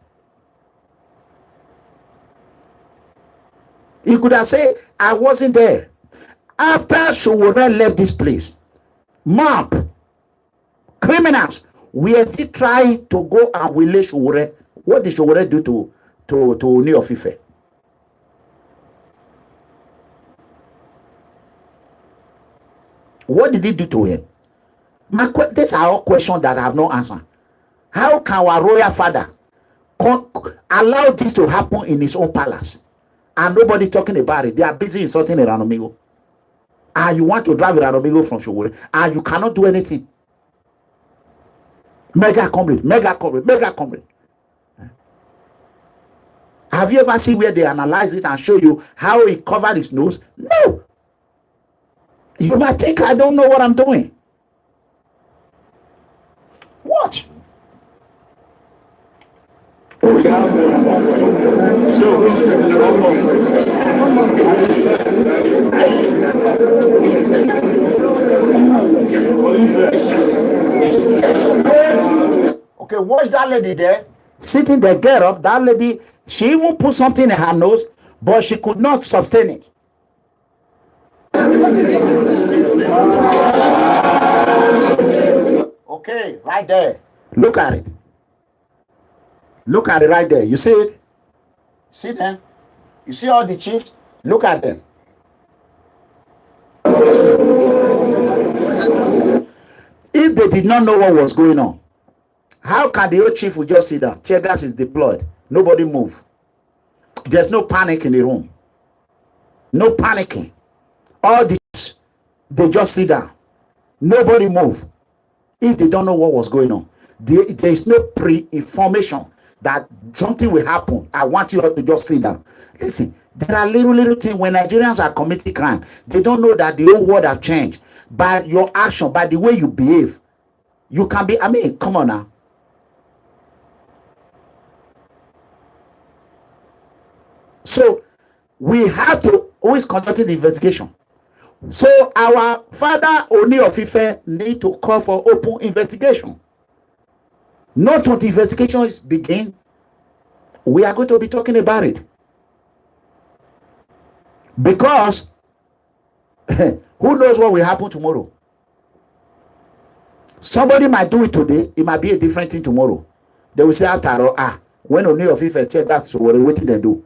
He could have said, I wasn't there. After Sowore left this place, map, criminals. We are still trying to go and relay Sowore. What did Sowore do to Ooni of Ife? What did he do to him? These are all questions that I have no answer. How can our royal father allow this to happen in his own palace and nobody talking about it? They are busy insulting Iranomigo. And you want to drive Iranomigo from Sowore and you cannot do anything. Mega comrade, mega comrade, mega comrade. Have you ever seen where they analyze it and show you how he covered his nose? No. You might think I don't know what I'm doing. Watch. Okay, watch that lady there. Sitting there, get up. That lady, she even put something in her nose, but she could not sustain it. Okay, right there. Look at it. Look at it right there. You see it? See them? You see all the chiefs? Look at them. If they did not know what was going on, how can the old chief would just sit down? Tear gas is deployed. Nobody move. There's no panic in the room. No panicking. All the chiefs, they just sit down. Nobody move. If they don't know what was going on, there is no pre-information that something will happen. I want you all to just sit down. Listen, there are little things when Nigerians are committing crime. They don't know that the whole world have changed. By your action, by the way you behave, you can be, I mean, come on now. So we have to always conduct the investigation. So our father Ooni of Ife need to call for open investigation. Not until the investigation is begin, we are going to be talking about it. Because who knows what will happen tomorrow? Somebody might do it today, it might be a different thing tomorrow. They will say after all, when Ooni of Ife tell that's what they do.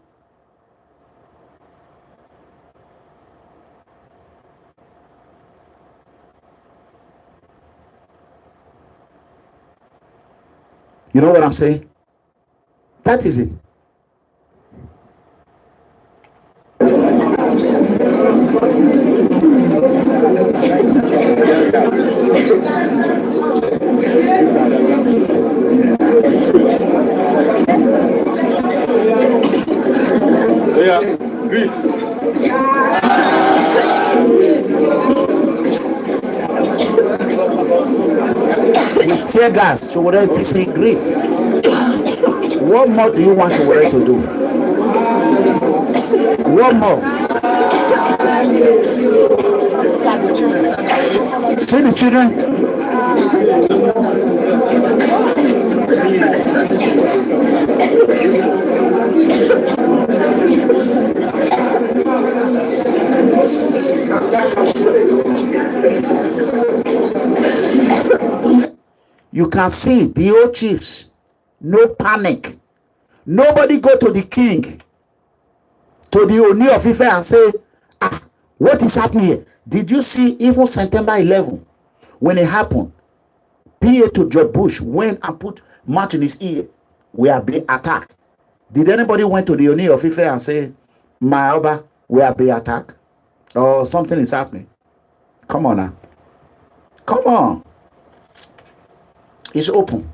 You know what I'm saying? That is it. Yeah, please. With tear gas, Sowore still say great. What more do you want Sowore to do? What more? See the children? You can see the old chiefs, no panic. Nobody go to the king, to the Ooni of Ife and say, what is happening here? Did you see even September 11, when it happened, PA to George Bush went and put mouth in his ear, we are being attacked. Did anybody went to the Ooni of Ife and say, my Oba, we are being attacked? Or something is happening? Come on now. Come on. It's open.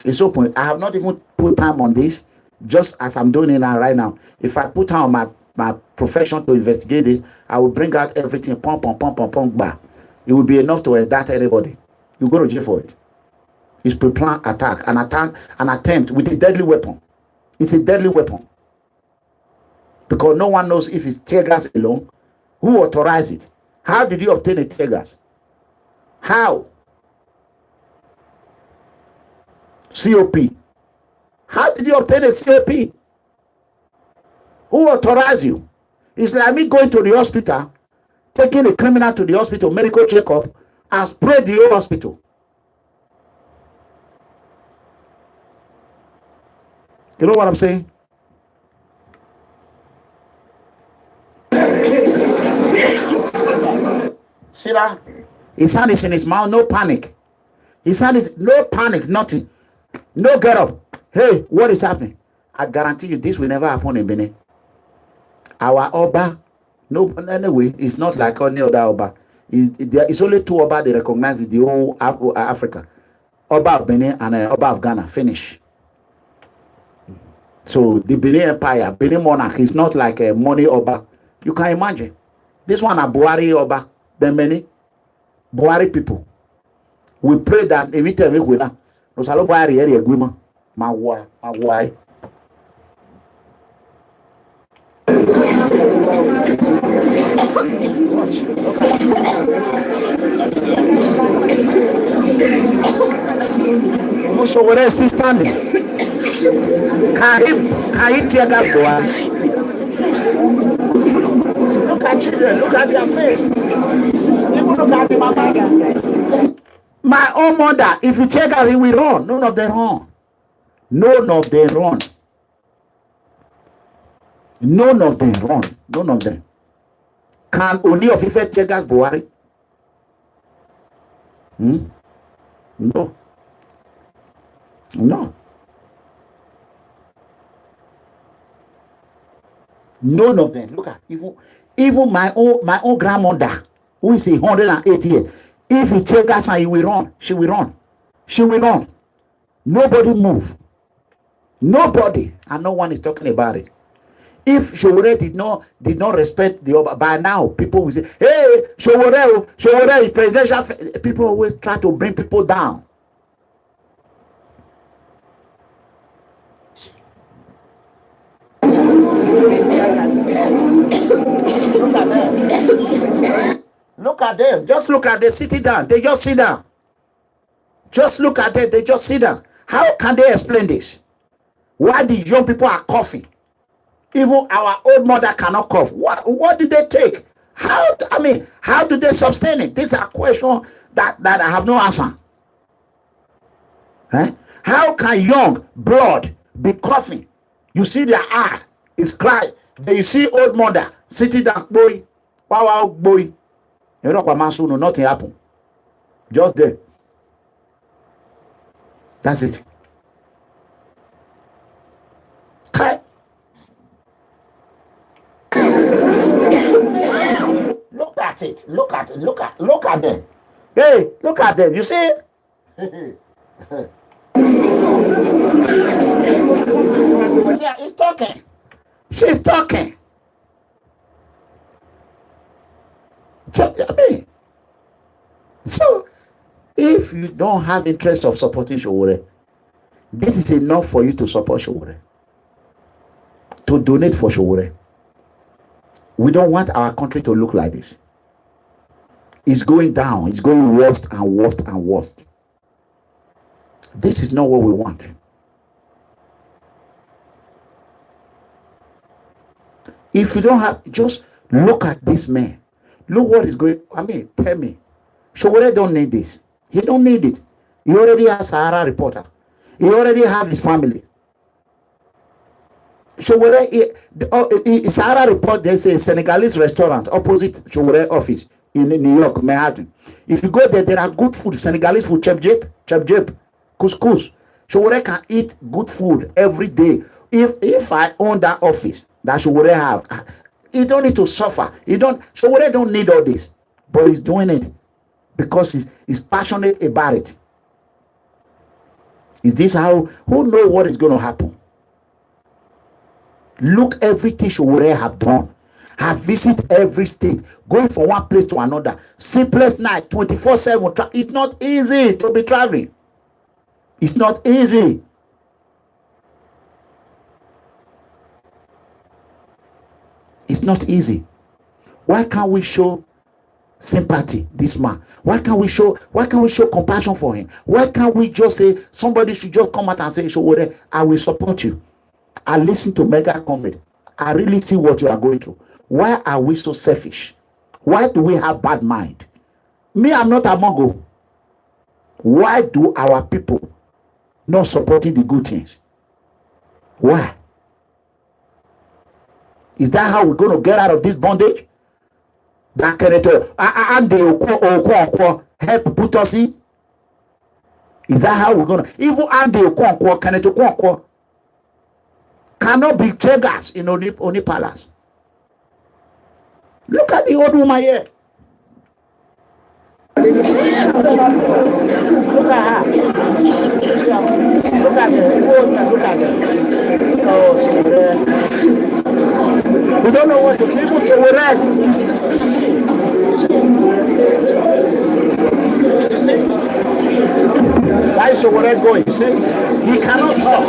It's open. I have not even put time on this, just as I'm doing it now right now. If I put time on my profession to investigate this, I will bring out everything, bah. It will be enough to indict anybody. You go to jail for it. It's pre-planned attack, an attempt with a deadly weapon. It's a deadly weapon. Because no one knows if it's tear gas alone. Who authorized it? How did you obtain a tear gas? How? COP. How did you obtain a COP? Who authorized you? It's like me going to the hospital, taking a criminal to the hospital, medical checkup, and sprayed the whole hospital. You know what I'm saying? See that? His hand is in his mouth, no panic. His hand is no panic, nothing. No get up. Hey, what is happening? I guarantee you this will never happen in Benin. Our Oba, no, anyway, it's not like any other Oba. It's only two Oba they recognize in the whole Africa. Oba of Benin and Oba of Ghana. Finish. So the Benin Empire, Benin monarch is not like a money Oba. You can imagine. This one a Buhari Oba, Benin. Buhari people. We pray that every time we win, no salo Buhari area agreement. Mawai. Sowore is still standing. Can he tear gas Buhari? Look at children, look at their face. Even look at the mama. My own mother, if you tear gas, he will run. None of them run. None of them run. None of them run. None of them. Can Ooni of Ife tear gas Buhari? No. No. None of them. Look at even my own grandmother, who is 108 years. If you take gas and he will run, she will run. She will run. Nobody move. Nobody, and no one is talking about it. If Sowore did not respect the Oba, by now people will say, "Hey, Sowore is presidential." People always try to bring people down. Look at them. Look at them. Just look at them sitting down. They just sit down. Just look at them. They just sit down. How can they explain this? Why the young people are coughing? Even our old mother cannot cough. What did they take? How do they sustain it? These are questions that I have no answer. How can young blood be coughing? You see their eye is crying. Then you see old mother sitting down, boy, wow, boy. You know what, Mansuno, nothing happened. Just there. That's it. Look at it. Look at them. Hey, look at them. You see? He's talking. She's talking. So if you don't have interest of supporting Sowore, this is enough for you to support Sowore, to donate for Sowore. We don't want our country to look like this. It's going down. It's going worse and worse and worse. This is not what we want. If you don't have, just look at this man. Look what is going. Tell me. Sowore don't need this. He don't need it. He already has Sahara reporter. He already have his family. Sowore, Sahara report, there's a Senegalese restaurant opposite Sowore office in New York, Manhattan. If you go there are good food, Senegalese food, chep jep, couscous. Sowore can eat good food every day. If I own that office that Sowore have, he don't need to suffer. Sowore don't need all this, but he's doing it because he's passionate about it. Is this how? Who knows what is going to happen? Look, everything Sowore have done. Have visited every state, going from one place to another. Sleepless night, 24/7. It's not easy to be traveling. It's not easy. It's not easy. Why can't we show sympathy, this man? Why can't we show compassion for him? Why can't we just say, somebody should just come out and say, Sowore, I will support you. I listen to Mega Comrade. I really see what you are going through. Why are we so selfish? Why do we have bad mind? Me, I'm not among you. Why do our people not supporting the good things? Why? Is that how we're going to get out of this bondage? That can and they help put us in? Is that how we're going to? Even and they cannot be TEARGAS in Oni Palace. Look at the old woman here. Look at her. Look at her. Look at her. Oh, Sowore. We don't know what to say. Sowore. You see? Why is Sowore going? You see? He cannot talk.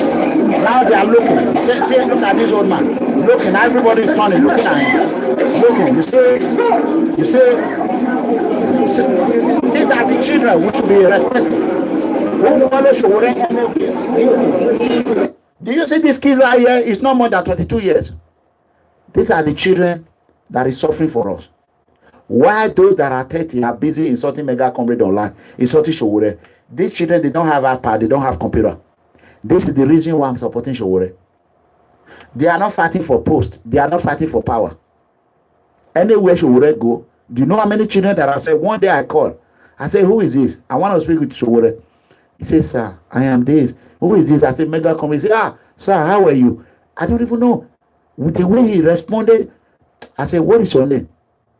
Now they are looking. See, look at this old man. Looking. Everybody is turning. Looking at him. Looking. You see? You see? These are the children which should be respected. Who follow Sowore? Do you see these kids right here? It's not more than 22 years. These are the children that is suffering for us. Why those that are 30 are busy insulting mega comrade online, insulting Sowore? These children, they don't have iPad, they don't have computer. This is the reason why I'm supporting Sowore. They are not fighting for post. They are not fighting for power. Anywhere Sowore go, do you know how many children that I said? One day I called. I said, who is this? I want to speak with Sowore. He says, sir, I am this. Who is this? I said, mega comrade. He said, sir, how are you? I don't even know. With the way he responded, I said, what is your name?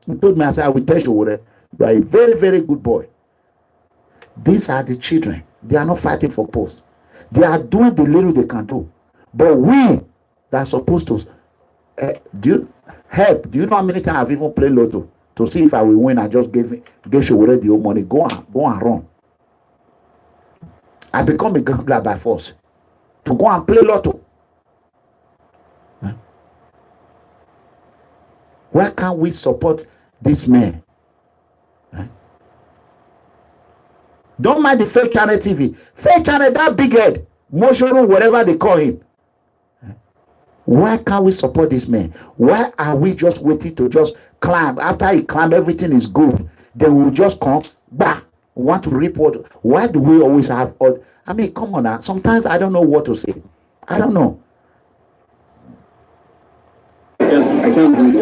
He told me, I said, I will tell Sowore, you are a very, very good boy. These are the children. They are not fighting for post. They are doing the little they can do. But we that are supposed to do you know how many times I've even played Lotto to see if I will win? I just gave Sowore the old money. Go and run. I become a gambler by force to go and play Lotto. Why can't we support this man? Don't mind the fake channel TV. Fake channel, that big head, motion, whatever they call him. Why can't we support this man? Why are we just waiting to just climb? After he climb, everything is good. Then we'll just come back. Want to report. Why do we always have odd? I mean, come on now. Sometimes I don't know what to say. I don't know. Yes, I can't breathe.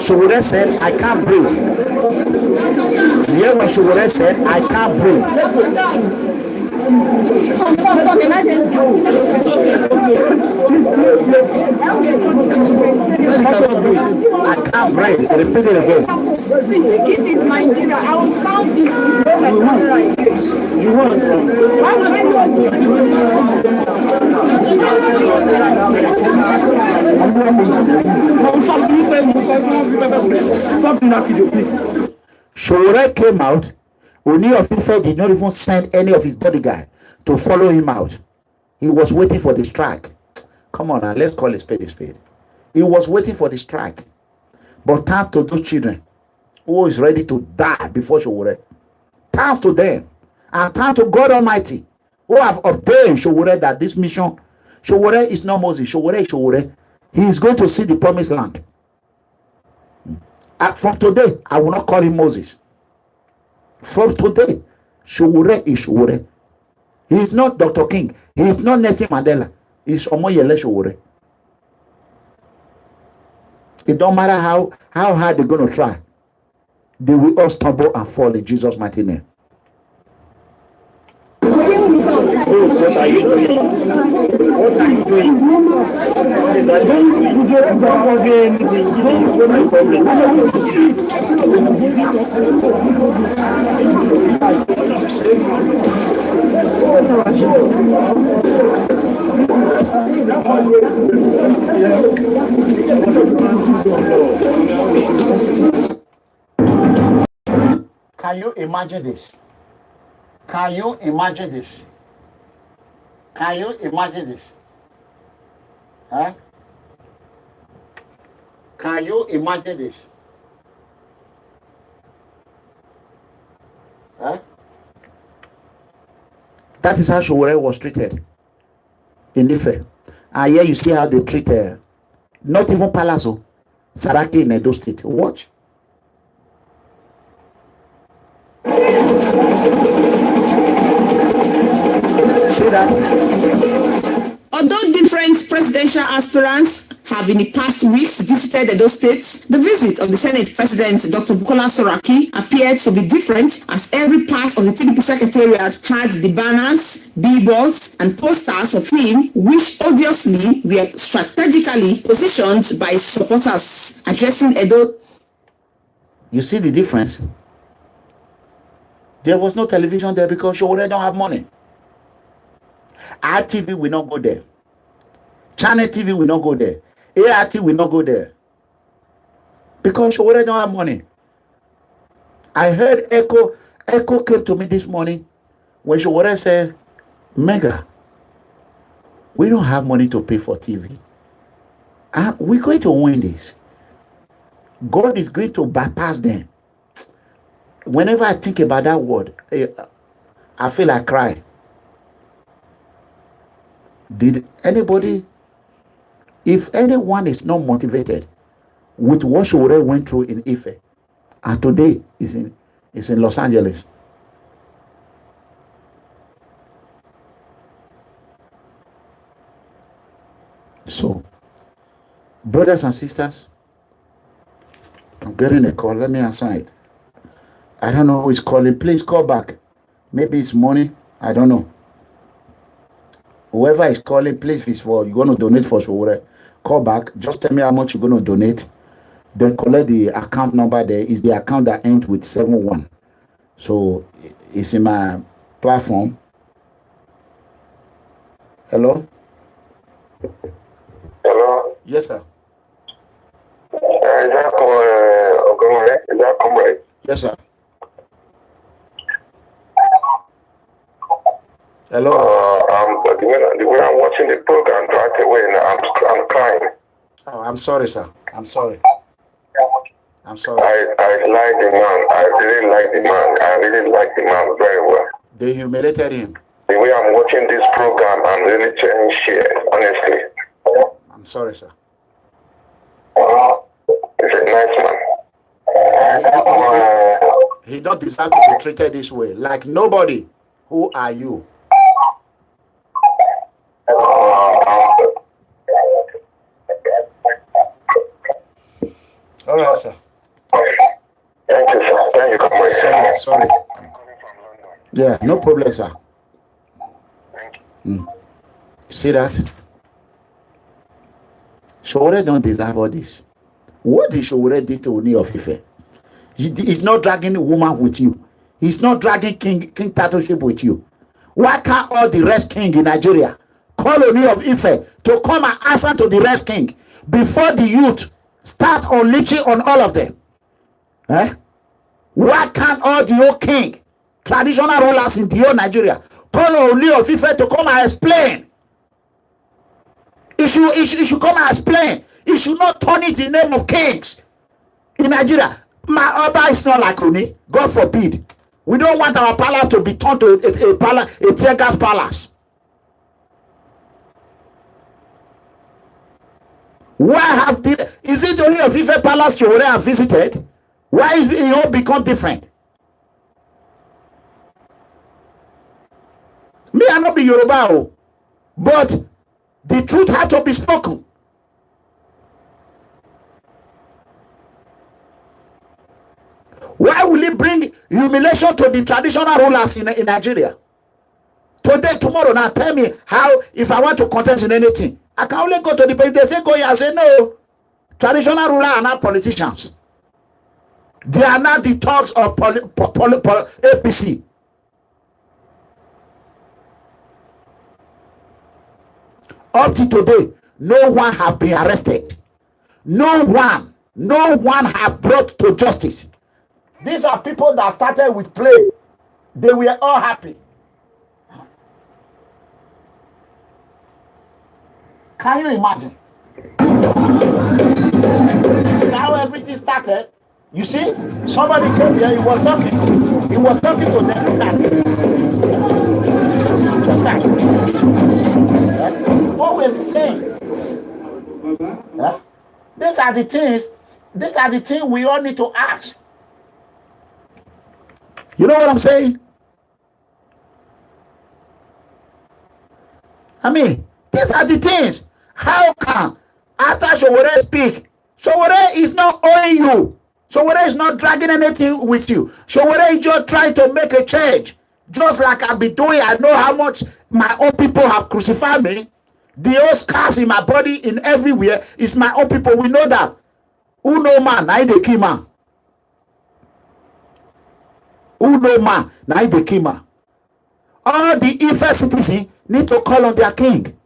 Sowore said, I can't breathe. Yeah, when Sowore said, I can't breathe. I can't breathe. Repeat it again. If it's Nigeria, I will sound this. You want Sowore came out. Ooni of Ife did not even send any of his bodyguard to follow him out. He was waiting for the strike. Come on now, let's call a spade a spade. He was waiting for the strike. But thanks to those children who is ready to die before Sowore. Thanks to them. And thanks to God Almighty who have obtained Sowore that this mission, Sowore is not Moses. Sowore is Sowore. He is going to see the promised land. From today, I will not call him Moses. From today, Sowore is Sowore. He is not Dr. King. He is not Nelson Mandela. He is OMOYELE Sowore. It don't matter how hard they're going to try. They will all stumble and fall in Jesus' mighty name. what are you doing? What are you doing? Can you imagine this? Can you imagine this? Can you imagine this? Huh? Can you imagine this? Huh? That is how Sowore was treated in Ife. And here you see how they treat not even Palazzo, Saraki in Edo State. Watch. aspirants have in the past weeks visited those states. The visit of the Senate President Dr. Bukola Saraki appeared to be different, as every part of the PDP secretariat had the banners, billboards and posters of him, which obviously were strategically positioned by his supporters. Addressing Edo. You see the difference? There was no television there because Sowore don't have money. RTV will not go there. Channel TV will not go there. ART will not go there. Because Sowore don't have money. I heard Echo came to me this morning when Sowore said, Mega, we don't have money to pay for TV. We're going to win this. God is going to bypass them. Whenever I think about that word, I feel like crying. Did anybody, if anyone is not motivated with what Sowore went through in Ife, and today is in Los Angeles, so brothers and sisters, I'm getting a call. Let me answer it. I don't know who is calling. Please call back. Maybe it's money. I don't know. Whoever is calling, please, if it's for you're going to donate for Sowore, call back. Just tell me how much you're going to donate. Then collect the account number. There is the account that ends with 71. So it's in my platform. Hello? Hello? Yes, sir. Is that COMRADE? Yes, sir. Hello? The way I'm watching the program right away now, I'm crying. Oh, I'm sorry, sir. I'm sorry. I'm sorry. I like the man. I really like the man. I really like the man very well. They humiliated him. The way I'm watching this program, I'm really tearing shit, honestly. I'm sorry, sir. He's a nice man. He don't deserve to be treated this way. Like nobody. Who are you? All right, sir. Thank you, sir. Thank you, COMRADE. Sorry. Yeah, no problem, sir. See that? Sowore don't deserve all this. What did Sowore do to Ooni of Ife? He's not dragging a woman with you. He's not dragging king titleship with you. Why can't all the rest king in Nigeria call Ooni of Ife to come and answer to the rest king before the youth start unleashing on all of them? Eh? Why can't all the old king, traditional rulers in the whole Nigeria, call Ooni of Ife to come and explain? He should come and explain. He should not turn it in the name of kings in Nigeria. My Oba is not like Ooni. God forbid. We don't want our palace to be turned to a TEARGAS palace. Why is it only of Ife palace you already have visited? Why is it all become different? Me, I not be Yoruba, but the truth had to be spoken. Why will it bring humiliation to the traditional rulers in Nigeria? Today, tomorrow, now tell me how, if I want to contest in anything, I can only go to the place. They say, go here. I say, no. Traditional rulers are not politicians. They are not the thugs of APC. Up to today, no one have been arrested. No one have brought to justice. These are people that started with play. They were all happy. Can you imagine? That's how everything started. You see, somebody came here, he was talking. He was talking to them. Look at it. What was he saying? These are the things we all need to ask. You know what I'm saying? I mean, these are the things. How can after Sowore speak, Sowore is not owing you. Sowore is not dragging anything with you. Sowore is just trying to make a change. Just like I've been doing, I know how much my own people have crucified me. The old scars in my body, in everywhere, is my own people. We know that. Who know man, now the key man. Who know man, now the key man. All the Ife citizens need to call on their king.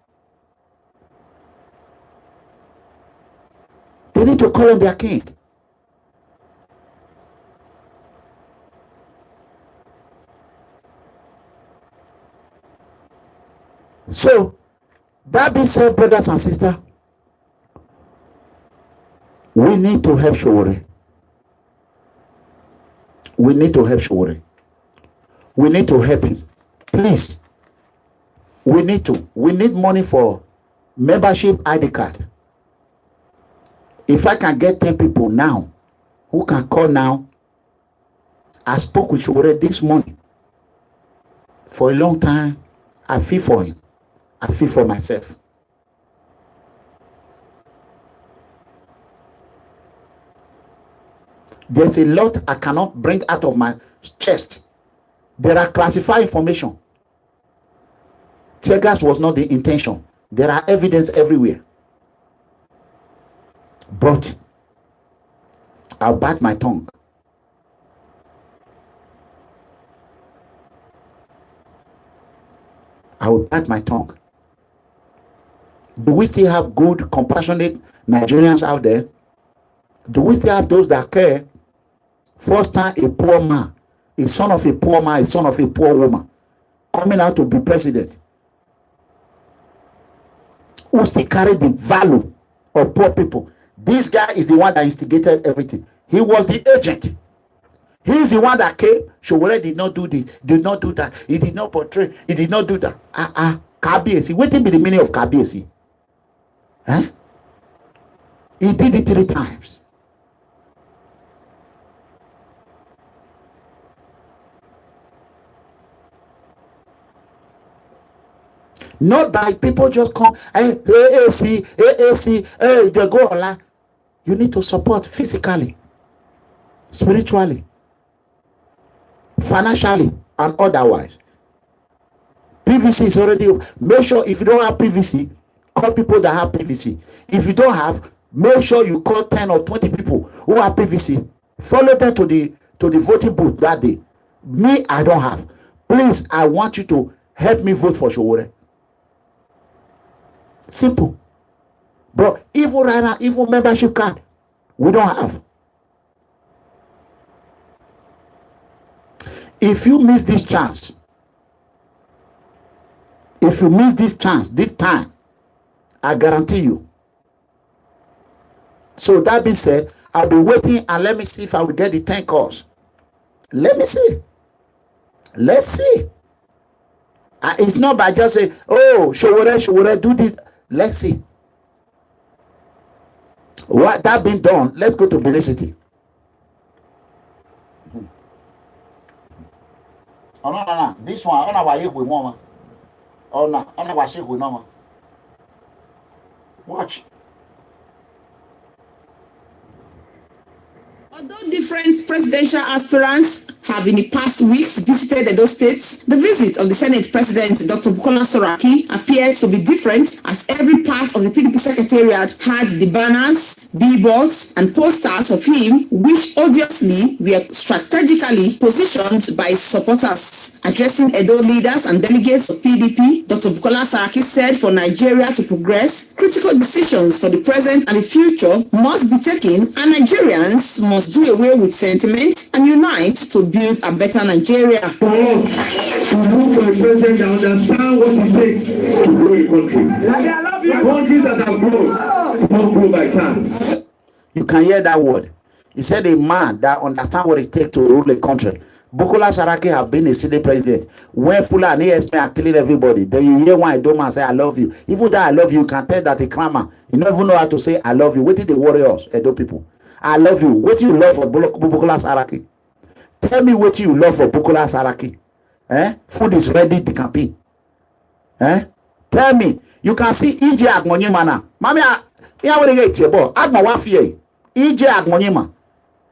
They need to call on their king. So, that being said, brothers and sisters, we need to help Sowore. We need to help Sowore. We need to help him. Please. We need money for membership ID card. If I can get 10 people now who can call now, I spoke with Sowore this morning. For a long time, I feel for him. I feel for myself. There's a lot I cannot bring out of my chest. There are classified information. TEARGAS was not the intention. There are evidence everywhere. But I'll bite my tongue. I will bite my tongue. Do we still have good, compassionate Nigerians out there? Do we still have those that care? First time a poor man, a son of a poor man, a son of a poor woman, coming out to be president, who still carry the value of poor people. This guy is the one that instigated everything. He was the agent. He is the one that came. Sowore did not do this, did not do that. He did not portray, he did not do that. Kabiyesi. What will be the meaning of Kabiyesi? Huh? He did it 3 times. Not by people just come, hey, AAC, hey, they go online. You need to support physically, spiritually, financially, and otherwise. PVC is already, make sure if you don't have PVC, call people that have PVC. If you don't have, make sure you call 10 or 20 people who have PVC. Follow them to the voting booth that day. Me, I don't have. Please, I want you to help me vote for Sowore. Simple. Bro, even right now, even membership card, we don't have. If you miss this chance, this time, I guarantee you. So that being said, I'll be waiting and let me see if I will get the 10 calls. Let me see. Let's see. It's not by just saying, oh, Sowore, do this. Let's see. What that been done, let's go to Benin City. Oh, no. This one, watch. Although different presidential aspirants have in the past weeks visited those states, the visit of the Senate President Dr. Bukola Saraki appeared to be different, as every part of the PDP Secretariat had the banners, billboards, and posters of him, which obviously were strategically positioned by his supporters. Addressing Edo leaders and delegates of PDP, Dr. Bukola Saraki said for Nigeria to progress, critical decisions for the present and the future must be taken, and Nigerians must do away with sentiment and unite to build a better Nigeria. For us to look for a president that understands what it takes to grow a country. Countries that have grown don't grow by chance. You can hear that word. He said a man that understands what it takes to rule a country. Bukola Saraki have been a Senate president. When Fulani and ESP are killing everybody, then you hear one Edo man say, I love you. Even though I love you, you can tell that a clamor. You don't even know how to say, I love you. What did the warriors, Edo people? I love you. What do you love for Bukola Saraki? Tell me what you love for Bukola Saraki. Food is ready, the campaign. Tell me, you can see EJ Agmonyima now. Mami, yeah, what they get here, boy. Agma wafie. EJ Agmonyima.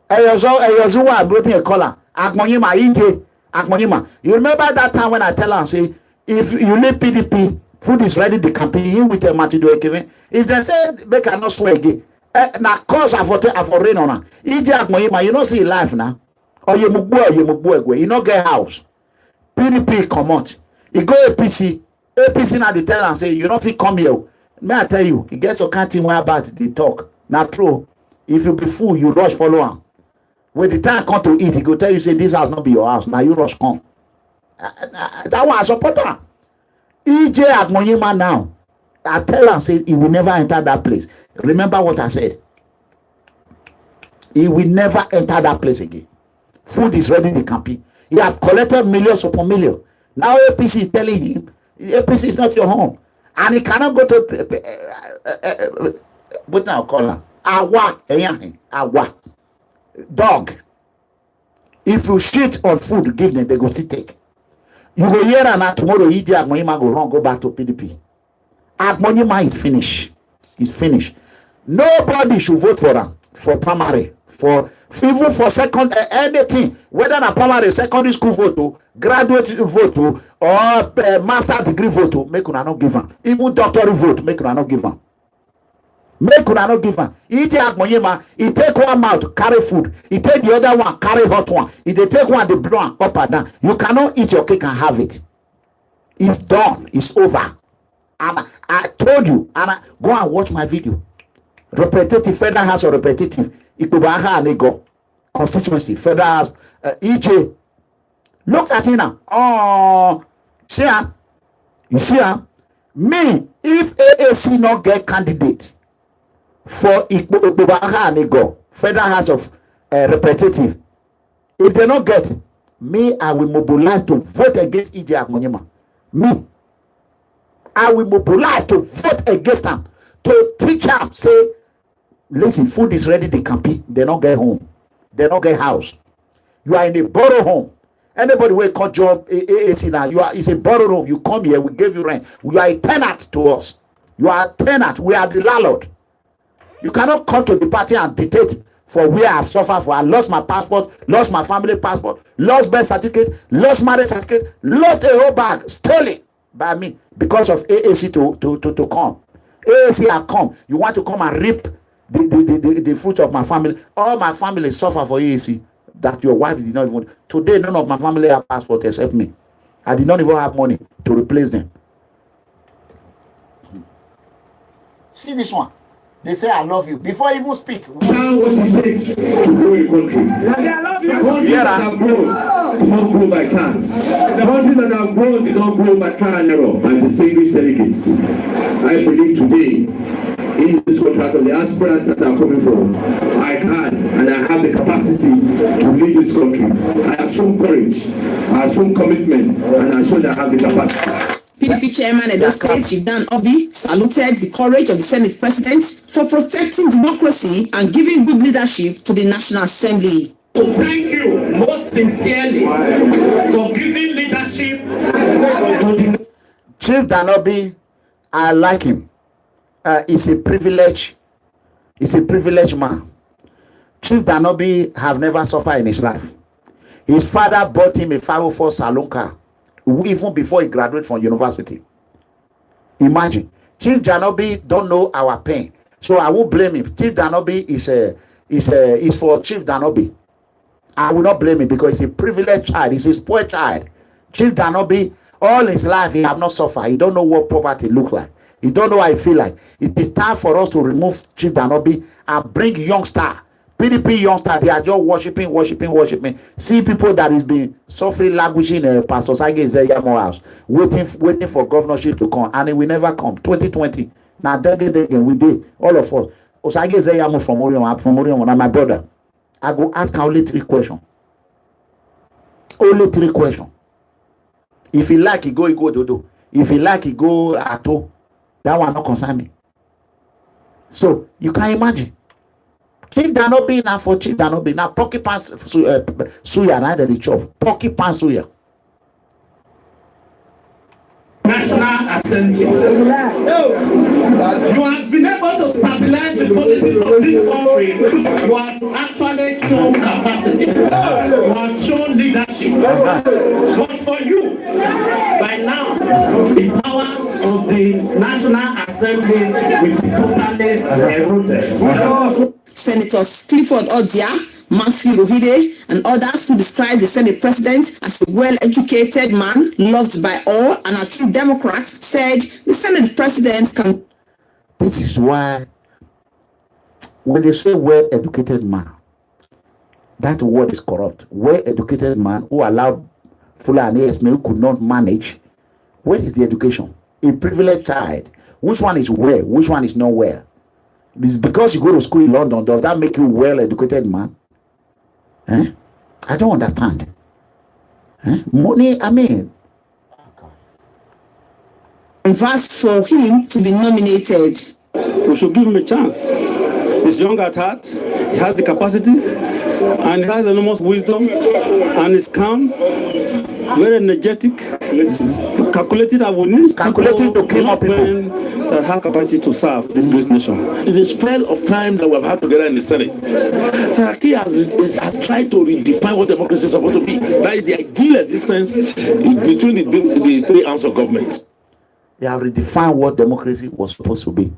Eyozuwa broken a collar. Agmonyima, EJ Agmonyima. You remember that time when I tell her, say, if you leave PDP, food is ready, the campaign with a matido given. If they say they cannot swear again, now cause I for rain on her. EJ Agmonyima, you don't see life now. Or you mugbo, you don't get house. PDP come out. You go APC now they tell and say, you don't fit come here. May I tell you, it gets your canteen where about they talk. Not true. If you be fool, you rush follow am. When the time come to eat, he go tell you, say, this house not be your house. Now you rush come. That one I support her. EJ Agmonyima now, I tell her, say, he will never enter that place. Remember what I said. He will never enter that place again. Food is ready in the campaign. He have collected millions upon millions. Now APC is telling him, APC is not your home. And he cannot go to, what now call her? Awa. Dog. If you shit on food, give them, they go still take. You go here and now tomorrow, EJ Agmonyima go wrong, go back to PDP. Agmonyima is finished. He's finished. Nobody should vote for him for primary, for even for second anything, whether na primary, secondary school vote, graduate vote, or master degree vote, make una not give him. Even doctorate vote, make una not give him. Make una not give him. EJ Agmonyima, he take one mouth, carry food. He take the other one, carry hot one. If they take one, they blow one up and down. You cannot eat your cake and have it. It's done. It's over. And I told you, and go and watch my video. Representative, Federal House of Representative, Ikubaha Nego, constituency, Federal House, EJ. Look at it now. Oh, see her? You see her? Me, if AAC not get candidate for Ikubaha Nego, Federal House of Representative, if they not get, me, I will mobilize to vote against EJ Agmonyima. Me, I will mobilize to vote against them, to teach them, say, listen, food is ready, they campaign, they not get home, they not get house. You are in a borrow home. Anybody will call job AAC now, it's a borrow home. You come here, we give you rent. You are a tenant to us. You are a tenant, we are the landlord. You cannot come to the party and dictate for where I have suffered for. I lost my passport, lost my family passport, lost birth certificate, lost marriage certificate, lost a whole bag, stolen by me because of AAC to come. AAC have come. You want to come and reap the fruit of my family. All my family suffer for AAC. That your wife did not even. Today, none of my family have passport except me. I did not even have money to replace them. See this one. They say I love you before I even speak. What it takes to grow a country. Countries that have grown do not grow by chance. Countries that have grown did not grow by trial and error and distinguished delegates. I believe today, in this contract of the aspirants that are coming from, I can and I have the capacity to lead this country. I have shown courage, I have shown commitment, and I have shown that I have the capacity. PDP chairman Edo State, Chief Dan Obi, saluted the courage of the Senate President for protecting democracy and giving good leadership to the National Assembly. So thank you most sincerely for giving leadership. Chief Dan Obi, I like him. He's a privilege. He's a privileged man. Chief Dan Obi have never suffered in his life. His father bought him a 504 saloon car even before he graduated from university. Imagine. Chief Dan Obi don't know our pain. So I won't blame him. Chief Dan Obi is for Chief Dan Obi. I will not blame him because he's a privileged child. He's a spoiled child. Chief Dan Obi, all his life he have not suffered. He don't know what poverty look like. He don't know how I feel like. It is time for us to remove Chief Dan Obi and bring youngster. PDP youngster, they are just worshiping. See people that is being suffering, languishing Pastor Sage Zeyamo house, waiting for governorship to come, and it will never come. 2020. Now, again, we did, all of us. Osage Zeyamo from Orion, and my brother. I go ask only 3 questions. Only 3 questions. If he like, he go dodo. If he like, he go ato. That one not concern me. So, you can imagine. Chief Dan Obi now for Chief Dan Obi now porcupine suya neither the chop porcupine suya. National Assembly. You have been able to stabilize the politics of this country. You have actually shown capacity. You have shown leadership. But for you, by now, the powers of the National Assembly will be totally eroded. Senators Clifford Odia, Matthew Rohide, and others who describe the Senate President as a well-educated man, loved by all, and a true Democrat, said the Senate President can... This is why when they say well-educated man, that word is corrupt. Well-educated man who allowed Fulani Esme who could not manage. Where is the education? A privileged child. Which one is well? Which one is not well? It's because you go to school in London, does that make you well-educated man? I don't understand. Money, I mean. Advised for him to be nominated. We should give him a chance. He's young at heart, he has the capacity, and he has enormous wisdom, and he's calm, very energetic, calculated. I would need calculated to kill more people that have capacity to serve this great nation. In the spell of time that we've had together in the Senate, Saraki has tried to redefine what democracy is supposed to be. That is the ideal existence between the three arms of government. They have redefined what democracy was supposed to be.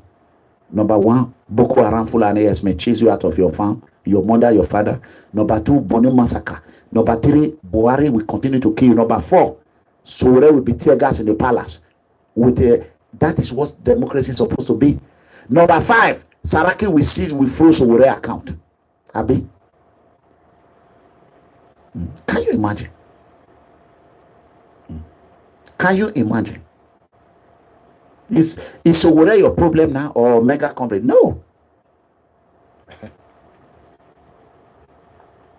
Number one, Boko Haram Fulani may chase you out of your farm, your mother, your father. Number two, Boni massacre. Number three, Buhari will continue to kill you. Number four, Sowore will be tear gas in the palace. That is what democracy is supposed to be. Number five, Saraki will freeze Sowore account. Abi? Can you imagine? Can you imagine? Is Sowore your problem now or mega COMRADE? No.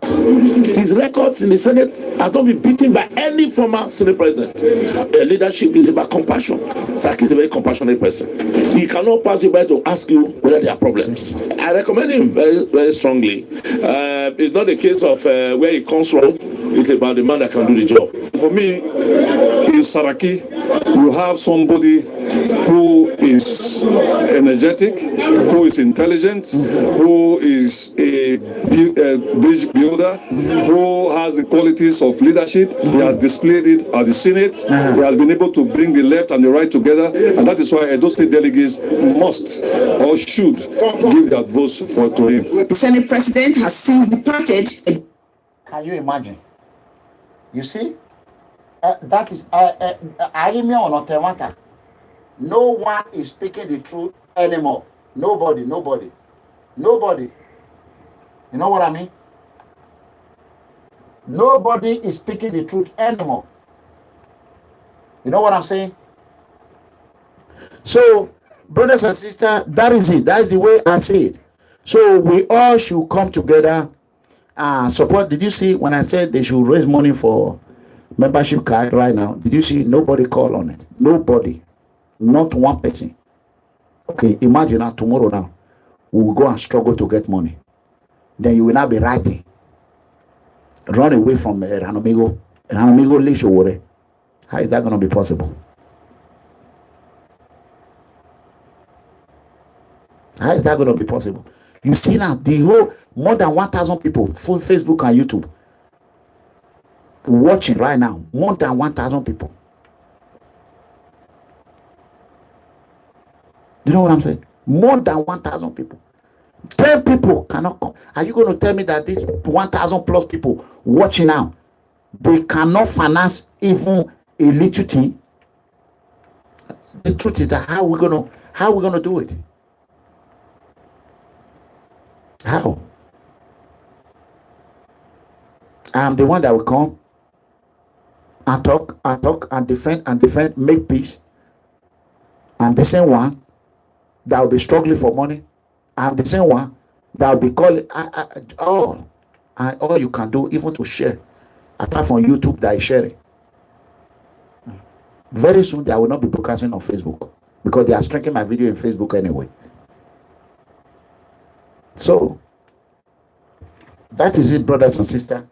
His records in the Senate have not been beaten by any former Senate president. Their leadership is about compassion. Saraki is a very compassionate person. He cannot pass you by to ask you whether there are problems. I recommend him very, very strongly. It's not a case of where he comes from. It's about the man that can do the job. For me, in Saraki, you have somebody who is energetic, who is intelligent, who is a bridge builder, who has the qualities of leadership. He has displayed it at the Senate. He has been able to bring the left and the right together, and that is why those state delegates must or should give their votes to him. The Senate President has since departed. Can you imagine? You see? That is Aime or not matter. No one is speaking the truth anymore. Nobody. You know what I mean? Nobody is speaking the truth anymore. You know what I'm saying? So, brothers and sisters, that is it. That is the way I see it. So we all should come together and support. Did you see when I said they should raise money for membership card right now? Did you see nobody call on it? Nobody. Not one person. Okay, imagine now tomorrow now we will go and struggle to get money. Then you will not be writing. Run away from Ranomigo. Ranomigo leaves Sowore. How is that going to be possible? How is that going to be possible? You see now the whole more than 1,000 people full Facebook and YouTube watching right now. More than 1,000 people. You know what I'm saying? More than 1,000 people. 10 people cannot come. Are you going to tell me that these 1,000 plus people watching now, they cannot finance even a little thing? The truth is that how are we gonna do it? How? I'm the one that will come and talk and defend, make peace. I'm the same one that will be struggling for money. I'm the same one that will be calling all you can do, even to share, apart from YouTube that is sharing. Very soon they will not be broadcasting on Facebook because they are streaming my video in Facebook anyway. So that is it, brothers and sisters.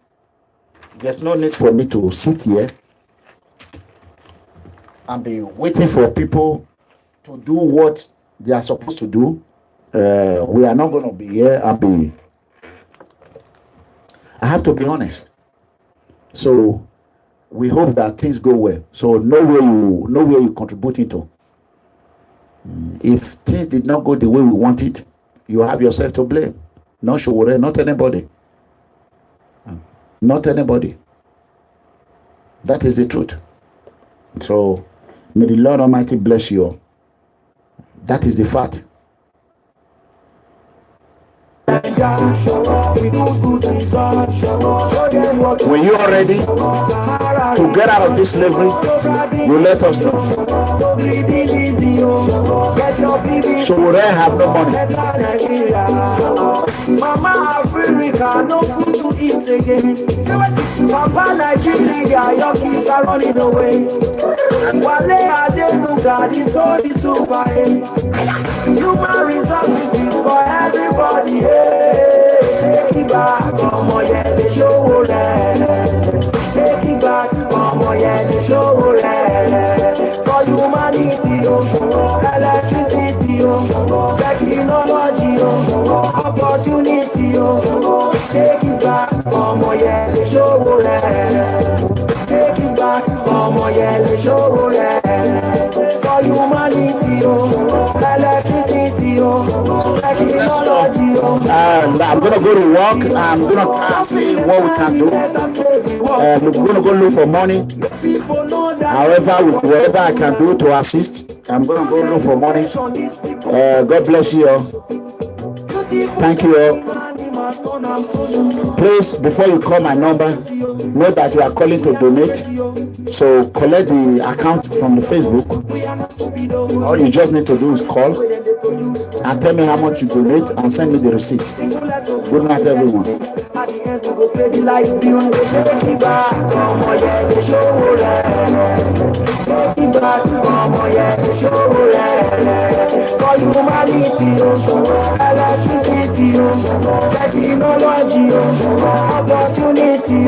There's no need for me to sit here and be waiting for people to do what they are supposed to do, we are not going to be here and be. I have to be honest. So we hope that things go well. So know where you contributing to. If things did not go the way we want it, you have yourself to blame. Not Sowore, not anybody. Not anybody. That is the truth. So may the Lord Almighty bless you all. That is the fact. When you are ready to get out of this slavery, you let us know. Sowore have no money. Mama Africa, no food to eat again. Papa Nigeria, your kids are running away. Wale Adenuga, this all is super. Human resources for everybody. Take it back, OMOYELE, Sowore. Take it back, OMOYELE, Sowore. For humanity, electricity, technology, opportunity, take it back, OMOYELE, Sowore. Take it back, OMOYELE, Sowore. For humanity, electricity, technology. And I'm gonna go to work. I'm gonna see what we can do. We're gonna go look for money. However, whatever I can do to assist, I'm gonna go look for money. God bless you all. Thank you all. Please, before you call my number, know that you are calling to donate. So collect the account from the Facebook. All you just need to do is call and tell me how much you donate and send me the receipt. Good night, everyone. For humanity, electricity, technology, opportunity,